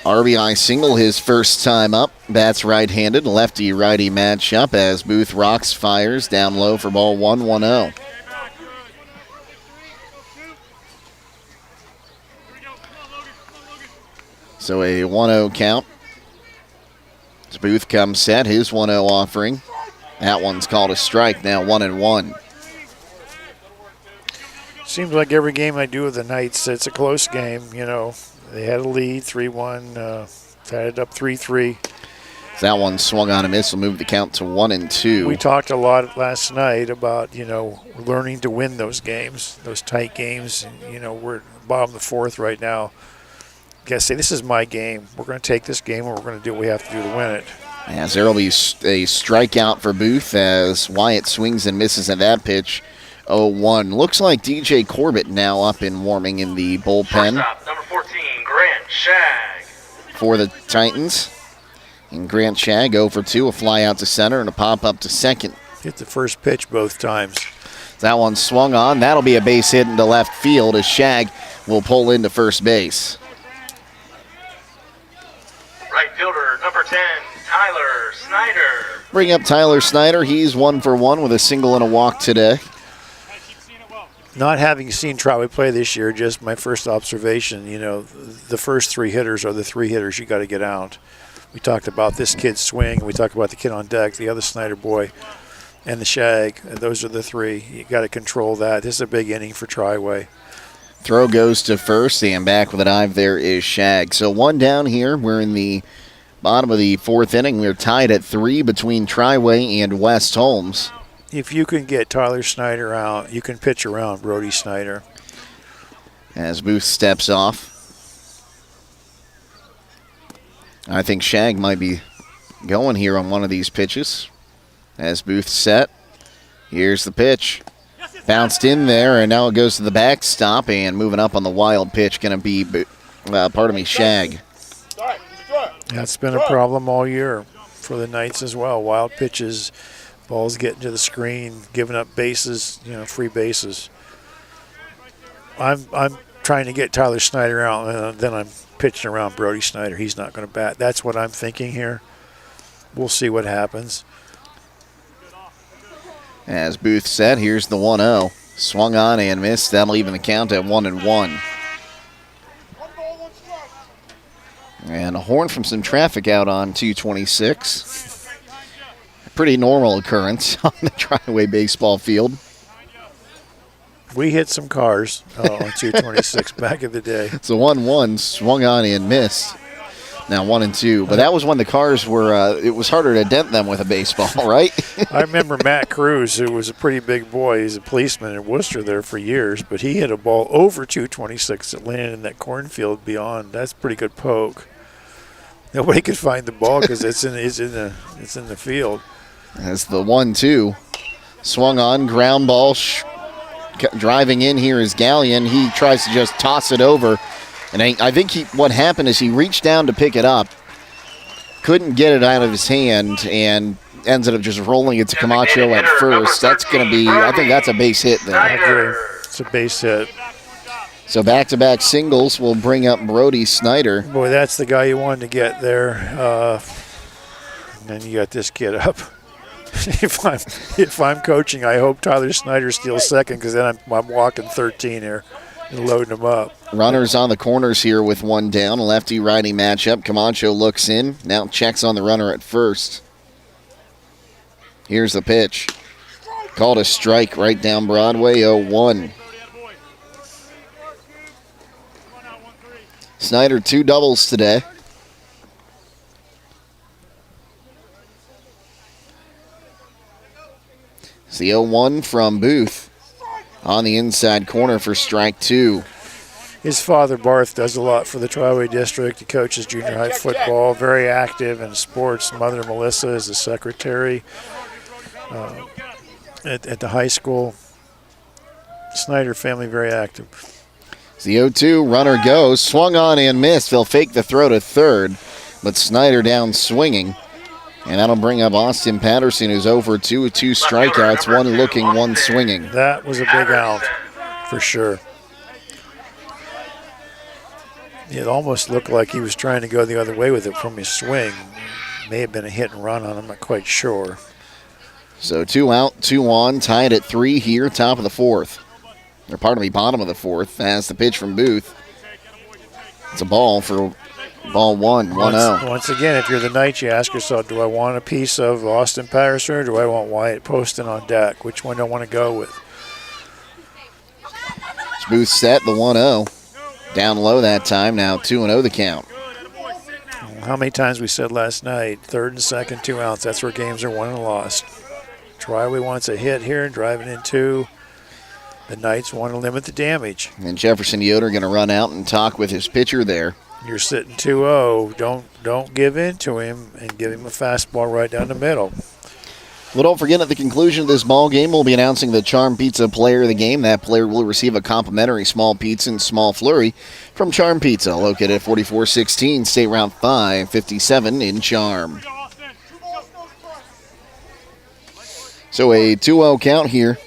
RBI single his first time up. Bats right-handed, lefty-righty matchup as Booth rocks, fires down low for ball 1-1-0. So a 1-0 count. As Booth comes set, his 1-0 offering. That one's called a strike, now 1-1. Seems like every game I do with the Knights, it's a close game, you know. They had a lead, 3-1, tied it up 3-3. That one swung on a miss, will move the count to 1-2. We talked a lot last night about, you know, learning to win those games, those tight games. And, you know, we're bottom of the 4th right now. Gotta say, this is my game. We're going to take this game and we're going to do what we have to do to win it. As there will be a strikeout for Booth as Wyatt swings and misses at that pitch. 0-1. Looks like DJ Corbett now up and warming in the bullpen. Shortstop, number 14, Grant Shag. For the Titans. And Grant Shag 0-2, a fly out to center and a pop up to second. Hit the first pitch both times. That one swung on. That'll be a base hit into left field as Shag will pull into first base. Right fielder, number 10, Tyler Snyder. Bring up Tyler Snyder. He's 1 for 1 with a single and a walk today. Not having seen Triway play this year, just my first observation, you know, the first 3 hitters are the 3 hitters you got to get out. We talked about this kid's swing. We talked about the kid on deck, the other Snyder boy, and the Shag. Those are the 3. You got to control that. This is a big inning for Triway. Throw goes to first, and back with a dive there is Shag. So 1 down here. We're in the bottom of the 4th inning. We're tied at 3 between Triway and West Holmes. If you can get Tyler Snyder out, you can pitch around Brody Snyder. As Booth steps off. I think Shag might be going here on one of these pitches. As Booth set. Here's the pitch. Bounced in there, and now it goes to the backstop, and moving up on the wild pitch, going to be, Shag. That's been a problem all year for the Knights as well. Wild pitches, balls getting to the screen, giving up bases, you know, free bases. I'm trying to get Tyler Snyder out, and then I'm pitching around Brody Snyder. He's not going to bat. That's what I'm thinking here. We'll see what happens. As Booth said, here's the 1-0. Swung on and missed. That'll even the count at 1-1. And a horn from some traffic out on 226. A pretty normal occurrence on the Triway baseball field. We hit some cars on 226 back in the day. It's a 1-1, swung on and missed. Now 1-2, but that was when the cars were, it was harder to dent them with a baseball, right? I remember Matt Cruz, who was a pretty big boy. He's a policeman in Worcester there for years, but he hit a ball over 226 that landed in that cornfield beyond. That's a pretty good poke. Nobody could find the ball because it's in the field. As the 1-2 swung on, ground ball, driving in here is Gallion. He tries to just toss it over. And I think what happened is he reached down to pick it up, couldn't get it out of his hand, and ended up just rolling it to Camacho at first. That's going to be, I think that's a base hit there. I agree. It's a base hit. So back-to-back singles will bring up Brody Snyder. Boy, that's the guy you wanted to get there. And then you got this kid up. If I'm coaching, I hope Tyler Snyder steals second, because then I'm walking 13 here and loading him up. Runners on the corners here with one down. A lefty-righty matchup. Camacho looks in. Now checks on the runner at first. Here's the pitch. Called a strike right down Broadway, 0-1. Snyder 2 doubles today. It's the 0-1 from Booth on the inside corner for strike 2. His father, Barth, does a lot for the Triway District. He coaches junior high football, very active in sports. Mother, Melissa, is the secretary at the high school. Snyder family, very active. It's the 0-2, runner goes, swung on and missed. They'll fake the throw to third, but Snyder down swinging. And that'll bring up Austin Patterson, who's over 2 with 2 strikeouts, 1 looking, 1 swinging. That was a big out, for sure. It almost looked like he was trying to go the other way with it from his swing. May have been a hit and run on him, I'm not quite sure. So 2 out, 2 on, tied at 3 here, top of the 4th. Or pardon me, bottom of the 4th, as the pitch from Booth. It's a ball for ball 1-0. Once again, if you're the Knights, you ask yourself, do I want a piece of Austin Patterson, or do I want Wyatt Poston on deck? Which one do I want to go with? It's Booth set, the 1-0. Down low that time, now 2-0 the count. How many times we said last night, third and second, 2 outs, that's where games are won and lost. Triway wants a hit here, driving in 2. The Knights want to limit the damage. And Jefferson Yoder going to run out and talk with his pitcher there. You're sitting 2-0. Don't give in to him and give him a fastball right down the middle. Well, don't forget, at the conclusion of this ball game, we'll be announcing the Charm Pizza player of the game. That player will receive a complimentary small pizza and small flurry from Charm Pizza, located at 4416 State Route 557 in Charm. So a 2-0 count here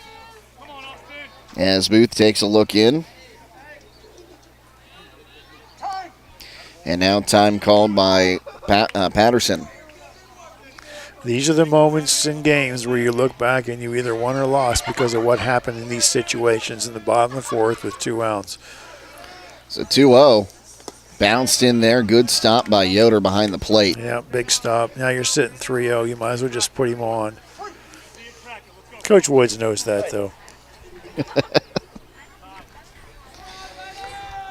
as Booth takes a look in. And now time called by Patterson. These are the moments in games where you look back and you either won or lost because of what happened in these situations in the bottom of the 4th with 2 outs. So 2-0. Bounced in there. Good stop by Yoder behind the plate. Yeah, big stop. Now you're sitting 3-0. You might as well just put him on. Coach Woods knows that, though.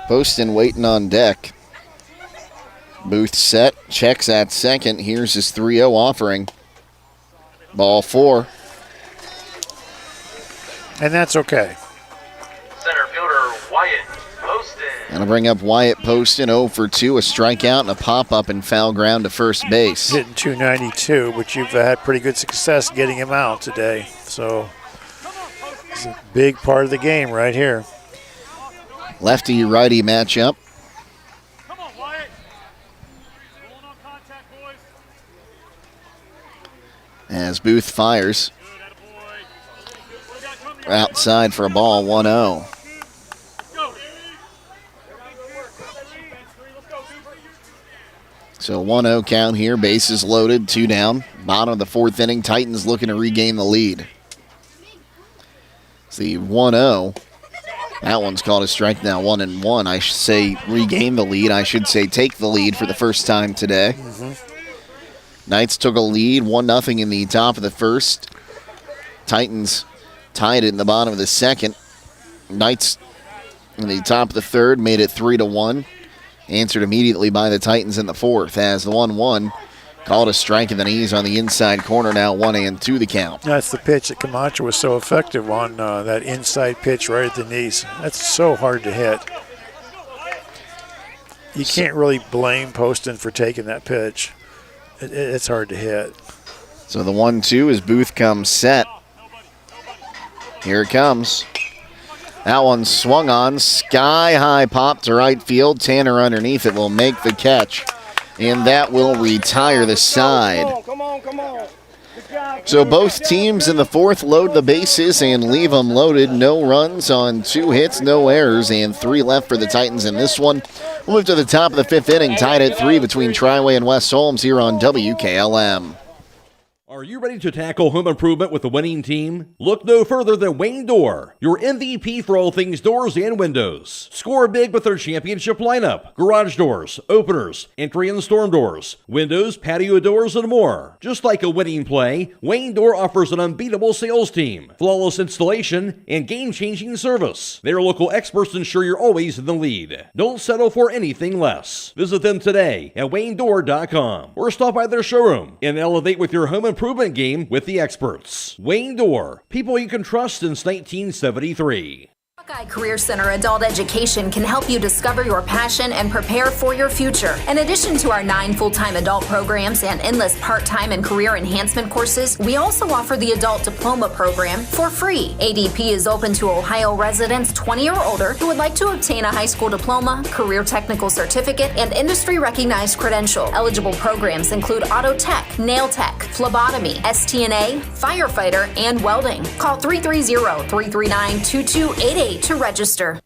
Poston waiting on deck. Booth set, checks at second. Here's his 3-0 offering. Ball 4. And that's okay. Center fielder Wyatt Poston. Gonna bring up Wyatt Poston, 0 for 2, a strikeout and a pop-up and foul ground to first base. Hitting 292, but you've had pretty good success getting him out today. So it's a big part of the game right here. Lefty-righty matchup. As Booth fires. Outside for a ball, 1-0. So 1-0 count here, bases loaded, 2 down. Bottom of the 4th inning, Titans looking to regain the lead. It's the 1-0. That one's called a strike now, 1-1. I should say regain the lead. I should say take the lead for the first time today. Knights took a lead, 1-0 in the top of the 1st. Titans tied it in the bottom of the 2nd. Knights in the top of the 3rd made it 3-1. Answered immediately by the Titans in the 4th as the 1-1 called a strike in the knees on the inside corner, now 1-2 the count. That's the pitch that Camacho was so effective on, that inside pitch right at the knees. That's so hard to hit. You can't really blame Poston for taking that pitch. It's hard to hit. So the 1-2 as Booth comes set. Here it comes. That one swung on. Sky-high pop to right field. Tanner underneath it will make the catch. And that will retire the side. Come on. So both teams in the fourth load the bases and leave them loaded. No runs on 2 hits, no errors, and 3 left for the Titans in this one. We'll move to the top of the 5th inning, tied at 3 between Triway and West Holmes here on WKLM. Are you ready to tackle home improvement with the winning team? Look no further than Wayne Door, your MVP for all things doors and windows. Score big with their championship lineup: garage doors, openers, entry and storm doors, windows, patio doors, and more. Just like a winning play, Wayne Door offers an unbeatable sales team, flawless installation, and game-changing service. Their local experts ensure you're always in the lead. Don't settle for anything less. Visit them today at WayneDoor.com or stop by their showroom and elevate with your home improvement game with the experts. Wayne Door, people you can trust since 1973. Buckeye Career Center Adult Education can help you discover your passion and prepare for your future. In addition to our 9 full-time adult programs and endless part-time and career enhancement courses, we also offer the Adult Diploma Program for free. ADP is open to Ohio residents 20 or older who would like to obtain a high school diploma, career technical certificate, and industry-recognized credential. Eligible programs include auto tech, nail tech, phlebotomy, STNA, firefighter, and welding. Call 330-339-2288 to register.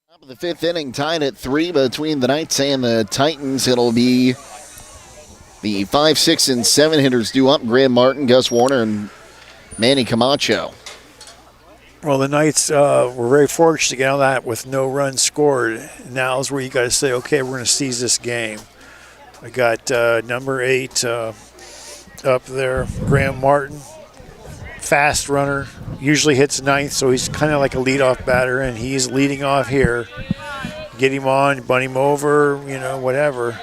Top of the 5th inning, tied at 3 between the Knights and the Titans. It'll be the 5, 6, and 7 hitters due up: Graham Martin, Gus Warner, and Manny Camacho. Well, the Knights were very fortunate to get on that with no runs scored. Now is where you got to say, okay, we're going to seize this game. I got number 8 up there, Graham Martin. Fast runner, usually hits 9th, so he's kind of like a leadoff batter, and he's leading off here. Get him on, bunt him over, whatever.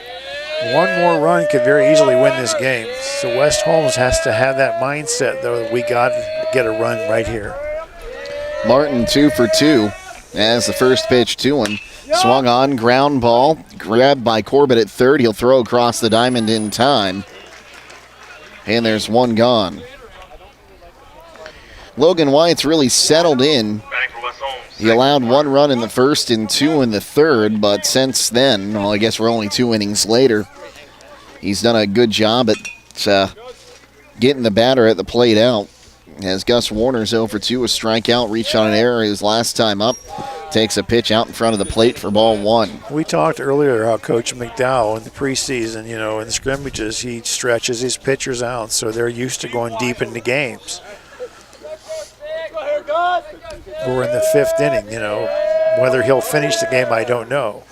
One more run could very easily win this game. So West Holmes has to have that mindset, though, that we got to get a run right here. Martin 2 for 2 as the first pitch to him. Swung on, ground ball, grabbed by Corbett at third. He'll throw across the diamond in time. And there's one gone. Logan Wyatt's really settled in. He allowed 1 run in the first and 2 in the third, but since then, well, I guess we're only 2 innings later, he's done a good job at getting the batter at the plate out. As Gus Warner's 0 for 2, a strikeout, reached on an error his last time up. Takes a pitch out in front of the plate for ball 1. We talked earlier how Coach McDowell in the preseason, in the scrimmages, he stretches his pitchers out, so they're used to going deep into games. We're in the 5th inning, Whether he'll finish the game, I don't know.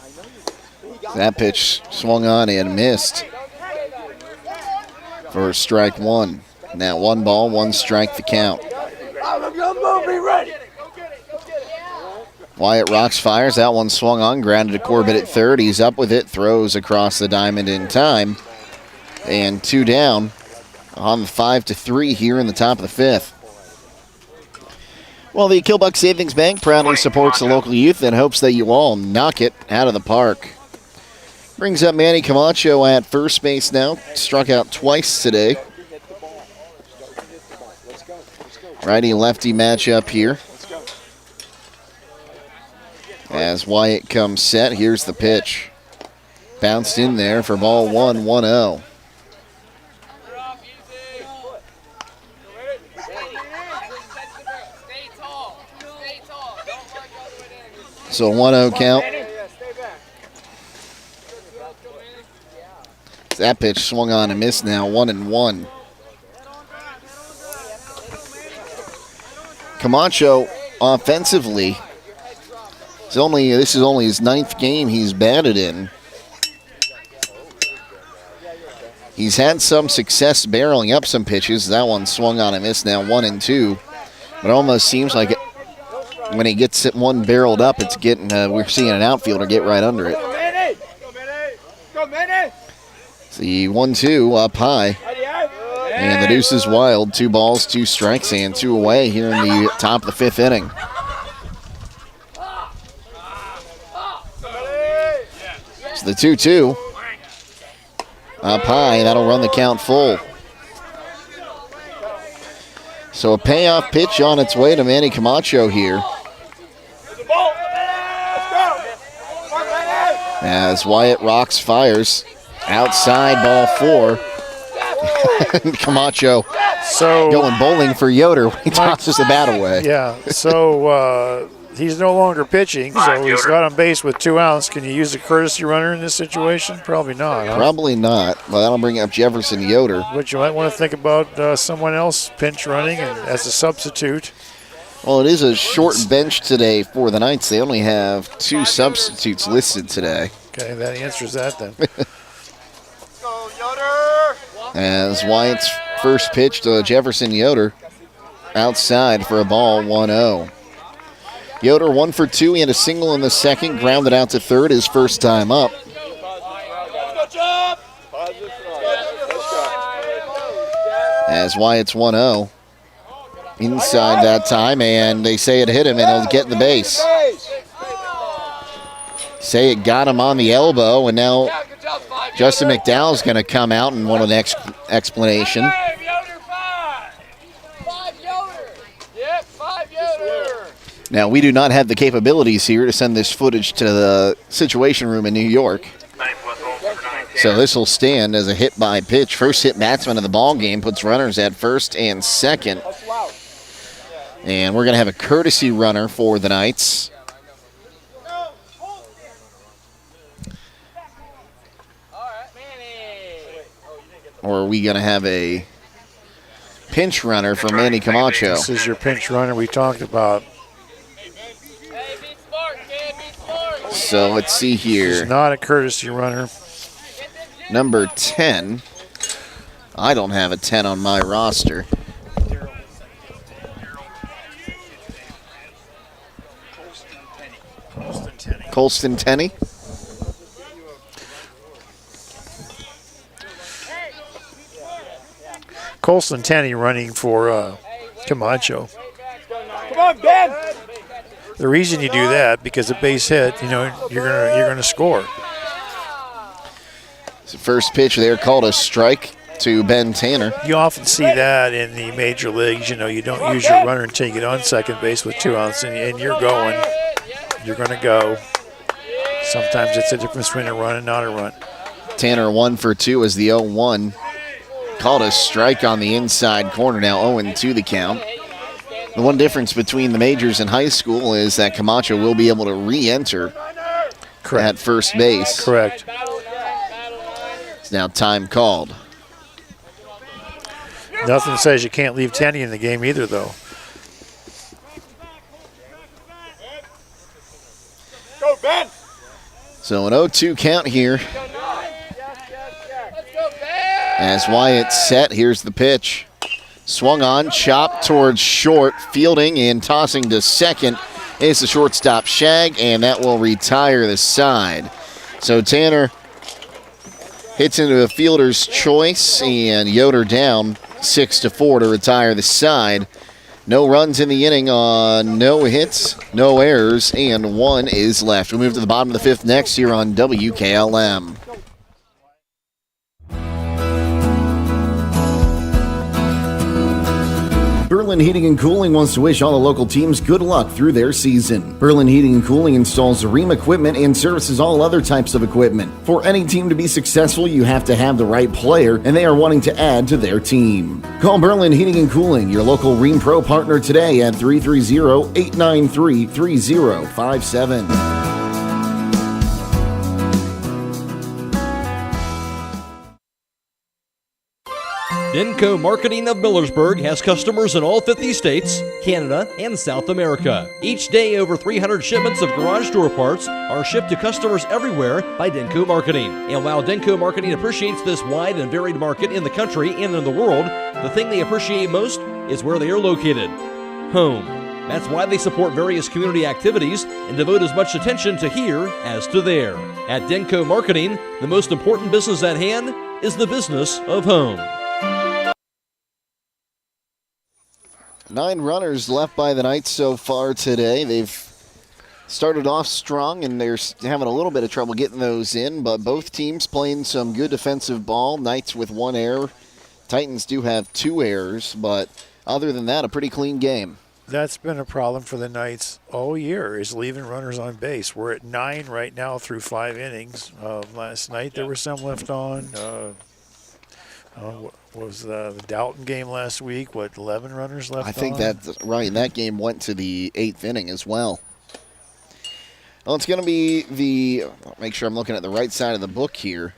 That pitch swung on and missed for strike 1. Now 1 ball, 1 strike the count. Wyatt rocks, fires. That one swung on, grounded to Corbett at third. He's up with it, throws across the diamond in time. And 2 down on the 5-3 here in the top of the 5th. Well, the Kilbuck Savings Bank proudly supports the local youth and hopes that you all knock it out of the park. Brings up Manny Camacho at first base now. Struck out twice today. Righty-lefty matchup here. As Wyatt comes set, here's the pitch. Bounced in there for ball 1, 1-0. So 1-0 count. That pitch swung on and missed now, 1-1. Camacho offensively, this is only his 9th game he's batted in. He's had some success barreling up some pitches. That one swung on and missed now, 1-2. But it almost seems like when he gets it one barreled up, it's getting, we're seeing an outfielder get right under it. The 1-2 up high. And the deuce is wild. 2 balls, 2 strikes, and 2 away here in the top of the 5th inning. So the 2-2 up high. That'll run the count full. So a payoff pitch on its way to Manny Camacho here. As Wyatt Rocks fires. Outside, ball 4. Camacho going bowling for Yoder when he tosses the bat away. Yeah, so he's no longer pitching, so he's got on base with 2 outs. Can you use a courtesy runner in this situation? Probably not. Huh? Probably not. Well, that'll bring up Jefferson Yoder. But you might want to think about someone else pinch running and as a substitute. Well, it is a short bench today for the Knights. They only have 2 substitutes listed today. Okay, that answers that then. As Wyatt's first pitch to Jefferson Yoder outside for a ball, 1-0. Yoder 1 for 2. He had a single in the second, grounded out to third his first time up. As Wyatt's 1-0. Inside that time, and they say it hit him, and he'll get the base. Say it got him on the elbow, and now Justin McDowell's going to come out and want an explanation. Now, we do not have the capabilities here to send this footage to the Situation Room in New York. So this will stand as a hit by pitch. First hit batsman of the ball game, puts runners at first and second. And we're going to have a courtesy runner for the Knights. Or are we going to have a pinch runner for Manny Camacho? This is your pinch runner we talked about. So let's see here. He's not a courtesy runner. Number 10. I don't have a 10 on my roster. Colston Tenney. Colston Tenney running for Camacho. Come on, Ben! The reason you do that, because a base hit, you're gonna score. First pitch there called a strike to Ben Tanner. You often see that in the major leagues. You don't use your runner until you get on second base with 2 outs, and you're going. You're going to go. Sometimes it's a difference between a run and not a run. Tanner 1 for 2 as the 0-1. Called a strike on the inside corner, now 0-2 the count. The one difference between the majors and high school is that Camacho will be able to re-enter at first base. Correct. It's now time called. Nothing says you can't leave Tenney in the game either, though. Go, Ben! So an 0-2 count here. As Wyatt's set, here's the pitch. Swung on, chopped towards short, fielding and tossing to second is the shortstop Shag, and that will retire the side. So Tanner hits into a fielder's choice, and Yoder down 6-4 to retire the side. No runs in the inning on no hits, no errors, and 1 is left. We move to the bottom of the 5th next here on WKLM. Berlin Heating and Cooling wants to wish all the local teams good luck through their season. Berlin Heating and Cooling installs Rheem equipment and services all other types of equipment. For any team to be successful, you have to have the right player, and they are wanting to add to their team. Call Berlin Heating and Cooling, your local Rheem Pro partner today at 330-893-3057. Denko Marketing of Millersburg has customers in all 50 states, Canada, and South America. Each day, over 300 shipments of garage door parts are shipped to customers everywhere by Denko Marketing. And while Denko Marketing appreciates this wide and varied market in the country and in the world, the thing they appreciate most is where they are located: home. That's why they support various community activities and devote as much attention to here as to there. At Denko Marketing, the most important business at hand is the business of home. 9 runners left by the Knights so far today. They've started off strong, and they're having a little bit of trouble getting those in, but both teams playing some good defensive ball. Knights with 1 error. Titans do have 2 errors, but other than that, a pretty clean game. That's been a problem for the Knights all year, is leaving runners on base. We're at 9 right now through 5 innings. Last night there were some left on. Was the Dalton game last week? 11 runners left on? I think that's right. That game went to the 8th inning as well. Well, it's going to be make sure I'm looking at the right side of the book here.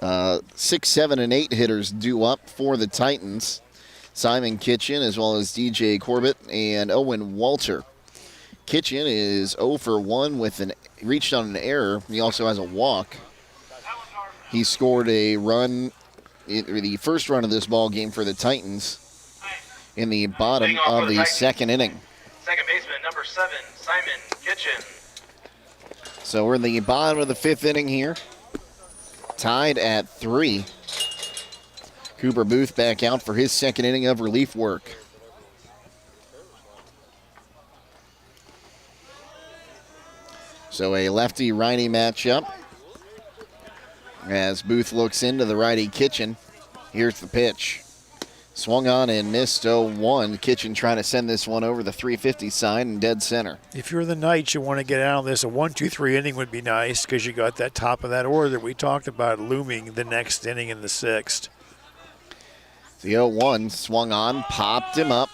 6, 7, and 8 hitters due up for the Titans. Simon Kitchen as well as DJ Corbett and Owen Walter. Kitchen is 0 for 1 reached on an error. He also has a walk. He scored a run, the first run of this ball game for the Titans in the bottom of the second inning. Second baseman, number 7, Simon Kitchen. So we're in the bottom of the 5th inning here. Tied at 3. Cooper Booth back out for his second inning of relief work. So a lefty-righty matchup as Booth looks into the righty Kitchen. Here's the pitch. Swung on and missed 0-1. Kitchen trying to send this one over the 350 sign in dead center. If you're the Knights, you want to get out of this. A 1-2-3 inning would be nice because you got that top of that order that we talked about looming the next inning in the 6th. The 0-1 swung on, popped him up.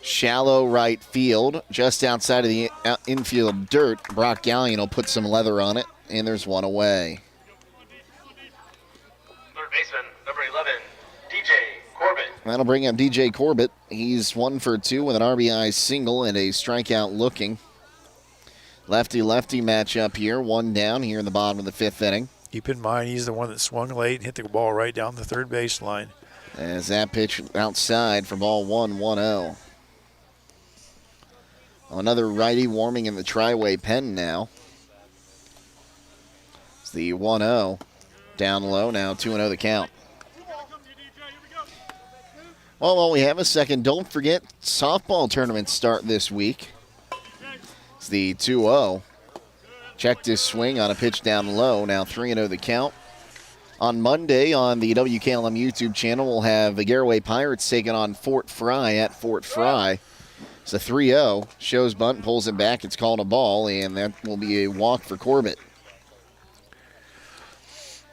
Shallow right field, just outside of the infield dirt. Brock Gallion will put some leather on it, and there's one away. Third baseman, number 11, DJ Corbett. That'll bring up DJ Corbett. He's 1 for 2 with an RBI single and a strikeout looking. Lefty-lefty matchup here, 1 down here in the bottom of the 5th inning. Keep in mind, he's the one that swung late and hit the ball right down the third baseline. As that pitch outside for ball 1-1-0. Another righty warming in the Triway pen now. It's the 1-0. Down low now, 2-0 the count. Well, while we have a second, don't forget softball tournaments start this week. It's the 2-0. Checked his swing on a pitch down low, now 3-0 the count. On Monday on the WKLM YouTube channel, we'll have the Garaway Pirates taking on Fort Fry at Fort Fry. It's a 3-0. Shows bunt, pulls it back. It's called a ball, and that will be a walk for Corbett.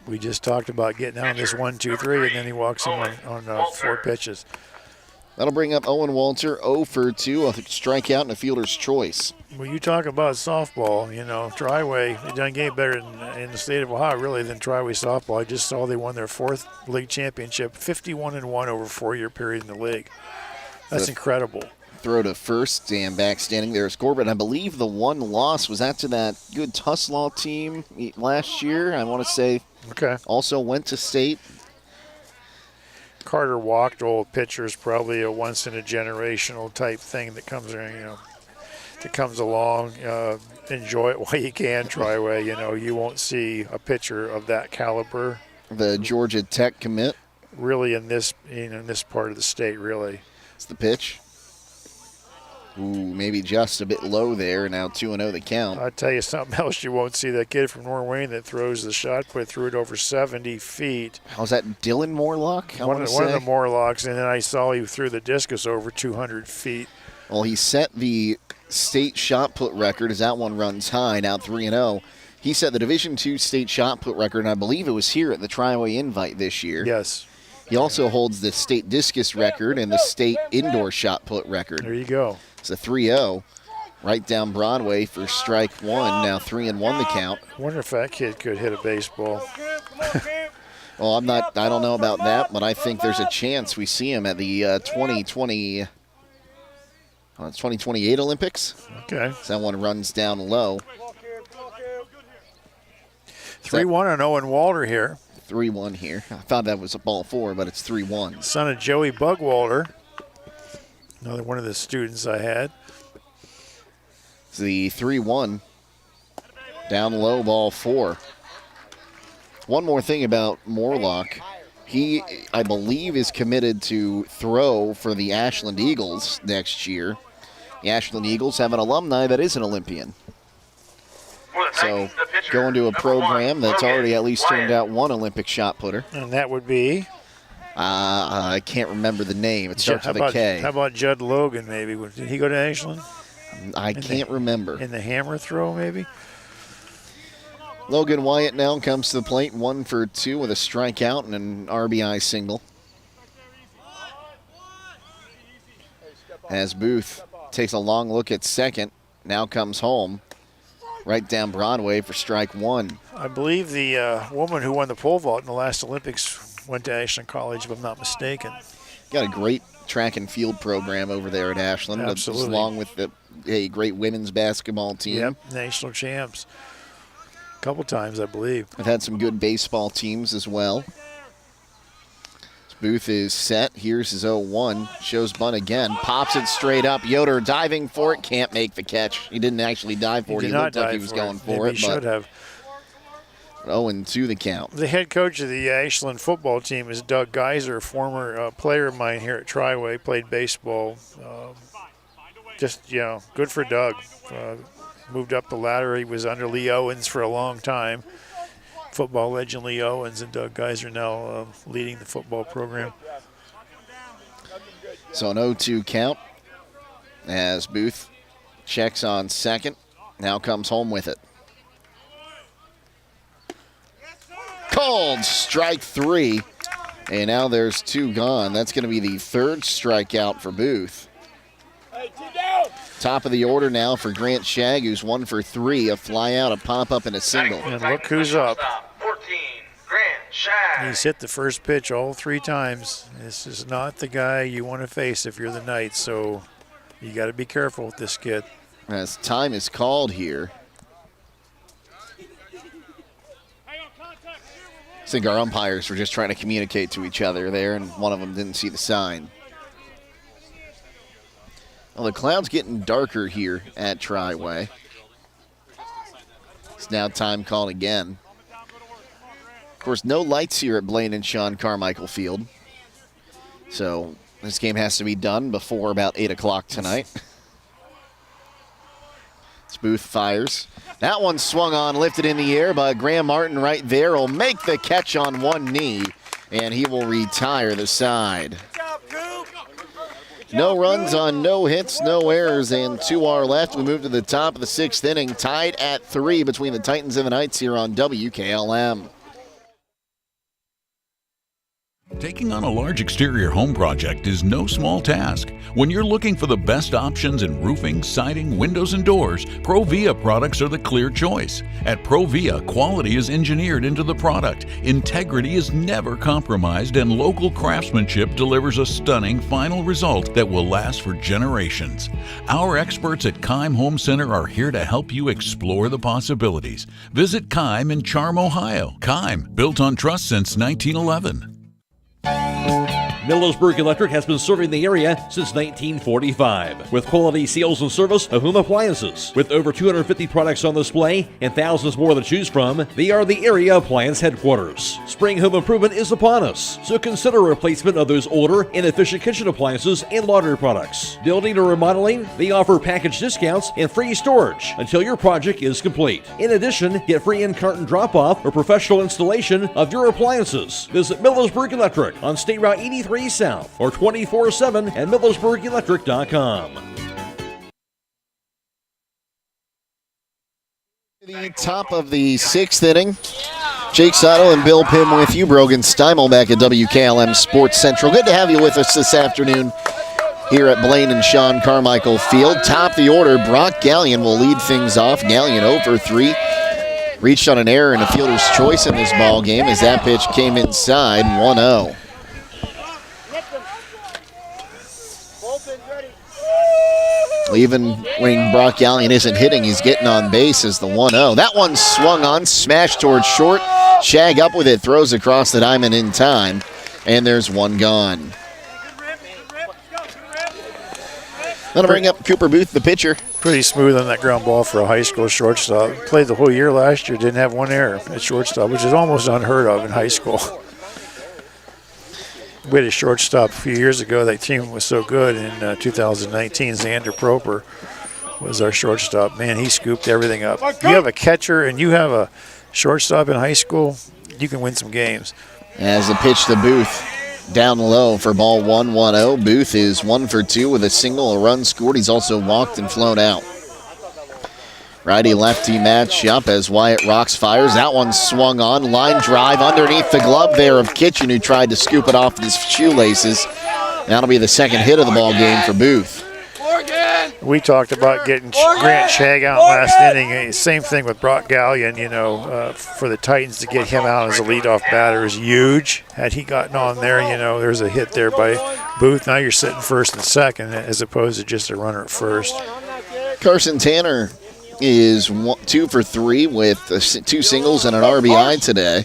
We just talked about getting out of this 1-2-3, and then he walks in on 4 pitches. That'll bring up Owen Walter, 0 for 2, a strikeout and a fielder's choice. When you talk about softball, Triway, they done game better in the state of Ohio, really, than Triway softball. I just saw they won their 4th league championship, 51-1 over a 4-year period in the league. That's incredible. Throw to first and back standing there is Corbett. I believe the one loss was that to that good Tuslaw team last year. I want to say also went to state. Carter walked. Old pitchers, probably a once-in-a-generational type thing that comes around, that comes along. Enjoy it while you can, Triway. You won't see a pitcher of that caliber. The Georgia Tech commit. Really in this part of the state, really. It's the pitch. Ooh, maybe just a bit low there. Now 2-0 the count. I'll tell you something else you won't see. That kid from Norway that throws the shot put through it over 70 feet. How's that, Dylan Morlock? One of the Morlocks, and then I saw he threw the discus over 200 feet. Well, he set the state shot put record as that one runs high, now 3-0. He set the Division II state shot put record, and I believe it was here at the Triway Invite this year. Yes. He also holds the state discus record and the state indoor shot put record. There you go. It's a 3-0 right down Broadway for strike 1. Now 3-1 the count. I wonder if that kid could hit a baseball. Well, I don't know about that, but I think there's a chance we see him at the 2028 Olympics. Okay. So that one runs down low. 3-1 on Owen Walter here. 3-1 here. I thought that was a ball 4, but it's 3-1. Son of Joey Bugwalter. Another one of the students I had. It's the 3-1. Down low, ball 4. One more thing about Morlock. He, I believe, is committed to throw for the Ashland Eagles next year. The Ashland Eagles have an alumni that is an Olympian. So going to a program that's already at least turned out one Olympic shot putter. And that would be? I can't remember the name. It starts with a K. How about Judd Logan, maybe? Did he go to Ashland? I can't remember. In the hammer throw, maybe? Logan Wyatt now comes to the plate, 1 for 2 with a strikeout and an RBI single. As Booth takes a long look at second, now comes home, right down Broadway for strike 1. I believe the woman who won the pole vault in the last Olympics went to Ashland College, if I'm not mistaken. Got a great track and field program over there at Ashland, Absolutely. along with a great women's basketball team. Yep, national champs. A couple times, I believe. I've had some good baseball teams as well. Booth is set. Here's his 0-1. Shows bunt again. Pops it straight up. Yoder diving for it. Can't make the catch. He didn't actually dive for it. He looked like he was going for it. Maybe he should have. 0-2 the count. The head coach of the Ashland football team is Doug Geiser, a former player of mine here at Triway. Played baseball. Good for Doug. Moved up the ladder. He was under Lee Owens for a long time. Football legend Lee Owens and Doug Geiser now leading the football program. So an 0-2 count as Booth checks on second. Now comes home with it. Called strike 3. And now there's 2 gone. That's going to be the 3rd strikeout for Booth. Top of the order now for Grant Shagg, who's 1 for 3. A fly out, a pop up, and a single. And look who's up. 14, Grant Shagg. He's hit the first pitch all 3 times. This is not the guy you want to face if you're the Knights, so you got to be careful with this kid. As time is called here. I think our umpires were just trying to communicate to each other there, and one of them didn't see the sign. Well, the cloud's getting darker here at Triway. It's now time called again. Of course, no lights here at Blaine and Shawn Carmichael Field. So this game has to be done before about 8 o'clock tonight. Booth fires. That one swung on, lifted in the air, but Graham Martin right there will make the catch on one knee, and he will retire the side. No runs on no hits, no errors, and 2 are left. We move to the top of the 6th inning, tied at 3 between the Titans and the Knights here on WKLM. Taking on a large exterior home project is no small task. When you're looking for the best options in roofing, siding, windows, and doors, Provia products are the clear choice. At Provia, quality is engineered into the product, integrity is never compromised, and local craftsmanship delivers a stunning final result that will last for generations. Our experts at Keim Home Center are here to help you explore the possibilities. Visit Keim in Charm, Ohio. Keim, built on trust since 1911. Millersburg Electric has been serving the area since 1945 with quality sales and service of home appliances. With over 250 products on display and thousands more to choose from, they are the area appliance headquarters. Spring home improvement is upon us, so consider replacement of those older, inefficient kitchen appliances and laundry products. Building or remodeling, they offer package discounts and free storage until your project is complete. In addition, get free in-carton drop-off or professional installation of your appliances. Visit Millersburg Electric on State Route 83 South or 24/7 at millersburgelectric.com. The top of the 6th inning. Jake Sidle and Bill Pim with you. Brogan Steimel back at WKLM Sports Central. Good to have you with us this afternoon here at Blaine and Shawn Carmichael Field. Top of the order, Brock Gallion will lead things off. Gallion 0 for 3. Reached on an error and a fielder's choice in this ball game as that pitch came inside 1-0. Even when Brock Gallion isn't hitting, he's getting on base as the 1-0. That one swung on, smashed towards short. Shag up with it, throws across the diamond in time, and there's one gone. That'll bring up Cooper Booth, the pitcher. Pretty smooth on that ground ball for a high school shortstop. Played the whole year last year, didn't have one error at shortstop, which is almost unheard of in high school. We had a shortstop a few years ago. That team was so good in 2019. Xander Proper was our shortstop. Man, he scooped everything up. You have a catcher and you have a shortstop in high school, you can win some games. As the pitch to Booth. down low for ball 1-1-0. Booth is 1 for 2 with a single, a run scored. He's also walked and flown out. Righty-lefty match up as Wyatt Rocks fires. That one swung on. Line drive underneath the glove there of Kitchen, who tried to scoop it off with his shoelaces. That'll be the second hit of the ball game for Booth. We talked about getting Grant Shag out last inning. Same thing with Brock Gallion, for the Titans to get him out as a leadoff batter is huge. Had he gotten on there, there's a hit there by Booth. Now you're sitting first and second as opposed to just a runner at first. Carson Tanner is 2 for 3 with 2 singles and an RBI today.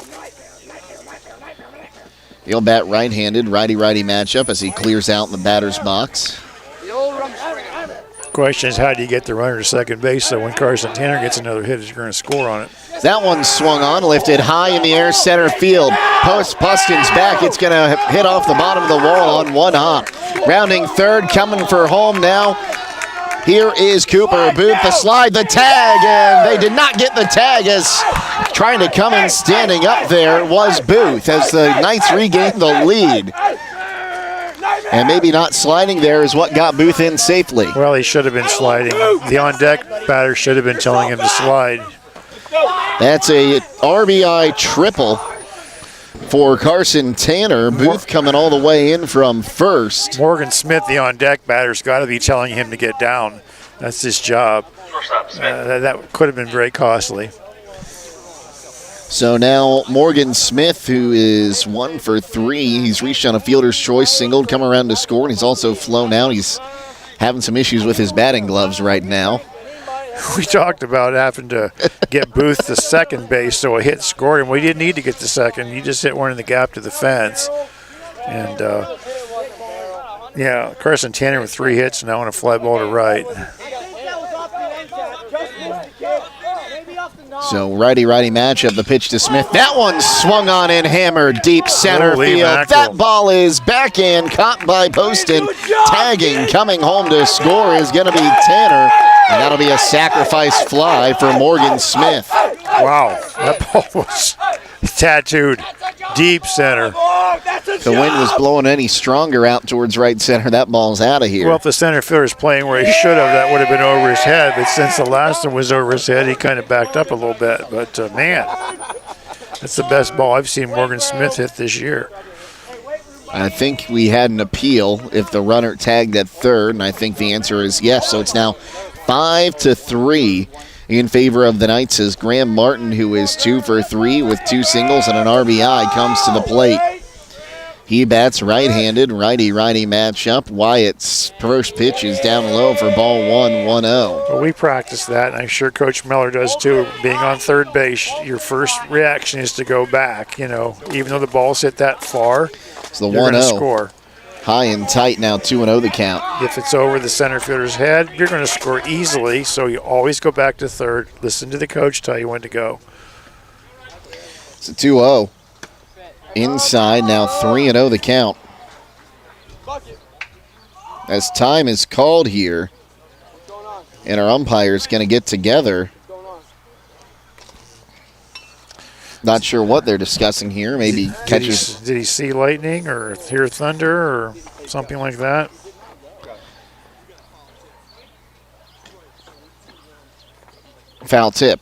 He'll bat right-handed, righty-righty matchup as he clears out in the batter's box. Question is, how do you get the runner to second base so when Carson Tanner gets another hit, you're going to score on it? That one swung on, lifted high in the air, center field. Puskin's back. It's going to hit off the bottom of the wall on one hop. Rounding third, coming for home now. Here is Cooper. Booth, the slide, the tag, and they did not get the tag as trying to come in standing up there was Booth as the Knights regained the lead. And maybe not sliding there is what got Booth in safely. Well, he should have been sliding. The on-deck batter should have been telling him to slide. That's a RBI triple for Carson Tanner. Booth coming all the way in from first. Morgan Smith, the on-deck batter's got to be telling him to get down. That's his job. That could have been very costly. So now Morgan Smith, who is 1 for 3, he's reached on a fielder's choice, singled, come around to score, and he's also flown out. He's having some issues with his batting gloves right now. We talked about having to get Booth to second base so a hit scored him. We didn't need to get to second. You just hit one in the gap to the fence. And, Carson Tanner with 3 hits now on a fly ball to right. So righty-righty matchup, the pitch to Smith. That one swung on and hammered deep center Holy field. mackerel. That ball is backhand, caught by Poston. Tagging, coming home to score is going to be Tanner. And that'll be a sacrifice fly for Morgan Smith. Wow, that ball was tattooed deep center. If the wind was blowing any stronger out towards right center, that ball's out of here. Well, if the center fielder's playing where he should have, that would have been over his head. But since the last one was over his head, he kind of backed up a little bit. But, man, that's the best ball I've seen Morgan Smith hit this year. I think we had an appeal if the runner tagged at third, and I think the answer is yes. So it's now 5-3 in favor of the Knights as Graham Martin, who is 2 for 3 with 2 singles and an RBI, comes to the plate. He bats right-handed, righty-righty matchup. Wyatt's first pitch is down low for ball 1-1-0. Well, we practice that, and I'm sure Coach Miller does too. Being on third base, your first reaction is to go back. Even though the ball's hit that far, so the you're going to 1-0. score. High and tight now, 2-0 the count. If it's over the center fielder's head, you're going to score easily, so you always go back to third. Listen to the coach tell you when to go. It's a 2-0. Inside, now 3-0 the count. As time is called here, and our umpire's going to get together. Not sure what they're discussing here. Maybe catches. Did he see lightning or hear thunder or something like that? Foul tip.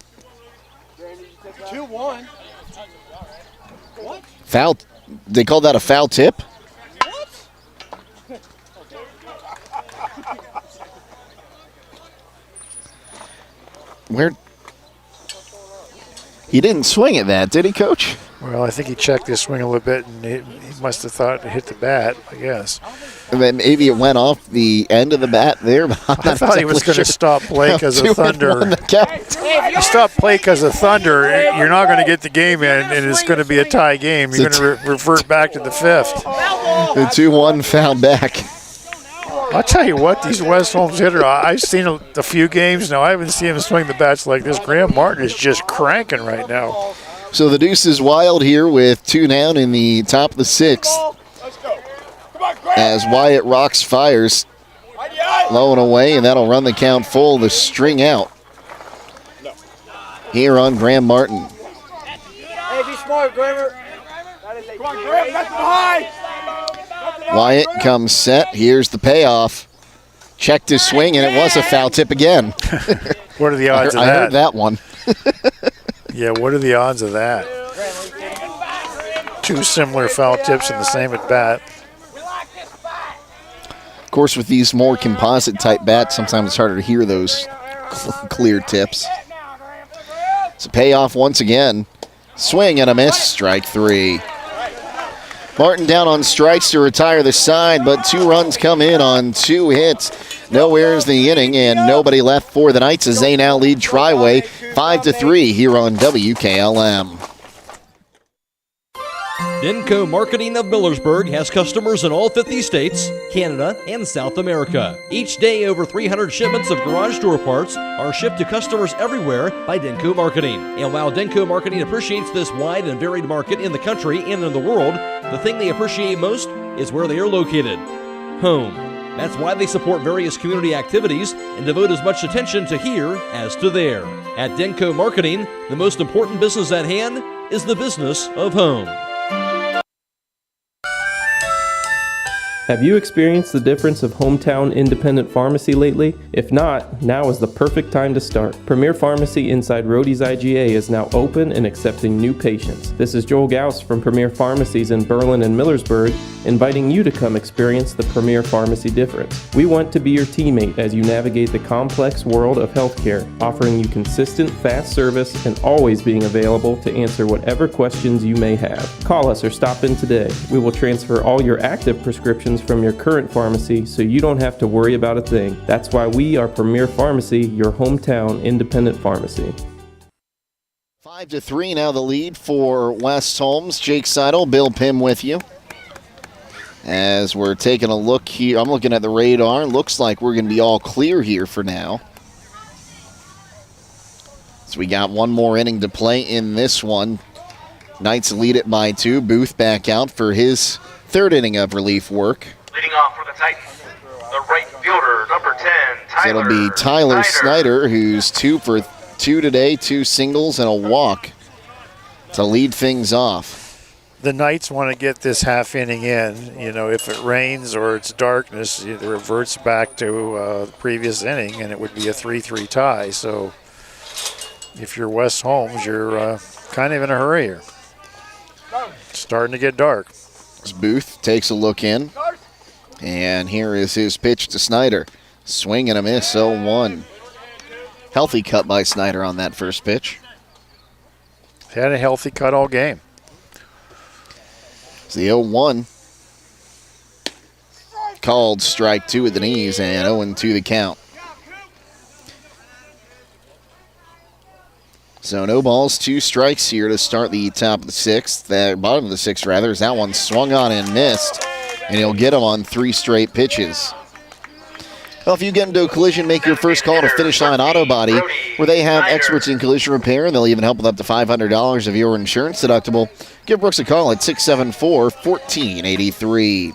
2-1. Foul. They call that a foul tip? Where? He didn't swing at that, did he, Coach? Well, I think he checked his swing a little bit, and he must have thought it hit the bat, I guess. And then maybe it went off the end of the bat there. But I thought he was going to stop play because of thunder. You stop play because of thunder, you're not going to get the game in, and it's going to be a tie game. You're going to revert back to the fifth. The 2-1 foul back. I'll tell you what, these West Holmes hitters, I've seen a few games now. I haven't seen him swing the bats like this. Graham Martin is just cranking right now. So the deuce is wild here with 2 down in the top of the 6th. As Wyatt Rocks fires low and away, and that'll run the count full. The string out here on Graham Martin. Hey, be smart, Grammar. Come on, Graham, that's high. Wyatt comes set. Here's the payoff. Checked his swing, and it was a foul tip again. What are the odds of that? I heard that one. Yeah, what are the odds of that? 2 similar foul tips in the same at bat. Of course, with these more composite-type bats, sometimes it's harder to hear those clear tips. It's a payoff once again. Swing and a miss, strike 3. Martin down on strikes to retire the side, but 2 runs come in on 2 hits. Nowhere's the inning, and nobody left for the Knights as they now lead Triway 5-3 here on WKLM. Denko Marketing of Millersburg has customers in all 50 states, Canada, and South America. Each day, over 300 shipments of garage door parts are shipped to customers everywhere by Denko Marketing. And while Denko Marketing appreciates this wide and varied market in the country and in the world, the thing they appreciate most is where they are located: home. That's why they support various community activities and devote as much attention to here as to there. At Denko Marketing, the most important business at hand is the business of home. Have you experienced the difference of hometown independent pharmacy lately? If not, now is the perfect time to start. Premier Pharmacy inside Rody's IGA is now open and accepting new patients. This is Joel Gauss from Premier Pharmacies in Berlin and Millersburg, inviting you to come experience the Premier Pharmacy difference. We want to be your teammate as you navigate the complex world of healthcare, offering you consistent, fast service and always being available to answer whatever questions you may have. Call us or stop in today. We will transfer all your active prescriptions from your current pharmacy so you don't have to worry about a thing. That's why we are Premier Pharmacy, your hometown independent pharmacy. 5-3 now the lead for West Holmes. Jake Sidle, Bill Pim with you. As we're taking a look here, I'm looking at the radar. Looks like we're going to be all clear here for now. So we got one more inning to play in this one. Knights lead it by 2. Booth back out for his 3rd inning of relief work. Leading off for the Titans, the right fielder, number 10, Tyler. So it'll be Tyler Snyder, who's 2 for 2 today, 2 singles and a walk to lead things off. The Knights want to get this half inning in. You know, if it rains or it's darkness, it reverts back to the previous inning, and it would be a 3-3 tie. So if you're West Holmes, you're kind of in a hurry here. It's starting to get dark. Booth takes a look in, and here is his pitch to Snyder. Swing and a miss, 0-1. Healthy cut by Snyder on that first pitch. Had a healthy cut all game. It's the 0-1. Called strike 2 at the knees, and 0-2 the count. So no balls, 2 strikes here to start the top of the 6th. The bottom of the 6th, rather, as that one swung on and missed. And he'll get him on 3 straight pitches. Well, if you get into a collision, make your first call to Finish Line Auto Body, where they have experts in collision repair, and they'll even help with up to $500 of your insurance deductible. Give Brooks a call at 674-1483.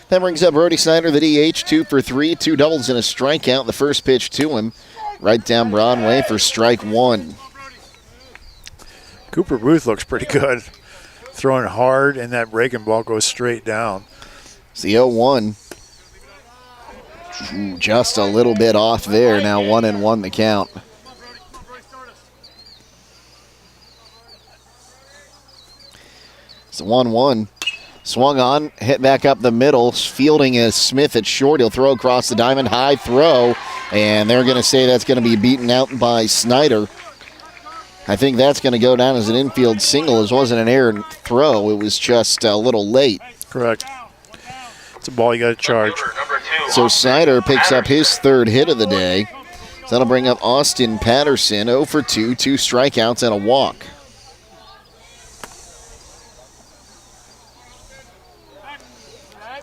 That brings up Brody Snyder, the DH, 2 for 3, 2 doubles and a strikeout. The first pitch to him, right down Broadway for strike 1. Cooper Booth looks pretty good. Throwing hard, and that breaking ball goes straight down. It's the 0-1. Just a little bit off there. Now 1-1 the count. It's a 1-1. Swung on, hit back up the middle. Fielding is Smith at short. He'll throw across the diamond. High throw. And they're going to say that's going to be beaten out by Snyder. I think that's going to go down as an infield single. It wasn't an errant throw. It was just a little late. Correct. It's a ball you got to charge. So Snyder picks up his 3rd hit of the day. So that'll bring up Austin Patterson, 0 for 2, 2 strikeouts and a walk.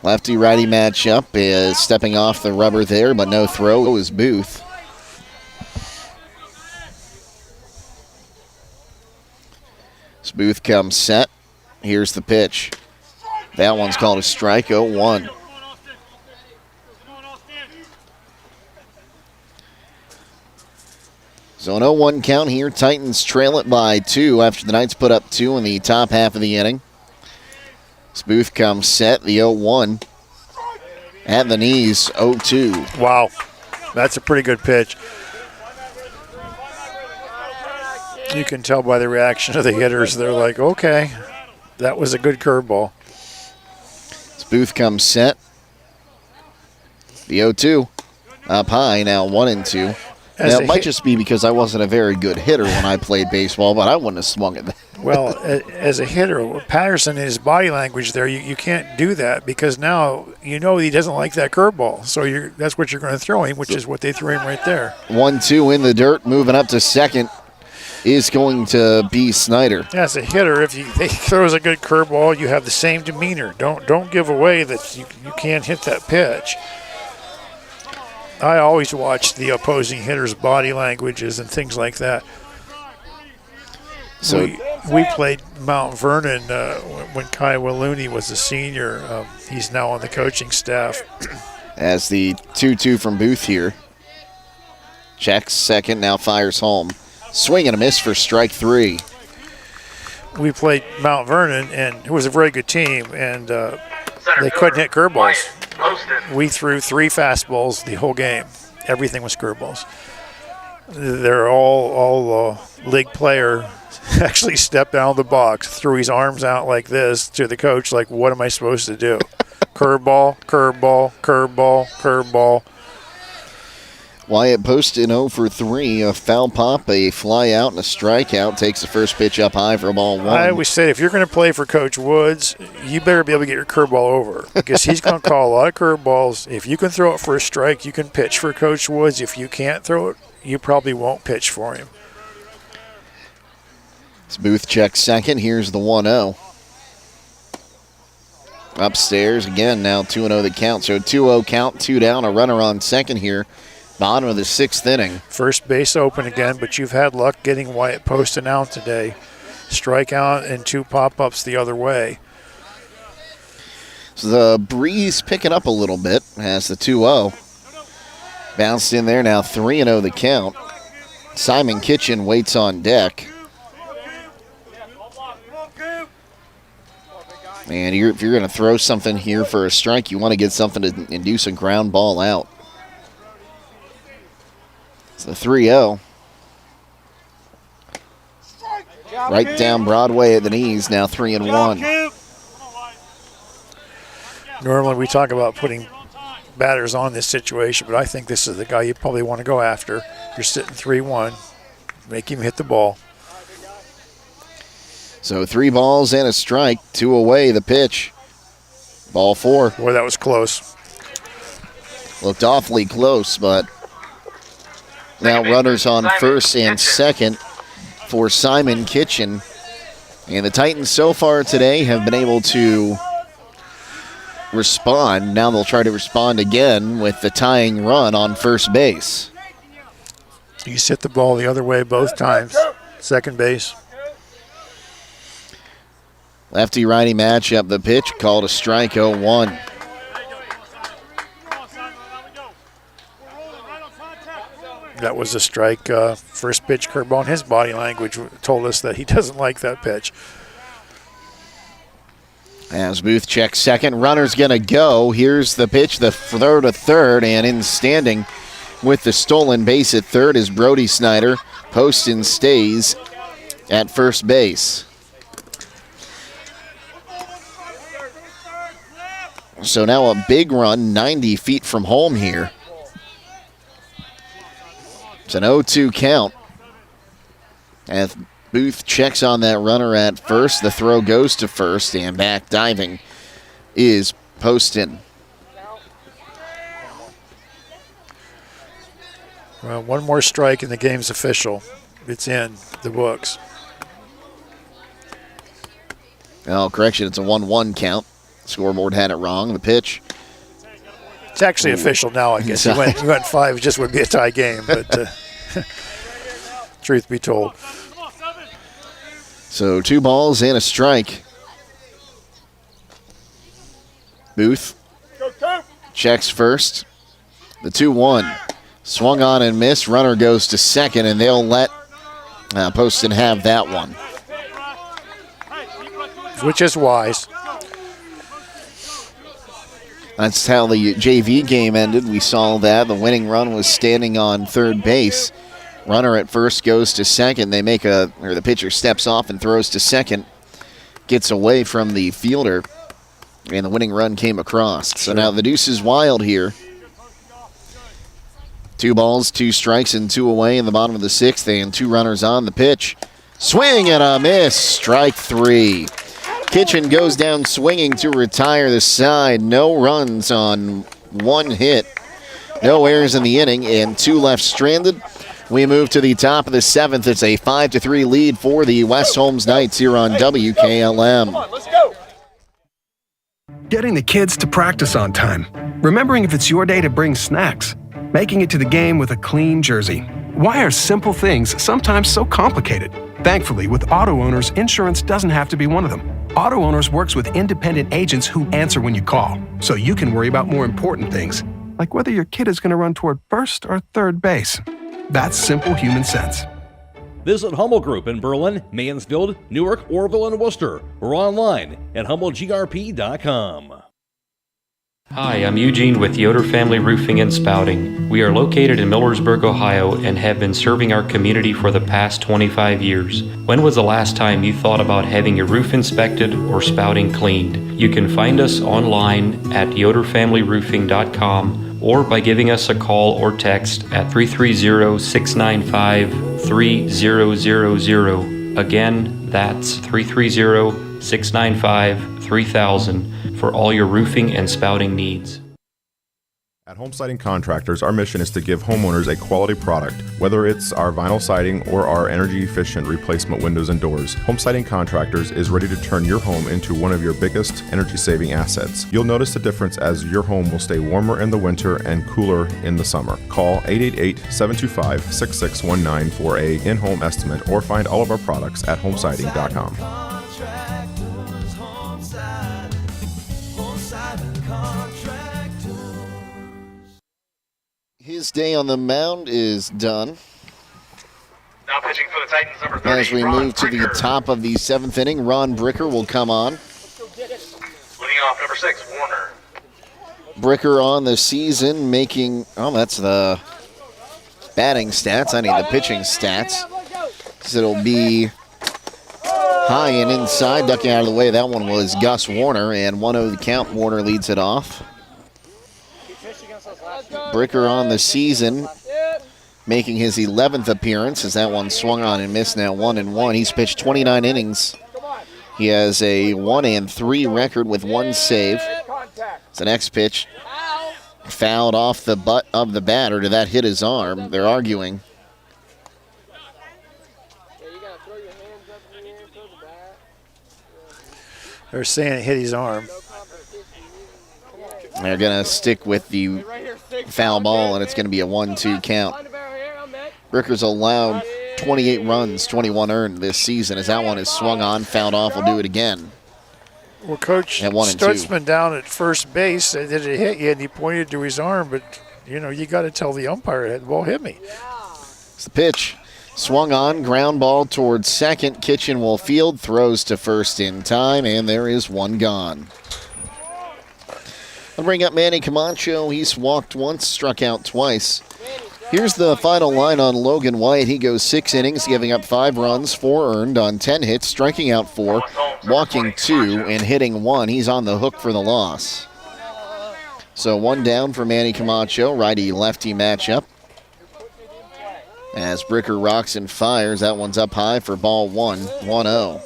Lefty-righty matchup is stepping off the rubber there, but no throw. It was Booth. As Booth comes set. Here's the pitch. That one's called a strike, 0-1. So an 0-1 count here. Titans trail it by 2 after the Knights put up 2 in the top half of the inning. As Booth comes set, the 0-1. At the knees, 0-2. Wow, that's a pretty good pitch. You can tell by the reaction of the hitters. They're like, okay, that was a good curveball. As Booth comes set. The 0-2 up high, now 1-2. Now, it might just be because I wasn't a very good hitter when I played baseball, but I wouldn't have swung it. Well, as a hitter, Patterson, in his body language there, you can't do that because now you know he doesn't like that curveball. So that's what you're going to throw him, which is what they threw him right there. 1-2 in the dirt, moving up to second is going to be Snyder. As a hitter, if he throws a good curveball, you have the same demeanor. Don't give away that you can't hit that pitch. I always watch the opposing hitters' body languages and things like that. So we played Mount Vernon when Kai Wallooney was a senior. He's now on the coaching staff. As the 2-2 from Booth here. Checks second, now fires home. Swing and a miss for strike 3. We played Mount Vernon, and it was a very good team, and they couldn't hit curveballs. We threw 3 fastballs the whole game. Everything was curveballs. They're all league player actually stepped out of the box, threw his arms out like this to the coach, like, what am I supposed to do? Curveball, curveball, curveball, curveball. Wyatt Poston 0 for 3, a foul pop, a fly out, and a strikeout. Takes the first pitch up high for ball 1. I always say, if you're going to play for Coach Woods, you better be able to get your curveball over because he's going to call a lot of curveballs. If you can throw it for a strike, you can pitch for Coach Woods. If you can't throw it, you probably won't pitch for him. As Booth checks second, here's the 1-0. Upstairs again, now 2-0 the count. So 2-0 count, 2 down, a runner on second here. Bottom of the 6th inning. First base open again, but you've had luck getting Wyatt Poston out today. Strikeout and 2 pop-ups the other way. So the breeze picking up a little bit as the 2-0. Bounced in there, now 3-0 the count. Simon Kitchen waits on deck. And if you're going to throw something here for a strike, you want to get something to induce a ground ball out. It's a 3-0. Right down Broadway at the knees, now 3-1. Normally we talk about putting batters on this situation, but I think this is the guy you probably want to go after. You're sitting 3-1. Make him hit the ball. So 3 balls and a strike, 2 away the pitch. Ball 4. Boy, that was close. Looked awfully close, but now runners on first and second for Simon Kitchen. And the Titans so far today have been able to respond. Now they'll try to respond again with the tying run on first base. He's hit the ball the other way both times. Second base. Lefty-righty matchup. The pitch called a strike, 0-1. That was a strike. First pitch curveball. His body language told us that he doesn't like that pitch. As Booth checks second, runner's going to go. Here's the pitch, the throw to third, and in standing with the stolen base at third is Brody Snyder. Poston stays at first base. So now a big run, 90 feet from home here. It's an 0-2 count. As Booth checks on that runner at first, the throw goes to first, and back diving is Poston. Well, one more strike and the game's official. It's in the books. Oh, correction, it's a 1-1 count. Scoreboard had it wrong. The pitch. It's actually official now, I guess. He went 5, it just would be a tie game, but truth be told. So 2 balls and a strike. Booth checks first. The 2-1. Swung on and missed. Runner goes to second, and they'll let Poston have that one. Which is wise. That's how the JV game ended. We saw that. The winning run was standing on third base. Runner at first goes to second. The pitcher steps off and throws to second. Gets away from the fielder. And the winning run came across. So now the deuce is wild here. 2 balls, 2 strikes, and 2 away in the bottom of the 6th, and 2 runners on the pitch. Swing and a miss. Strike 3. Kitchen goes down swinging to retire the side. No runs on 1 hit. No errors in the inning, and 2 left stranded. We move to the top of the 7th. It's a 5-3 lead for the West Holmes Knights here on WKLM. Come on, let's go. Getting the kids to practice on time. Remembering if it's your day to bring snacks. Making it to the game with a clean jersey. Why are simple things sometimes so complicated? Thankfully, with Auto Owners, insurance doesn't have to be one of them. Auto Owners works with independent agents who answer when you call, so you can worry about more important things, like whether your kid is going to run toward first or third base. That's simple human sense. Visit Hummel Group in Berlin, Mansfield, Newark, Orville, and Worcester, or online at HummelGRP.com. Hi, I'm Eugene with Yoder Family Roofing and Spouting. We are located in Millersburg, Ohio, and have been serving our community for the past 25 years. When was the last time you thought about having your roof inspected or spouting cleaned? You can find us online at yoderfamilyroofing.com or by giving us a call or text at 330-695-3000. Again, that's 330-695-3000 for all your roofing and spouting needs. At Home Siding Contractors, our mission is to give homeowners a quality product, whether it's our vinyl siding or our energy-efficient replacement windows and doors. Home Siding Contractors is ready to turn your home into one of your biggest energy-saving assets. You'll notice the difference as your home will stay warmer in the winter and cooler in the summer. Call 888-725-6619 for a in-home estimate or find all of our products at homesiding.com. His day on the mound is done. Now pitching for the Titans, number 30. As we move to the top of the 7th inning, Ron Bricker will come on. Leading off, number 6, Warner. Bricker on the season making, that's the batting stats. I need the pitching stats. So it'll be high and inside, ducking out of the way. That one was Gus Warner, and 1-0 the count. Warner leads it off. Bricker on the season, making his 11th appearance as that one swung on and missed. Now 1-1. He's pitched 29 innings. He has a 1-3 record with 1 save. It's the next pitch. Fouled off the butt of the bat, or did that hit his arm? They're arguing. They're saying it hit his arm. They're going to stick with the foul ball, and it's going to be a 1-2 count. Bricker's allowed 28 runs, 21 earned this season. As that one is swung on, fouled off, will do it again. Well, Coach Stutzman down at first base said, did it hit you? And he pointed to his arm, but, you got to tell the umpire, the ball hit me. It's the pitch. Swung on, ground ball towards second. Kitchen will field, throws to first in time, and there is one gone. I'll bring up Manny Camacho. He's walked once, struck out twice. Here's the final line on Logan White. He goes 6 innings, giving up 5 runs, 4 earned on 10 hits, striking out 4, walking 2, and hitting 1. He's on the hook for the loss. So 1 down for Manny Camacho, righty-lefty matchup. As Bricker rocks and fires, that one's up high for ball 1, 1-0.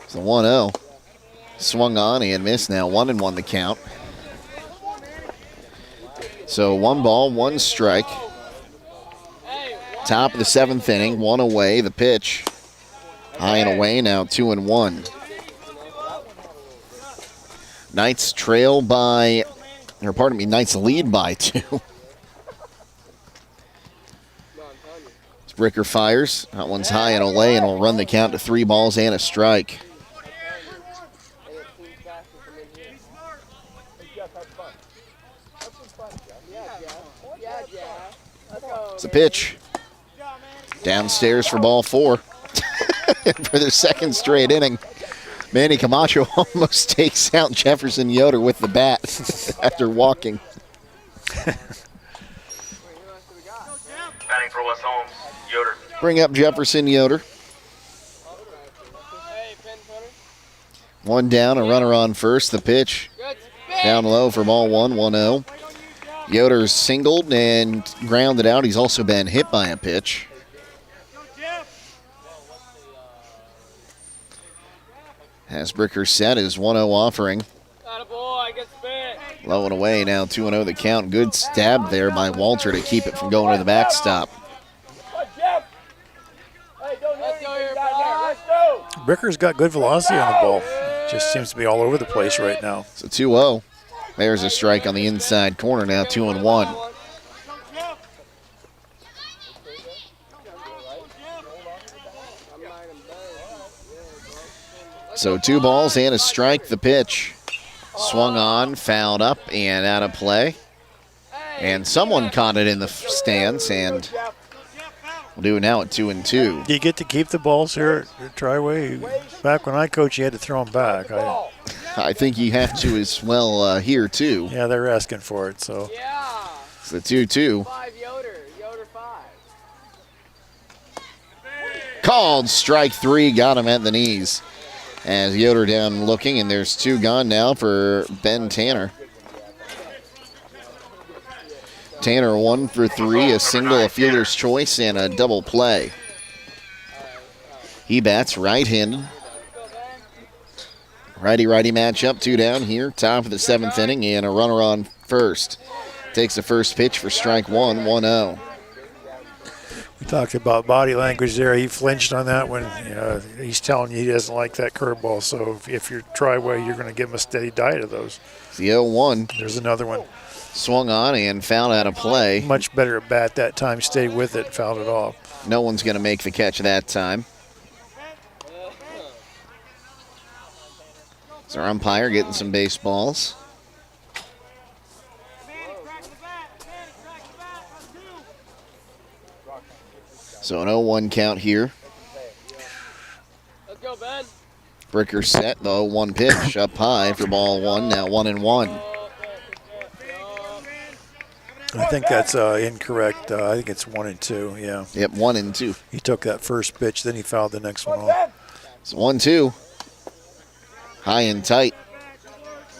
It's a 1-0. Swung on and missed. Now 1-1 the count. So 1 ball, 1 strike. Top of the 7th inning, 1 away. The pitch. High and away, now 2-1. Knights trail by, or pardon me, Knights lead by 2. Bricker fires. That one's high and away, and will run the count to 3 balls and a strike. It's a pitch. Downstairs for ball 4 for their second straight inning. Manny Camacho almost takes out Jefferson Yoder with the bat after walking. Batting for West Holmes, Yoder. Bring up Jefferson Yoder. One down, a runner on first. The pitch down low for ball 1, 1-0. Yoder's singled and grounded out. He's also been hit by a pitch. Hasbricker set his 1-0 offering. Low and away now, 2-0 the count. Good stab there by Walter to keep it from going to the backstop. Bricker's got good velocity on the ball. Just seems to be all over the place right now. So 2-0. There's a strike on the inside corner now, 2-1. So 2 balls and a strike. The pitch swung on, fouled up, and out of play. And someone caught it in the stands, and we'll do it now at 2-2. Do you get to keep the balls here at Triway? Back when I coached, you had to throw them back. I think you have to as well here, too. Yeah, they're asking for it, so. It's the 2-2. Called strike 3, got him at the knees. As Yoder down looking, and there's 2 gone now for Ben Tanner. Tanner 1 for 3, a single, a fielder's choice, and a double play. He bats right-handed. Righty-righty matchup, 2 down here, top of the 7th inning, and a runner on first. Takes the first pitch for strike 1, 1-0. We talked about body language there. He flinched on that one. He's telling you he doesn't like that curveball. So if you're Triway, you're going to give him a steady diet of those. It's the 0-1. There's another one. Swung on and fouled out of play. Much better at bat that time. Stayed with it, fouled it off. No one's going to make the catch that time. So our umpire getting some baseballs. So an 0-1 count here. Let's go, Ben. Bricker set, the 0-1 pitch up high for ball 1, now 1-1. I think that's incorrect. I think it's 1-2, yeah. Yep, 1-2. He took that first pitch, then he fouled the next one off. It's 1-2. High and tight.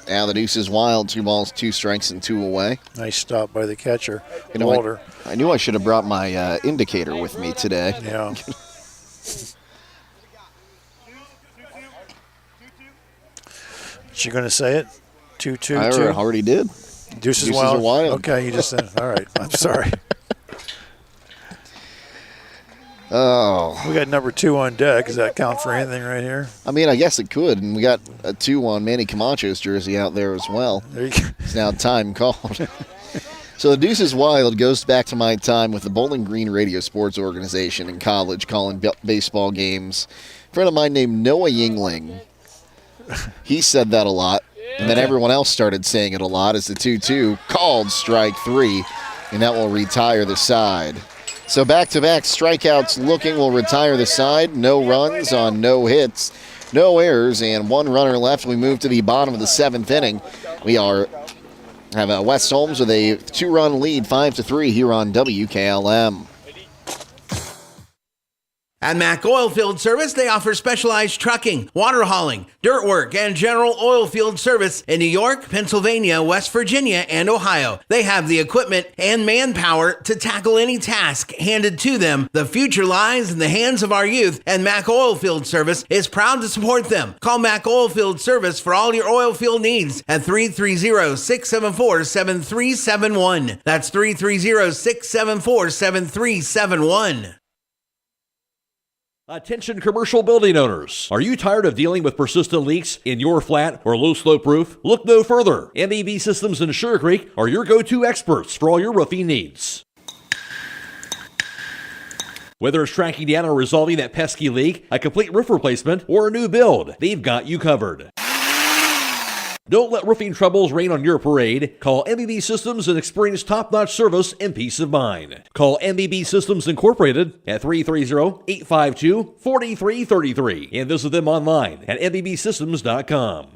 Now the deuce is wild. 2 balls, 2 strikes, and 2 away. Nice stop by the catcher, Walter. I knew I should have brought my indicator with me today. Yeah. You going to say it? 2-2-2? I already did. Deuce is wild. Okay, you just said it. All right. I'm sorry. Oh. We got number 2 on deck. Does that count for anything right here? I mean, I guess it could. And we got a 2 on Manny Camacho's jersey out there as well. There you go. It's now time called. So the deuce is wild goes back to my time with the Bowling Green Radio Sports Organization in college calling baseball games. A friend of mine named Noah Yingling, he said that a lot. And then everyone else started saying it a lot as the 2-2 called strike 3, and that will retire the side. So back-to-back strikeouts looking will retire the side. No runs on no hits, no errors, and 1 runner left. We move to the bottom of the 7th inning. We have West Holmes with a 2-run lead, 5-3 here on WKLM. At Mack Oilfield Service, they offer specialized trucking, water hauling, dirt work, and general oil field service in New York, Pennsylvania, West Virginia, and Ohio. They have the equipment and manpower to tackle any task handed to them. The future lies in the hands of our youth, and Mack Oilfield Service is proud to support them. Call Mack Oilfield Service for all your oil field needs at 330-674-7371. That's 330-674-7371. Attention commercial building owners. Are you tired of dealing with persistent leaks in your flat or low slope roof? Look no further. MEB Systems in Sugar Creek are your go-to experts for all your roofing needs. Whether it's tracking down or resolving that pesky leak, a complete roof replacement, or a new build, they've got you covered. Don't let roofing troubles rain on your parade. Call MBB Systems and experience top-notch service and peace of mind. Call MBB Systems Incorporated at 330-852-4333 and visit them online at mbbsystems.com.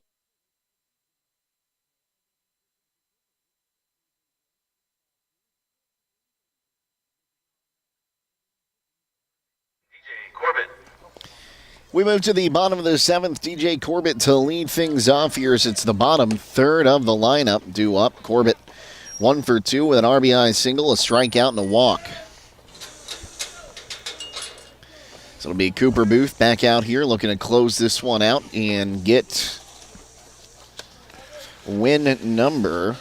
We move to the bottom of the 7th. DJ Corbett to lead things off here as it's the bottom third of the lineup. Due up. Corbett 1 for 2 with an RBI single, a strikeout, and a walk. So it'll be Cooper Booth back out here looking to close this one out and get win number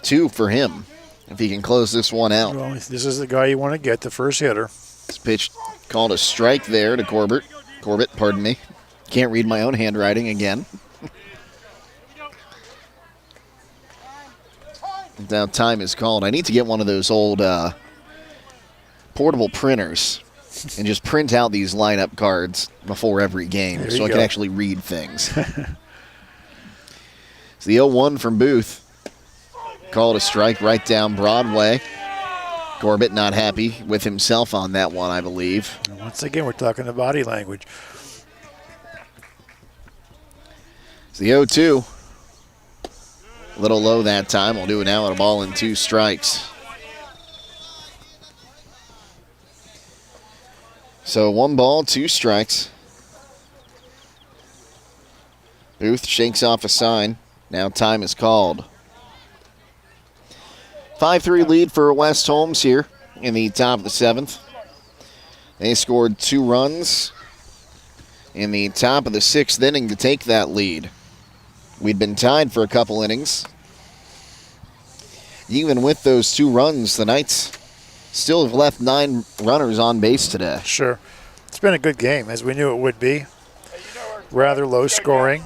2 for him. If he can close this one out. Well, this is the guy you want to get, the first hitter. This pitch called a strike there to Corbett. Pardon me. Can't read my own handwriting again. Now time is called. I need to get one of those old portable printers and just print out these lineup cards before every game so I can actually read things. It's the 0-1 from Booth. Called a strike right down Broadway. Corbett not happy with himself on that one, I believe. Once again, we're talking the body language. It's the 0-2. A little low that time. We'll do it now at a ball and 2 strikes. So 1 ball, 2 strikes. Booth shakes off a sign. Now time is called. 5-3 lead for West Holmes here in the top of the 7th. They scored 2 runs in the top of the 6th inning to take that lead. We'd been tied for a couple innings. Even with those 2 runs, the Knights still have left 9 runners on base today. Sure. It's been a good game, as we knew it would be. Rather low scoring.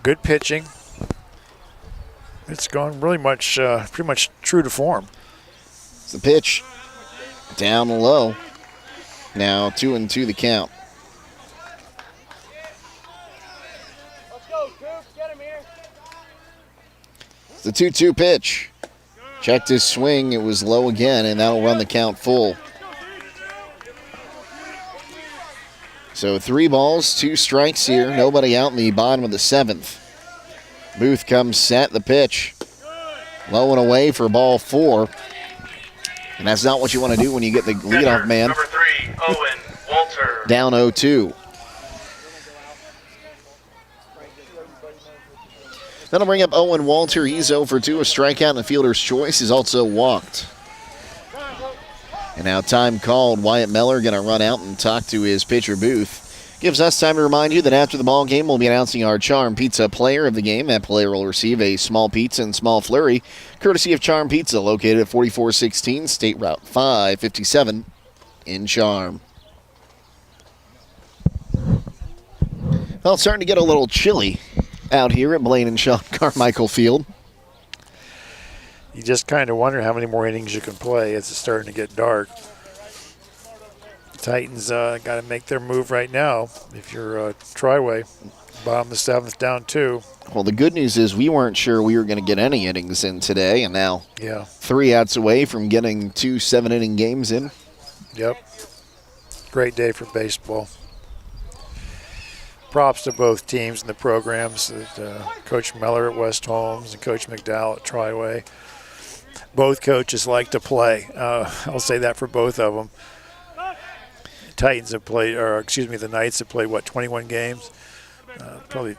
Good pitching. It's gone really much, pretty much true to form. It's the pitch. Down low. Now 2-2 the count. Let's go, Coop. Get him here. It's the 2-2 pitch. Checked his swing. It was low again, and that'll run the count full. So 3 balls, 2 strikes here. Nobody out in the bottom of the 7th. Booth comes set, the pitch. Low and away for ball 4. And that's not what you want to do when you get the leadoff man. Number 3, Owen Walter. Down 0-2. That'll bring up Owen Walter. He's 0 for 2. A strikeout and a fielder's choice. He's also walked. And now time called. Wyatt Meller going to run out and talk to his pitcher Booth. Gives us time to remind you that after the ball game, we'll be announcing our Charm Pizza player of the game. That player will receive a small pizza and small flurry, courtesy of Charm Pizza, located at 4416 State Route 557 in Charm. Well, it's starting to get a little chilly out here at Blaine and Shawn Carmichael Field. You just kind of wonder how many more innings you can play as it's starting to get dark. Titans got to make their move right now. If you're Triway, bottom of the 7th, down 2. Well, the good news is we weren't sure we were going to get any innings in today, and now 3 outs away from getting 2 7-inning games in. Yep. Great day for baseball. Props to both teams and the programs. Coach Meller at West Holmes and Coach McDowell at Triway. Both coaches like to play. I'll say that for both of them. Titans have played, the Knights have played, 21 games? Probably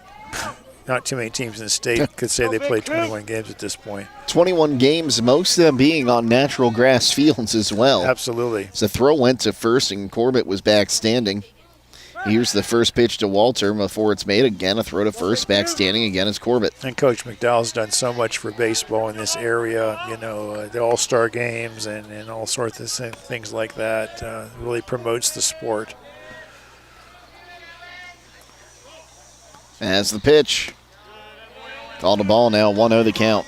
not too many teams in the state could say they played 21 games at this point. 21 games, most of them being on natural grass fields as well. Absolutely. So the throw went to first, and Corbett was back standing. Here's the first pitch to Walter before it's made again. A throw to first, back standing again is Corbett. And Coach McDowell's done so much for baseball in this area, the All-Star games and all sorts of things like that. Really promotes the sport. As the pitch. Called a ball now, 1-0 the count.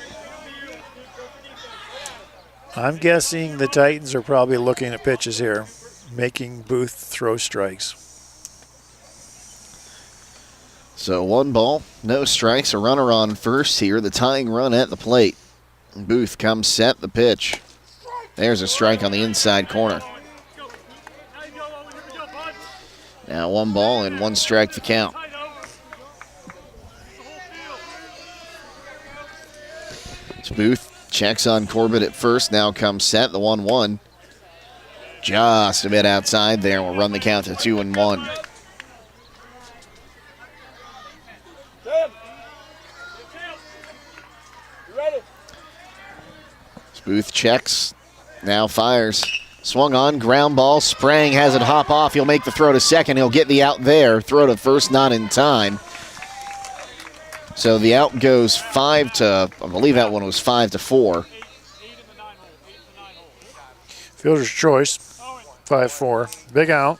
I'm guessing the Titans are probably looking at pitches here, making Booth throw strikes. So 1 ball, no strikes, a runner on first here, the tying run at the plate. Booth comes set, the pitch. There's a strike on the inside corner. Now 1 ball and 1 strike to count. So Booth checks on Corbett at first, now comes set, the 1-1. Just a bit outside there, we'll run the count to 2-1. Booth checks, now fires. Swung on, ground ball, Sprang has it hop off. He'll make the throw to second. He'll get the out there. Throw to first, not in time. So the out goes 5 to, I believe that one was 5-4. Fielder's choice, 5-4. Big out.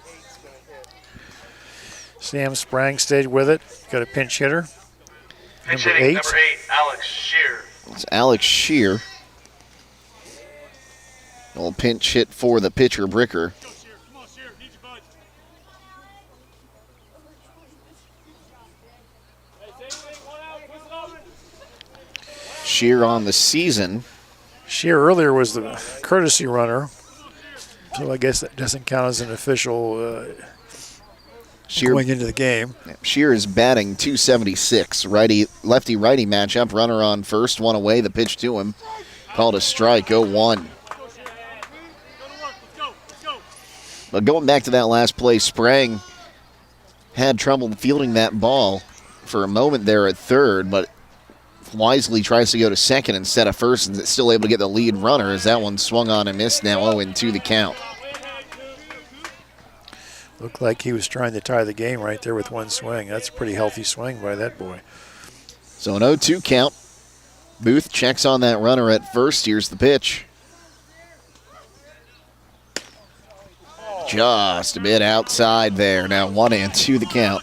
Sam Sprang stayed with it. Got a pinch hitter. Pinch Number hitting, 8. number 8, Alex Shear. It's Alex Shear. A little pinch hit for the pitcher, Bricker. Shear on the season. Shear earlier was the courtesy runner, so I guess that doesn't count as an official Shear, going into the game. Shear is batting .276. Lefty-righty matchup. Runner on first, 1 away. The pitch to him. Called a strike, 0-1. But going back to that last play, Sprang had trouble fielding that ball for a moment there at third, but wisely tries to go to second instead of first and is still able to get the lead runner as that one swung on and missed. Now 0-2 the count. Looked like he was trying to tie the game right there with 1 swing. That's a pretty healthy swing by that boy. So an 0-2 count. Booth checks on that runner at first. Here's the pitch. Just a bit outside there. Now 1-2 the count.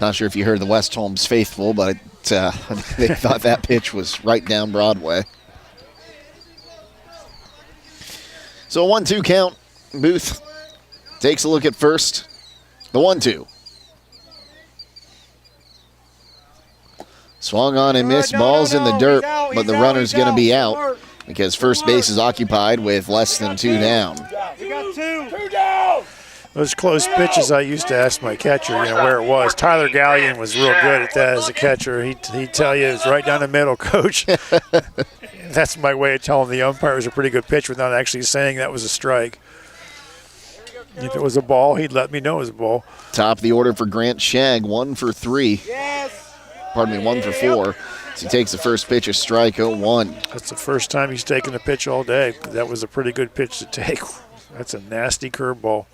Not sure if you heard the West Holmes faithful, but they thought that pitch was right down Broadway. So a 1-2 count. Booth takes a look at first. The 1-2. Swung on and missed. Ball's in the dirt, but the runner's going to be out because first base is occupied with less than 2 down. We got 2 down. Those close pitches, I used to ask my catcher, where it was. Tyler Gallion was real good at that as a catcher. He'd tell you it's right down the middle, coach. That's my way of telling the umpire it was a pretty good pitch without actually saying that was a strike. If it was a ball, he'd let me know it was a ball. Top of the order for Grant Shagg, 1 for 3. Pardon me, 1 for 4. So he takes the first pitch, a strike, 0-1. That's the first time he's taken a pitch all day. That was a pretty good pitch to take. That's a nasty curveball.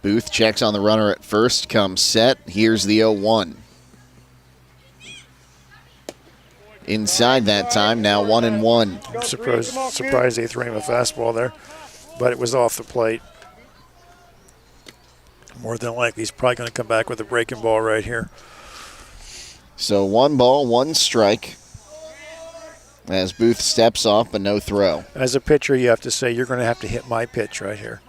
Booth checks on the runner at first, comes set. Here's the 0-1. Inside that time, now 1-1. I'm surprised they threw him a fastball there, but it was off the plate. More than likely, he's probably going to come back with a breaking ball right here. So 1 ball, 1 strike. As Booth steps off, but no throw. As a pitcher, you have to say, you're going to have to hit my pitch right here.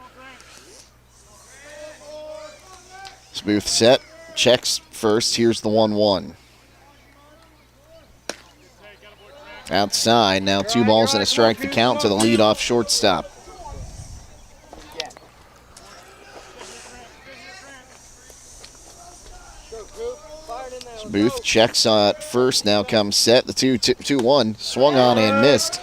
Booth set, checks first. Here's the 1-1. Outside, now 2 balls and a strike to count to the leadoff shortstop. Booth checks at first, now comes set. The 2-1, swung on and missed.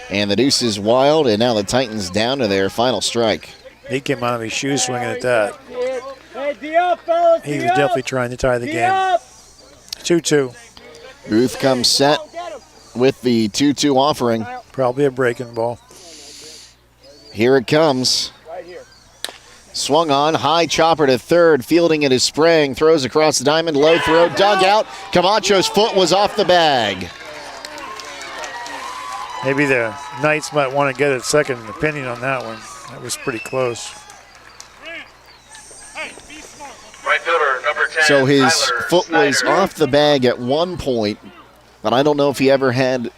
And the deuce is wild, and now the Titans down to their final strike. He came out of his shoes swinging at that. He was definitely trying to tie the game. 2-2. Booth comes set with the 2-2 offering. Probably a breaking ball. Here it comes. Swung on, high chopper to third, fielding it is Sprang, throws across the diamond, low throw, dug out. Camacho's foot was off the bag. Maybe the Knights might want to get a second opinion on that one. That was pretty close. Right fielder, number 10, So his Tyler foot was Snyder. off the bag at one point, but I don't know if he ever had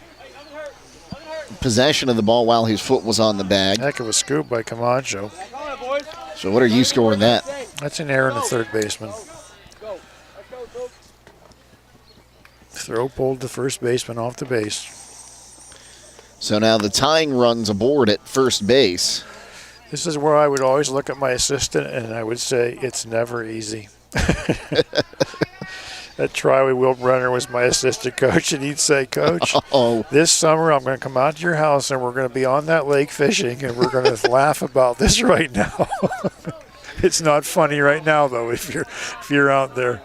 possession of the ball while his foot was on the bag. Heck of a scoop by Camacho. So what are you scoring that? That's an error in the third baseman. Throw pulled the first baseman off the base. So now the tying run's aboard at first base. This is where I would always look at my assistant and I would say, it's never easy. That Triway Will Brenner was my assistant coach, and he'd say, Coach, this summer I'm going to come out to your house and we're going to be on that lake fishing and we're going to laugh about this right now. It's not funny right now, though, if you're out there.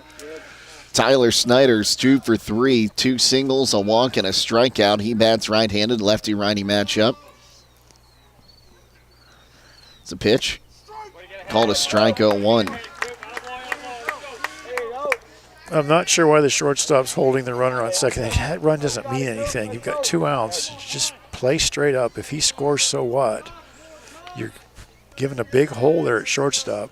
Tyler Snyder's 2 for 3, 2 singles, a walk, and a strikeout. He bats right-handed, lefty-righty matchup. It's a pitch. Called a strike, 0-1. I'm not sure why the shortstop's holding the runner on second. That run doesn't mean anything. You've got 2 outs. Just play straight up. If he scores, so what? You're giving a big hole there at shortstop.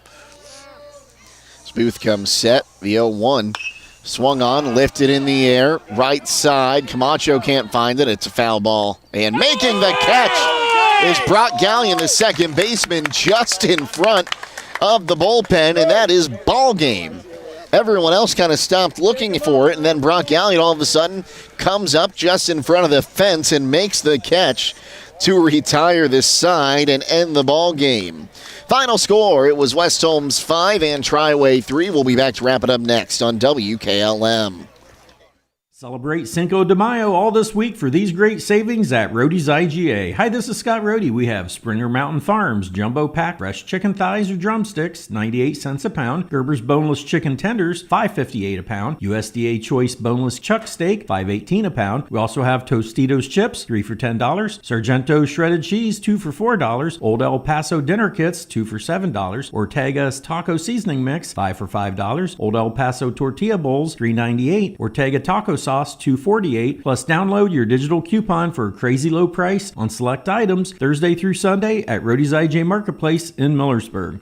Booth comes set, the 0-1. Swung on, lifted in the air, right side. Camacho can't find it. It's a foul ball. And making the catch is Brock Gallion, the second baseman, just in front of the bullpen, and that is ball game. Everyone else kind of stopped looking for it, and then Brock Gallion all of a sudden comes up just in front of the fence and makes the catch to retire this side and end the ball game. Final score, it was West Holmes 5 and Triway 3. We'll be back to wrap it up next on WKLM. Celebrate Cinco de Mayo all this week for these great savings at Rody's IGA. Hi, this is Scott Rody. We have Springer Mountain Farms Jumbo Pack Fresh Chicken Thighs or Drumsticks, 98 cents a pound. Gerber's Boneless Chicken Tenders, $5.58 a pound. USDA Choice Boneless Chuck Steak, $5.18 a pound. We also have Tostitos Chips, 3 for $10. Sargento Shredded Cheese, 2 for $4. Old El Paso Dinner Kits, 2 for $7. Ortega's Taco Seasoning Mix, 5 for $5. Old El Paso Tortilla Bowls, $3.98. Ortega Taco Sauce, $2.48. Plus download your digital coupon for a crazy low price on select items Thursday through Sunday at Rody's IJ Marketplace in Millersburg.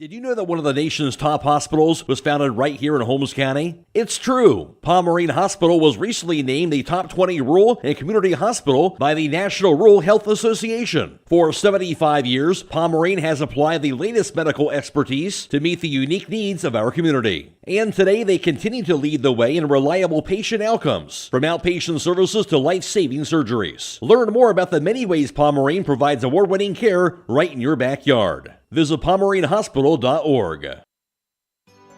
Did you know that one of the nation's top hospitals was founded right here in Holmes County? It's true. Pomerene Hospital was recently named the top 20 rural and community hospital by the National Rural Health Association. For 75 years, Pomerene has applied the latest medical expertise to meet the unique needs of our community. And today they continue to lead the way in reliable patient outcomes, from outpatient services to life-saving surgeries. Learn more about the many ways Pomerene provides award-winning care right in your backyard. Visit PomereneHospital.org.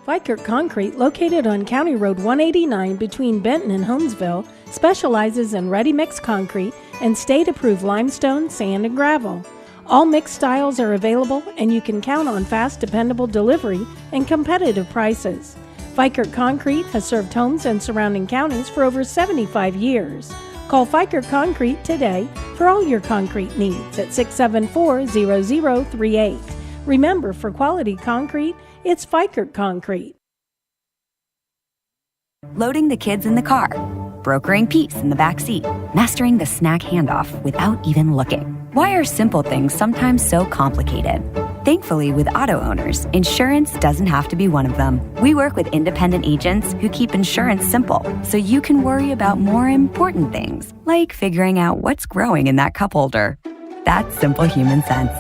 Vikert Concrete, located on County Road 189 between Benton and Holmesville, specializes in ready-mix concrete and state-approved limestone, sand, and gravel. All mixed styles are available, and you can count on fast, dependable delivery and competitive prices. Vikert Concrete has served Holmes and surrounding counties for over 75 years. Call Vikert Concrete today for all your concrete needs at 674-0038. Remember, for quality concrete, it's Vikert Concrete. Loading the kids in the car, brokering peace in the back seat, mastering the snack handoff without even looking. Why are simple things sometimes so complicated? Thankfully, with auto owners, insurance doesn't have to be one of them. We work with independent agents who keep insurance simple, so you can worry about more important things, like figuring out what's growing in that cup holder. That's simple human sense.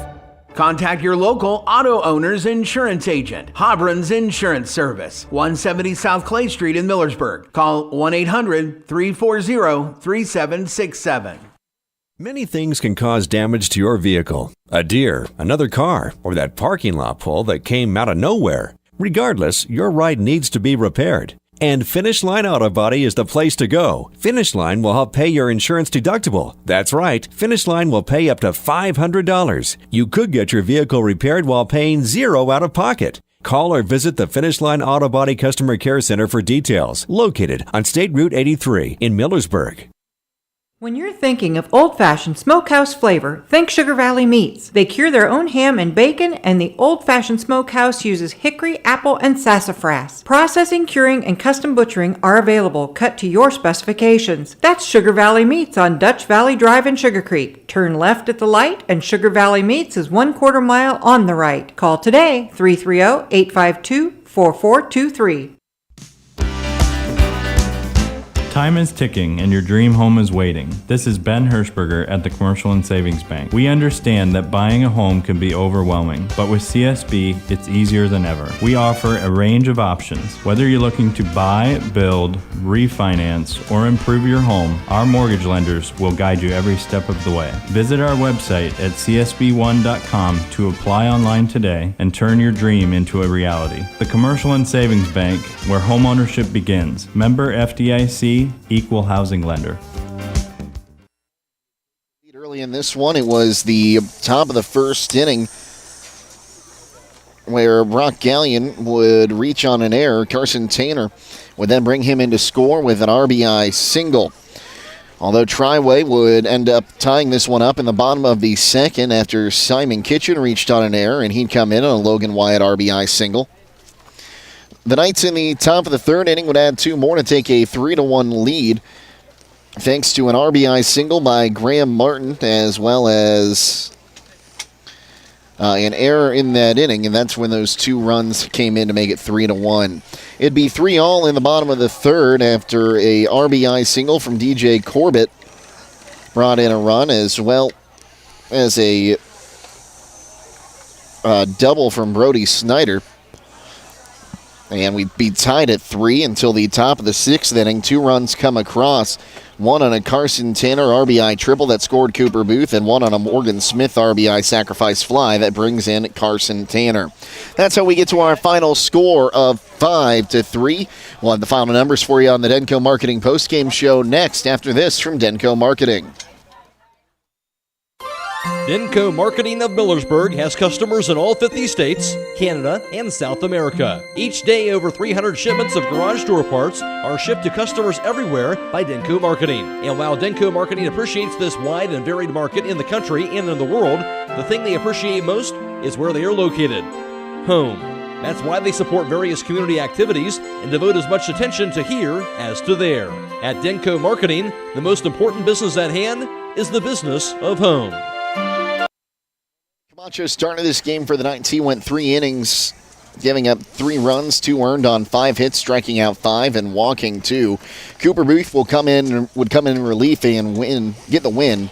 Contact your local auto owner's insurance agent. Hobron's Insurance Service, 170 South Clay Street in Millersburg. Call 1-800-340-3767. Many things can cause damage to your vehicle. A deer, another car, or that parking lot pole that came out of nowhere. Regardless, your ride needs to be repaired. And Finish Line Auto Body is the place to go. Finish Line will help pay your insurance deductible. That's right, Finish Line will pay up to $500. You could get your vehicle repaired while paying $0 out of pocket. Call or visit the Finish Line Auto Body Customer Care Center for details. Located on State Route 83 in Millersburg. When you're thinking of old-fashioned smokehouse flavor, think Sugar Valley Meats. They cure their own ham and bacon, and the old-fashioned smokehouse uses hickory, apple, and sassafras. Processing, curing, and custom butchering are available, cut to your specifications. That's Sugar Valley Meats on Dutch Valley Drive in Sugar Creek. Turn left at the light, and Sugar Valley Meats is 1/4 mile on the right. Call today, 330-852-4423. Time is ticking and your dream home is waiting. This is Ben Hirschberger at the Commercial and Savings Bank. We understand that buying a home can be overwhelming, but with CSB, it's easier than ever. We offer a range of options. Whether you're looking to buy, build, refinance, or improve your home, our mortgage lenders will guide you every step of the way. Visit our website at csb1.com to apply online today and turn your dream into a reality. The Commercial and Savings Bank, where homeownership begins. Member FDIC, Equal Housing Lender. Early in this one, it was the top of the first inning where Brock Gallion would reach on an error. Carson Tanner would then bring him into score with an RBI single. Although Triway would end up tying this one up in the bottom of the second after Simon Kitchen reached on an error, and he'd come in on a Logan Wyatt RBI single. The Knights in the top of the third inning would add 2 more to take a 3-1 lead, thanks to an RBI single by Graham Martin, as well as an error in that inning, and that's when those 2 runs came in to make it 3-1. It'd be 3-all in the bottom of the third after a RBI single from DJ Corbett brought in a run, as well as a double from Brody Snyder. And we'd be tied at 3 until the top of the 6th inning. 2 runs come across. 1 on a Carson Tanner RBI triple that scored Cooper Booth, and 1 on a Morgan Smith RBI sacrifice fly that brings in Carson Tanner. That's how we get to our final score of 5-3. We'll have the final numbers for you on the Denko Marketing postgame show next after this from Denko Marketing. Denko Marketing of Millersburg has customers in all 50 states, Canada, and South America. Each day, over 300 shipments of garage door parts are shipped to customers everywhere by Denko Marketing. And while Denko Marketing appreciates this wide and varied market in the country and in the world, the thing they appreciate most is where they are located: home. That's why they support various community activities and devote as much attention to here as to there. At Denko Marketing, the most important business at hand is the business of home. Camacho started this game for the Knights. He went 3 innings, giving up 3 runs, 2 earned on 5 hits, striking out 5 and walking 2. Cooper Booth would come in in relief and get the win.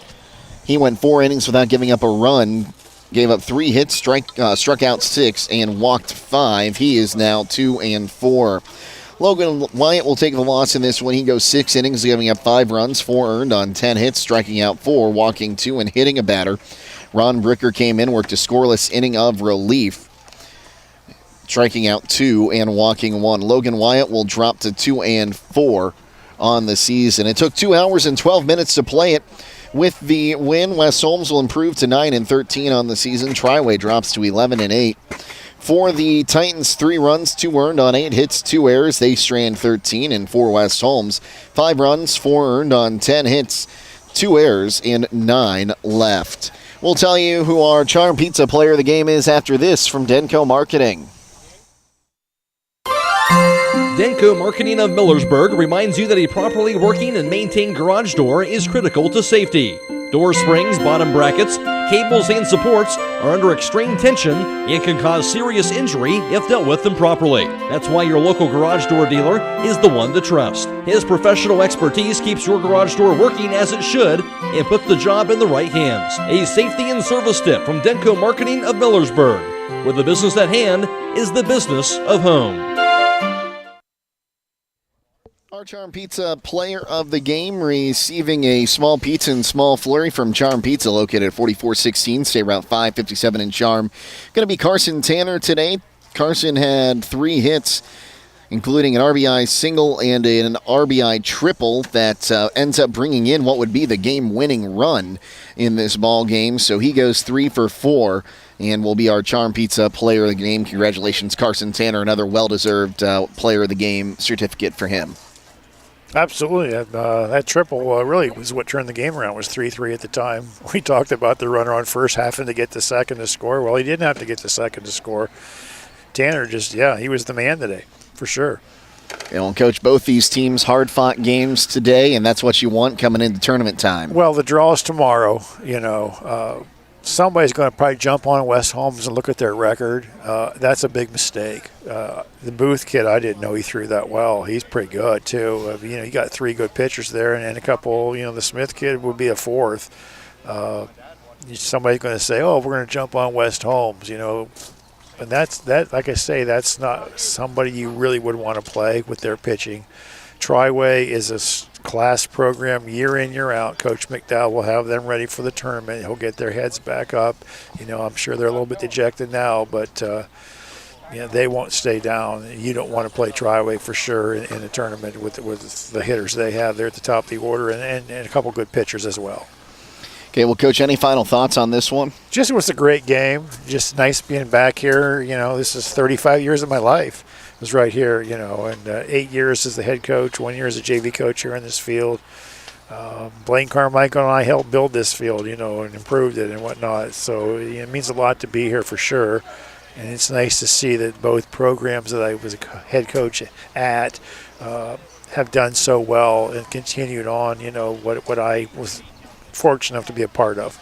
He went 4 innings without giving up a run, gave up 3 hits, struck out 6, and walked 5. He is now 2-4. Logan Wyatt will take the loss in this one. He goes 6 innings, giving up 5 runs, 4 earned on 10 hits, striking out 4, walking 2, and hitting a batter. Ron Bricker came in, worked a scoreless inning of relief, striking out 2 and walking 1. Logan Wyatt will drop to 2-4 on the season. It took 2 hours and 12 minutes to play it. With the win, West Holmes will improve to 9-13 on the season. Triway drops to 11-8. For the Titans, 3 runs, 2 earned on 8 hits, 2 errors. They strand 13. And for West Holmes, 5 runs, 4 earned on 10 hits, 2 errors, and 9 left. We'll tell you who our Charm Pizza player of the game is after this from Denko Marketing. Denko Marketing of Millersburg reminds you that a properly working and maintained garage door is critical to safety. Door springs, bottom brackets, cables, and supports are under extreme tension and can cause serious injury if dealt with improperly. That's why your local garage door dealer is the one to trust. His professional expertise keeps your garage door working as it should and puts the job in the right hands. A safety and service tip from Denko Marketing of Millersburg, where the business at hand is the business of home. Our Charm Pizza player of the game receiving a small pizza and small flurry from Charm Pizza, located at 4416 State Route 557 in Charm. Going to be Carson Tanner today. Carson had 3 hits, including an RBI single and an RBI triple that ends up bringing in what would be the game-winning run in this ball game. So he goes 3 for 4 and will be our Charm Pizza player of the game. Congratulations, Carson Tanner, another well-deserved player of the game certificate for him. Absolutely. That triple really was what turned the game around. It was 3-3 at the time. We talked about the runner on first having to get the second to score. Well, he didn't have to get the second to score. Tanner he was the man today, for sure. And Coach, both these teams hard-fought games today, and that's what you want coming into tournament time. Well, the draw is tomorrow, somebody's going to probably jump on West Holmes and look at their record. That's a big mistake. The Booth kid, I didn't know he threw that well. He's pretty good, too. You got 3 good pitchers there, and a couple, the Smith kid would be a 4th. Somebody's going to say, we're going to jump on West Holmes, And that. Like I say, that's not somebody you really would want to play with their pitching. Triway is a class program year in, year out. Coach McDowell will have them ready for the tournament. He'll get their heads back up. I'm sure they're a little bit dejected now, but they won't stay down. You don't want to play Triway for sure in a tournament with the hitters they have there at the top of the order and a couple good pitchers as well. Okay, well, Coach, any final thoughts on this one? Just it was a great game. Just nice being back here. This is 35 years of my life. It was right here, and 8 years as the head coach, 1 year as a JV coach here in this field. Blaine Carmichael and I helped build this field, and improved it and whatnot. So it means a lot to be here for sure. And it's nice to see that both programs that I was a head coach at have done so well and continued on, what I was fortunate enough to be a part of.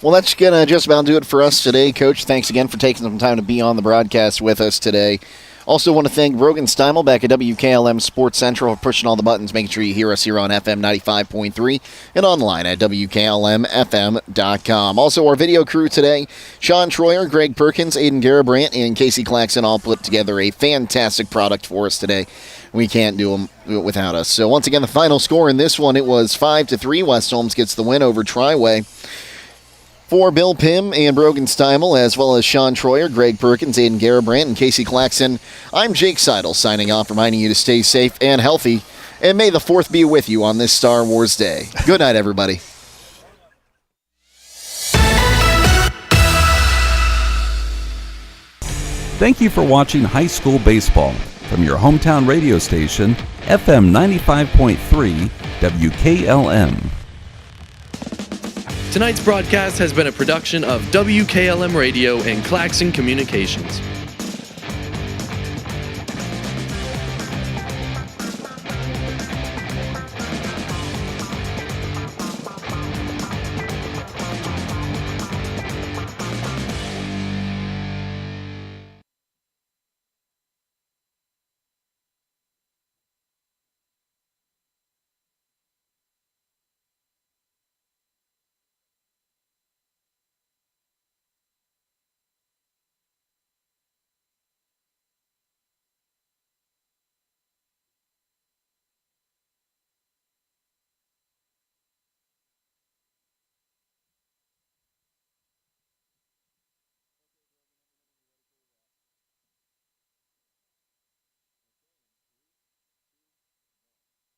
Well, that's going to just about do it for us today, Coach. Thanks again for taking some time to be on the broadcast with us today. Also want to thank Brogan Steimel back at WKLM Sports Central for pushing all the buttons, making sure you hear us here on FM 95.3 and online at WKLM-FM.com. Also, our video crew today, Shawn Troyer, Greg Perkins, Aidan Garabrandt, and Casey Claxon all put together a fantastic product for us today. We can't do it without us. So once again, the final score in this one, it was 5-3. West Holmes gets the win over Triway. For Bill Pym and Brogan Steimel, as well as Shawn Troyer, Greg Perkins, Aidan Garabrandt, and Casey Claxon, I'm Jake Sidle signing off, reminding you to stay safe and healthy, and may the 4th be with you on this Star Wars Day. Good night, everybody. Thank you for watching high school baseball from your hometown radio station, FM 95.3 WKLM. Tonight's broadcast has been a production of WKLM Radio and Claxon Communications.